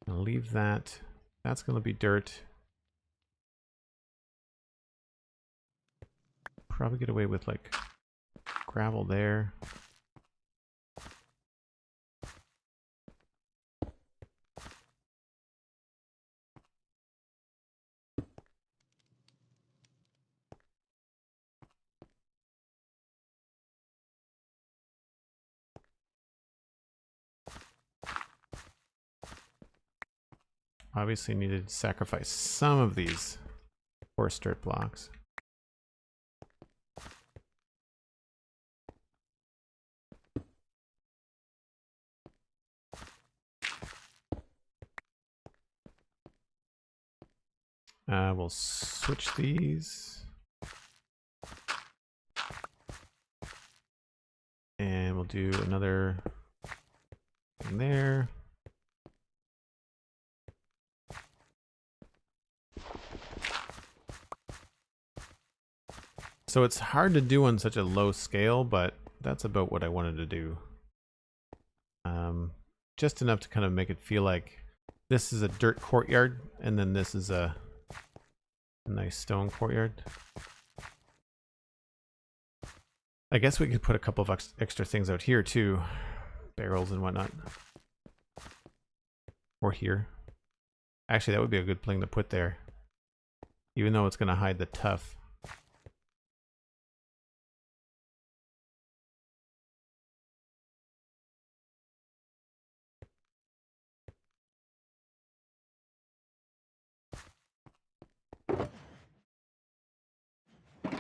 I'll leave that. That's going to be dirt. Probably get away with, like, gravel there. Obviously needed to sacrifice some of these coarse dirt blocks. We'll switch these. And we'll do another thing there. So it's hard to do on such a low scale, but that's about what I wanted to do. Just enough to kind of make it feel like this is a dirt courtyard, and then this is a nice stone courtyard. I guess we could put a couple of extra things out here too. Barrels and whatnot. Or here. Actually, that would be a good thing to put there. Even though it's going to hide the tuff.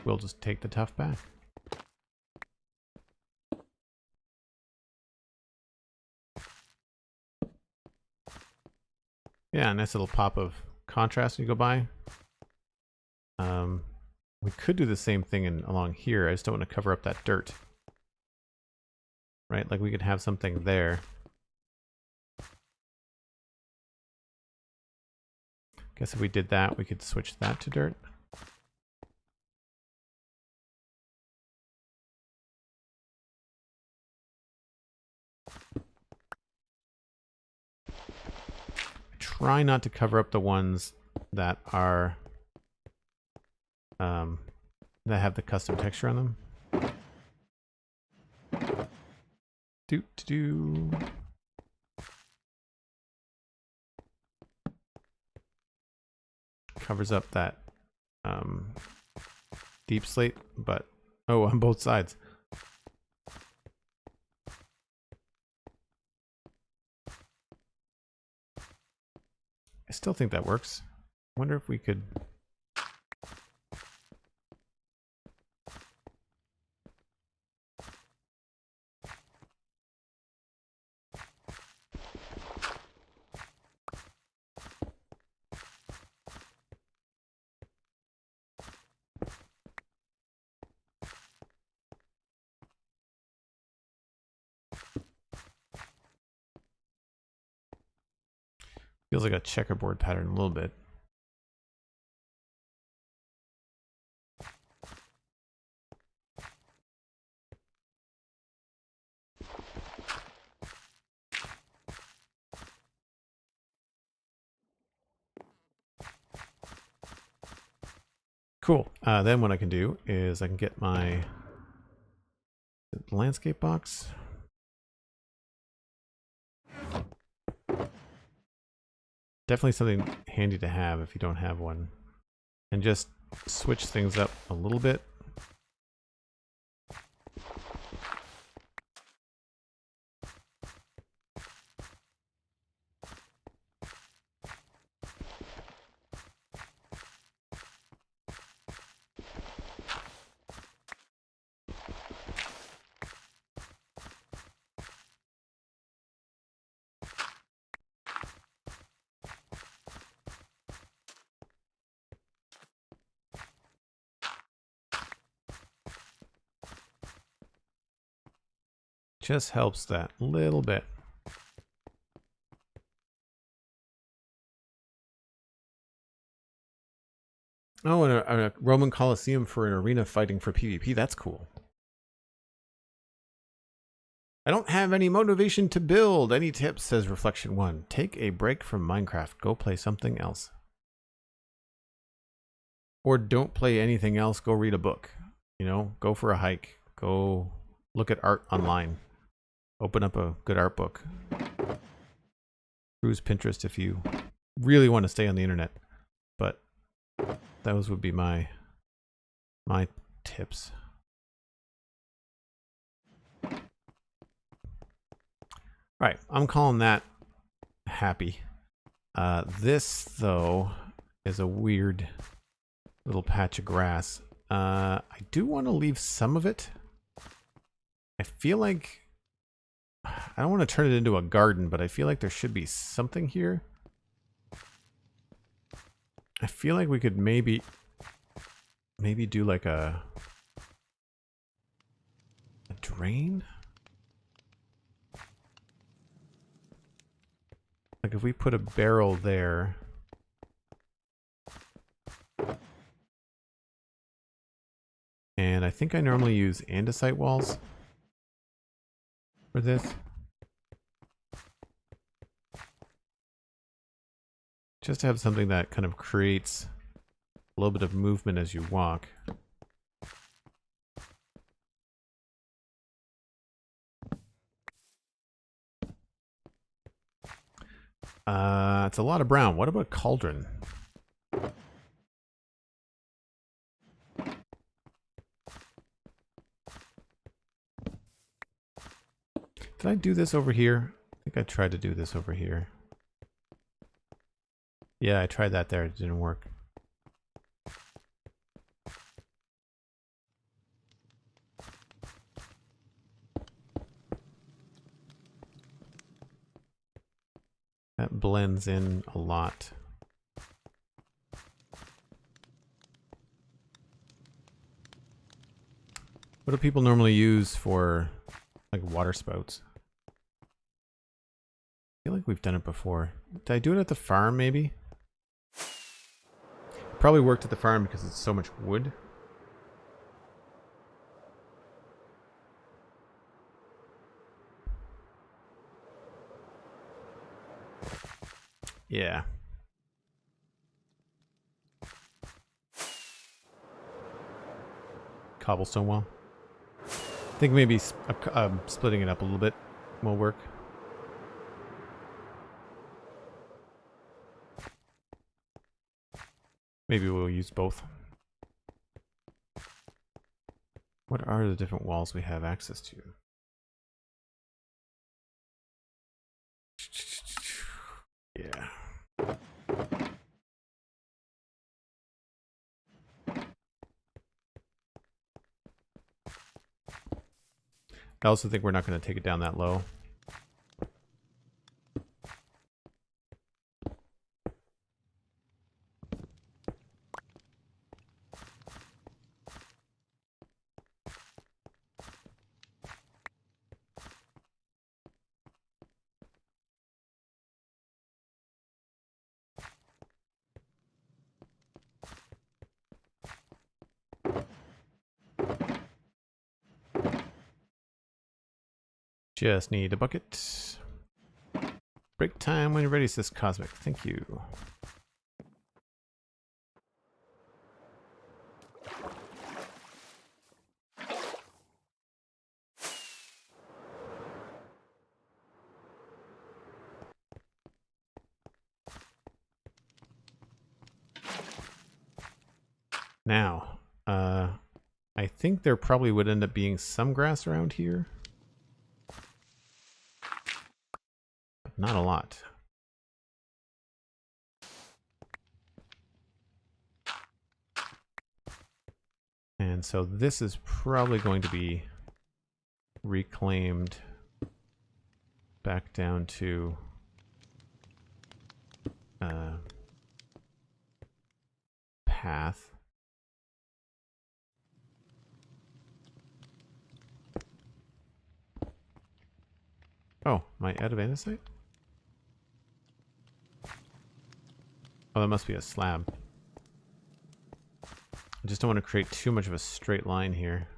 We'll just take the tuff back. Yeah, nice little pop of contrast when you go by. We could do the same thing along here. I just don't want to cover up that dirt. Right? Like we could have something there. Guess if we did that, we could switch that to dirt. Try not to cover up the ones that are that have the custom texture on them. Do. Covers up that deep slate, but on both sides. I still think that works. Wonder if we could. Feels like a checkerboard pattern a little bit. Cool. Then what I can do is I can get my landscape box. Definitely something handy to have if you don't have one. And just switch things up a little bit. Just helps that little bit. Oh, and a Roman Colosseum for an arena fighting for PvP. That's cool. I don't have any motivation to build. Any tips, says Reflection 1. Take a break from Minecraft. Go play something else. Or don't play anything else. Go read a book. You know, go for a hike. Go look at art online. Open up a good art book. Cruise Pinterest if you really want to stay on the internet. But those would be my tips. Right, I'm calling that happy. This, though, is a weird little patch of grass. I do want to leave some of it. I feel like I don't want to turn it into a garden, but I feel like there should be something here. I feel like we could maybe do like a drain. Like if we put a barrel there. And I think I normally use andesite walls for this. Just to have something that kind of creates a little bit of movement as you walk. It's a lot of brown. What about cauldron? Did I do this over here? I think I tried to do this over here. Yeah, I tried that there. It didn't work. That blends in a lot. What do people normally use for like water spouts? I feel like we've done it before. Did I do it at the farm maybe? Probably worked at the farm because it's so much wood. Yeah. Cobblestone wall. I think maybe splitting it up a little bit will work. Maybe we'll use both. What are the different walls we have access to? Yeah. I also think we're not going to take it down that low. Just need a bucket. Break time when you're ready, says Cosmic. Thank you. Now, I think there probably would end up being some grass around here. But not a lot. And so this is probably going to be reclaimed back down to path. Oh, am I out of andesite? Oh, that must be a slab. I just don't want to create too much of a straight line here.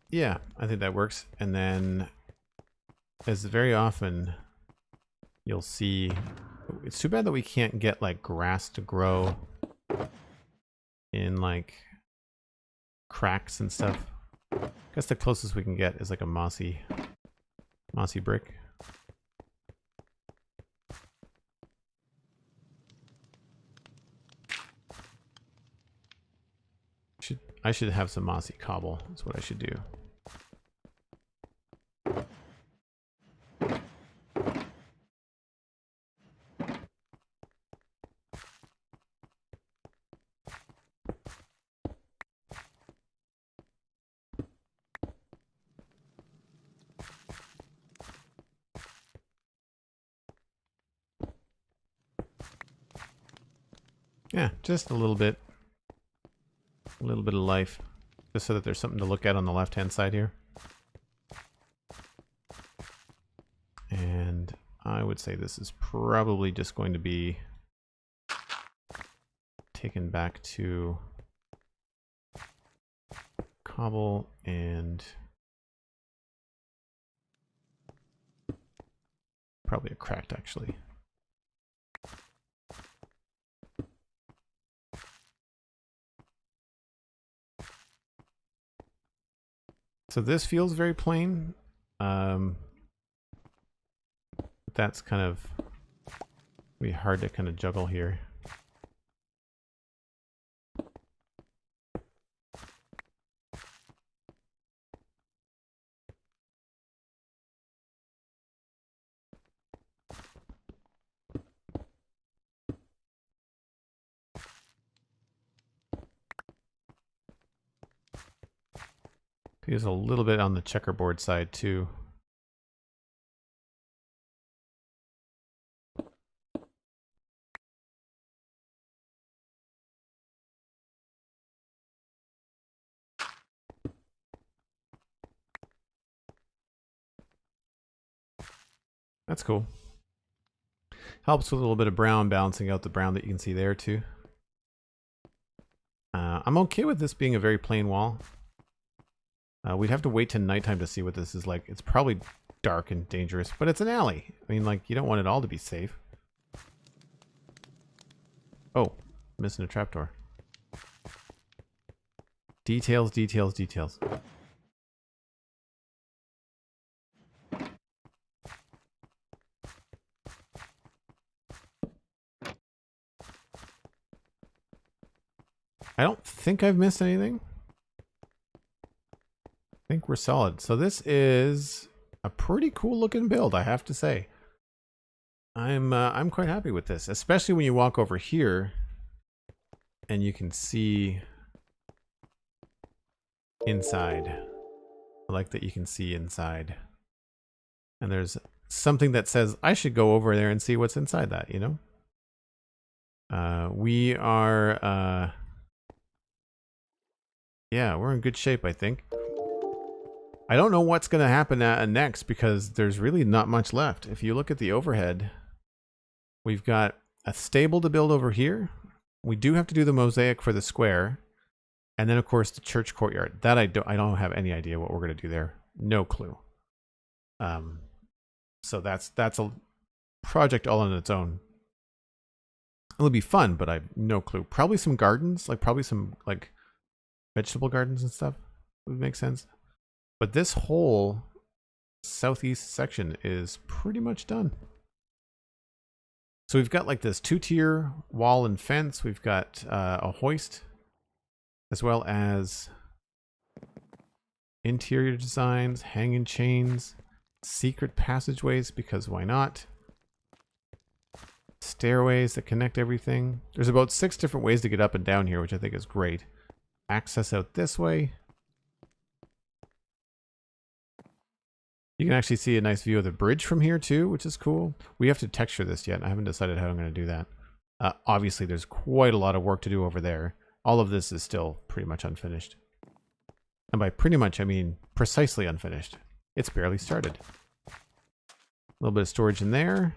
Yeah, I think that works. And then, as very often, you'll see, it's too bad that we can't get like grass to grow in like cracks and stuff. I guess the closest we can get is like a mossy brick. I should have some mossy cobble. That's what I should do. Yeah, just a little bit. A little bit of life. Just so that there's something to look at on the left-hand side here. And I would say this is probably just going to be taken back to cobble and probably a cracked actually. So this feels very plain. That's kind of be hard to kind of juggle here. Feels a little bit on the checkerboard side too. That's cool. Helps with a little bit of brown, balancing out the brown that you can see there too. I'm okay with this being a very plain wall. We'd have to wait till nighttime to see what this is like. It's probably dark and dangerous, but it's an alley. I mean, like, you don't want it all to be safe. Oh, missing a trapdoor. Details, details, details. I don't think I've missed anything. I think we're solid. So this is a pretty cool looking build, I have to say. I'm quite happy with this, especially when you walk over here and you can see inside. I like that you can see inside. And there's something that says I should go over there and see what's inside that, you know? We are yeah, we're in good shape, I think. I don't know what's going to happen next because there's really not much left. If you look at the overhead, we've got a stable to build over here. We do have to do the mosaic for the square. And then, of course, the church courtyard. That I don't have any idea what we're going to do there. No clue. So that's a project all on its own. It'll be fun, but I have no clue. Probably some gardens, like probably some like vegetable gardens and stuff would make sense. But this whole southeast section is pretty much done. So we've got like this 2-tier wall and fence. We've got a hoist, as well as interior designs, hanging chains, secret passageways, because why not? Stairways that connect everything. There's about 6 different ways to get up and down here, which I think is great. Access out this way. You can actually see a nice view of the bridge from here too, which is cool. We have to texture this yet. I haven't decided how I'm going to do that. Obviously, there's quite a lot of work to do over there. All of this is still pretty much unfinished. And by pretty much, I mean precisely unfinished. It's barely started. A little bit of storage in there.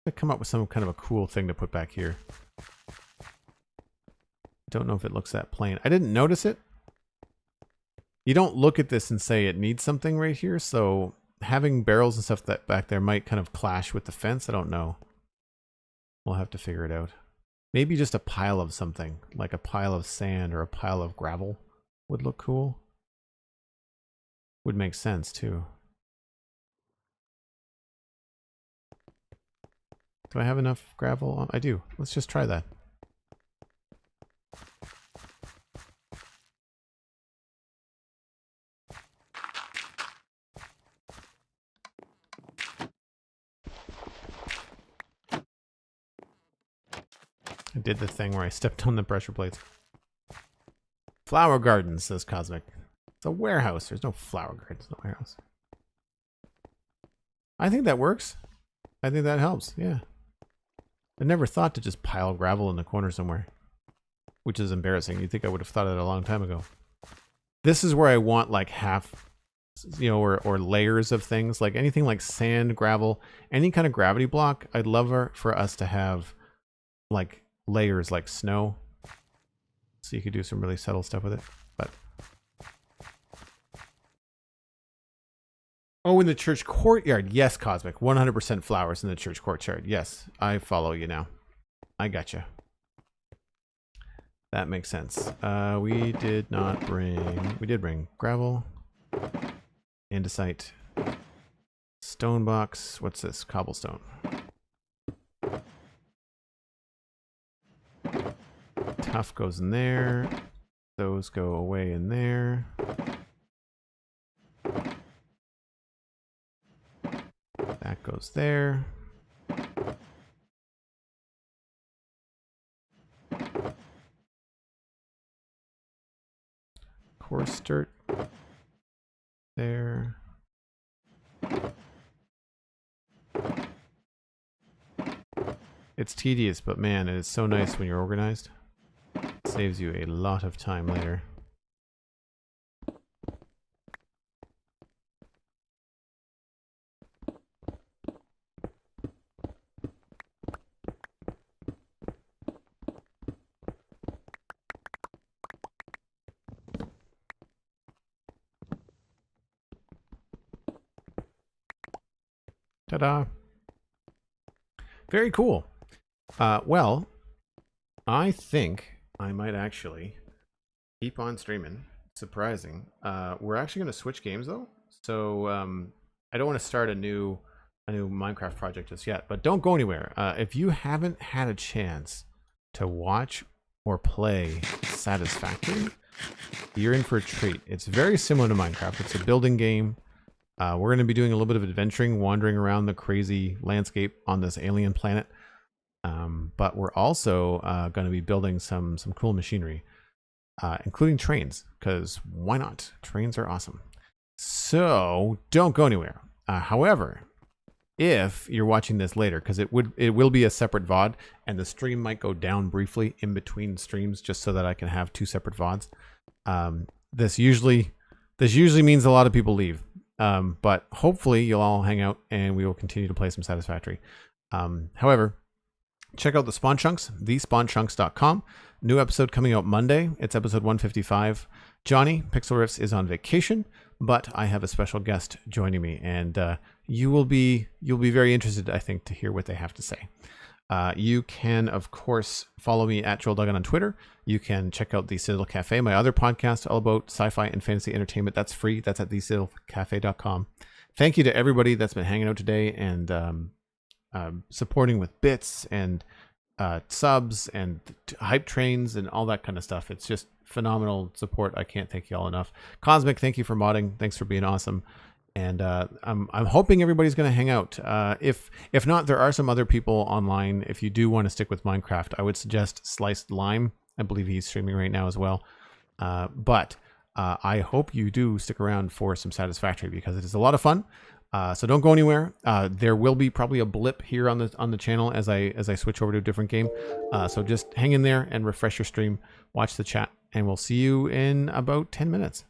To come up with some kind of a cool thing to put back here. Don't know if it looks that plain. I didn't notice it. You don't look at this and say it needs something right here, so having barrels and stuff that back there might kind of clash with the fence. I don't know. We'll have to figure it out. Maybe just a pile of something, like a pile of sand or a pile of gravel would look cool. Would make sense too. Do I have enough gravel? I do. Let's just try that. I did the thing where I stepped on the pressure plates. Flower gardens, says Cosmic. It's a warehouse. There's no flower gardens, no warehouse. I think that works. I think that helps. Yeah. I never thought to just pile gravel in the corner somewhere, which is embarrassing. You'd think I would have thought of that a long time ago. This is where I want like half, you know, or layers of things, like anything like sand, gravel, any kind of gravity block. I'd love for us to have like layers like snow, so you could do some really subtle stuff with it. But oh, in the church courtyard. Yes, Cosmic. 100% flowers in the church courtyard. Yes, I follow you now. I gotcha. That makes sense. We did bring gravel, andesite, stone box. What's this? Cobblestone. Tuff goes in there. Those go away in there. That goes there. Coarse dirt there. It's tedious, but man, it is so nice when you're organized. It saves you a lot of time later. Ta-da. Very cool. Well, I think I might actually keep on streaming. Surprising. We're actually going to switch games though. So I don't want to start a new Minecraft project just yet, but don't go anywhere. If you haven't had a chance to watch or play Satisfactory, you're in for a treat. It's very similar to Minecraft. It's a building game. We're going to be doing a little bit of adventuring, wandering around the crazy landscape on this alien planet. But we're also going to be building some cool machinery, including trains, because why not? Trains are awesome. So don't go anywhere. However, if you're watching this later, because it will be a separate VOD, and the stream might go down briefly in between streams, just so that I can have two separate VODs. This usually means a lot of people leave. But hopefully you'll all hang out and we will continue to play some Satisfactory. However, check out the Spawn Chunks, thespawnchunks.com. New episode coming out Monday. It's episode 155. Johnny, Pixel Riffs, is on vacation, but I have a special guest joining me, and you'll be very interested, I think, to hear what they have to say. You can, of course, follow me at Joel Duggan on Twitter. You can check out the Citadel Cafe, my other podcast all about sci-fi and fantasy entertainment. That's free. That's at thecitadelcafe.com. Thank you to everybody that's been hanging out today and supporting with bits and subs and hype trains and all that kind of stuff. It's just phenomenal support. I can't thank you all enough. Cosmic, thank you for modding. Thanks for being awesome. And I'm hoping everybody's going to hang out. If not, there are some other people online. If you do want to stick with Minecraft, I would suggest Sliced Lime. I believe he's streaming right now as well. But I hope you do stick around for some Satisfactory, because it is a lot of fun. So don't go anywhere. There will be probably a blip here on the channel as I switch over to a different game. So just hang in there and refresh your stream, watch the chat, and we'll see you in about 10 minutes.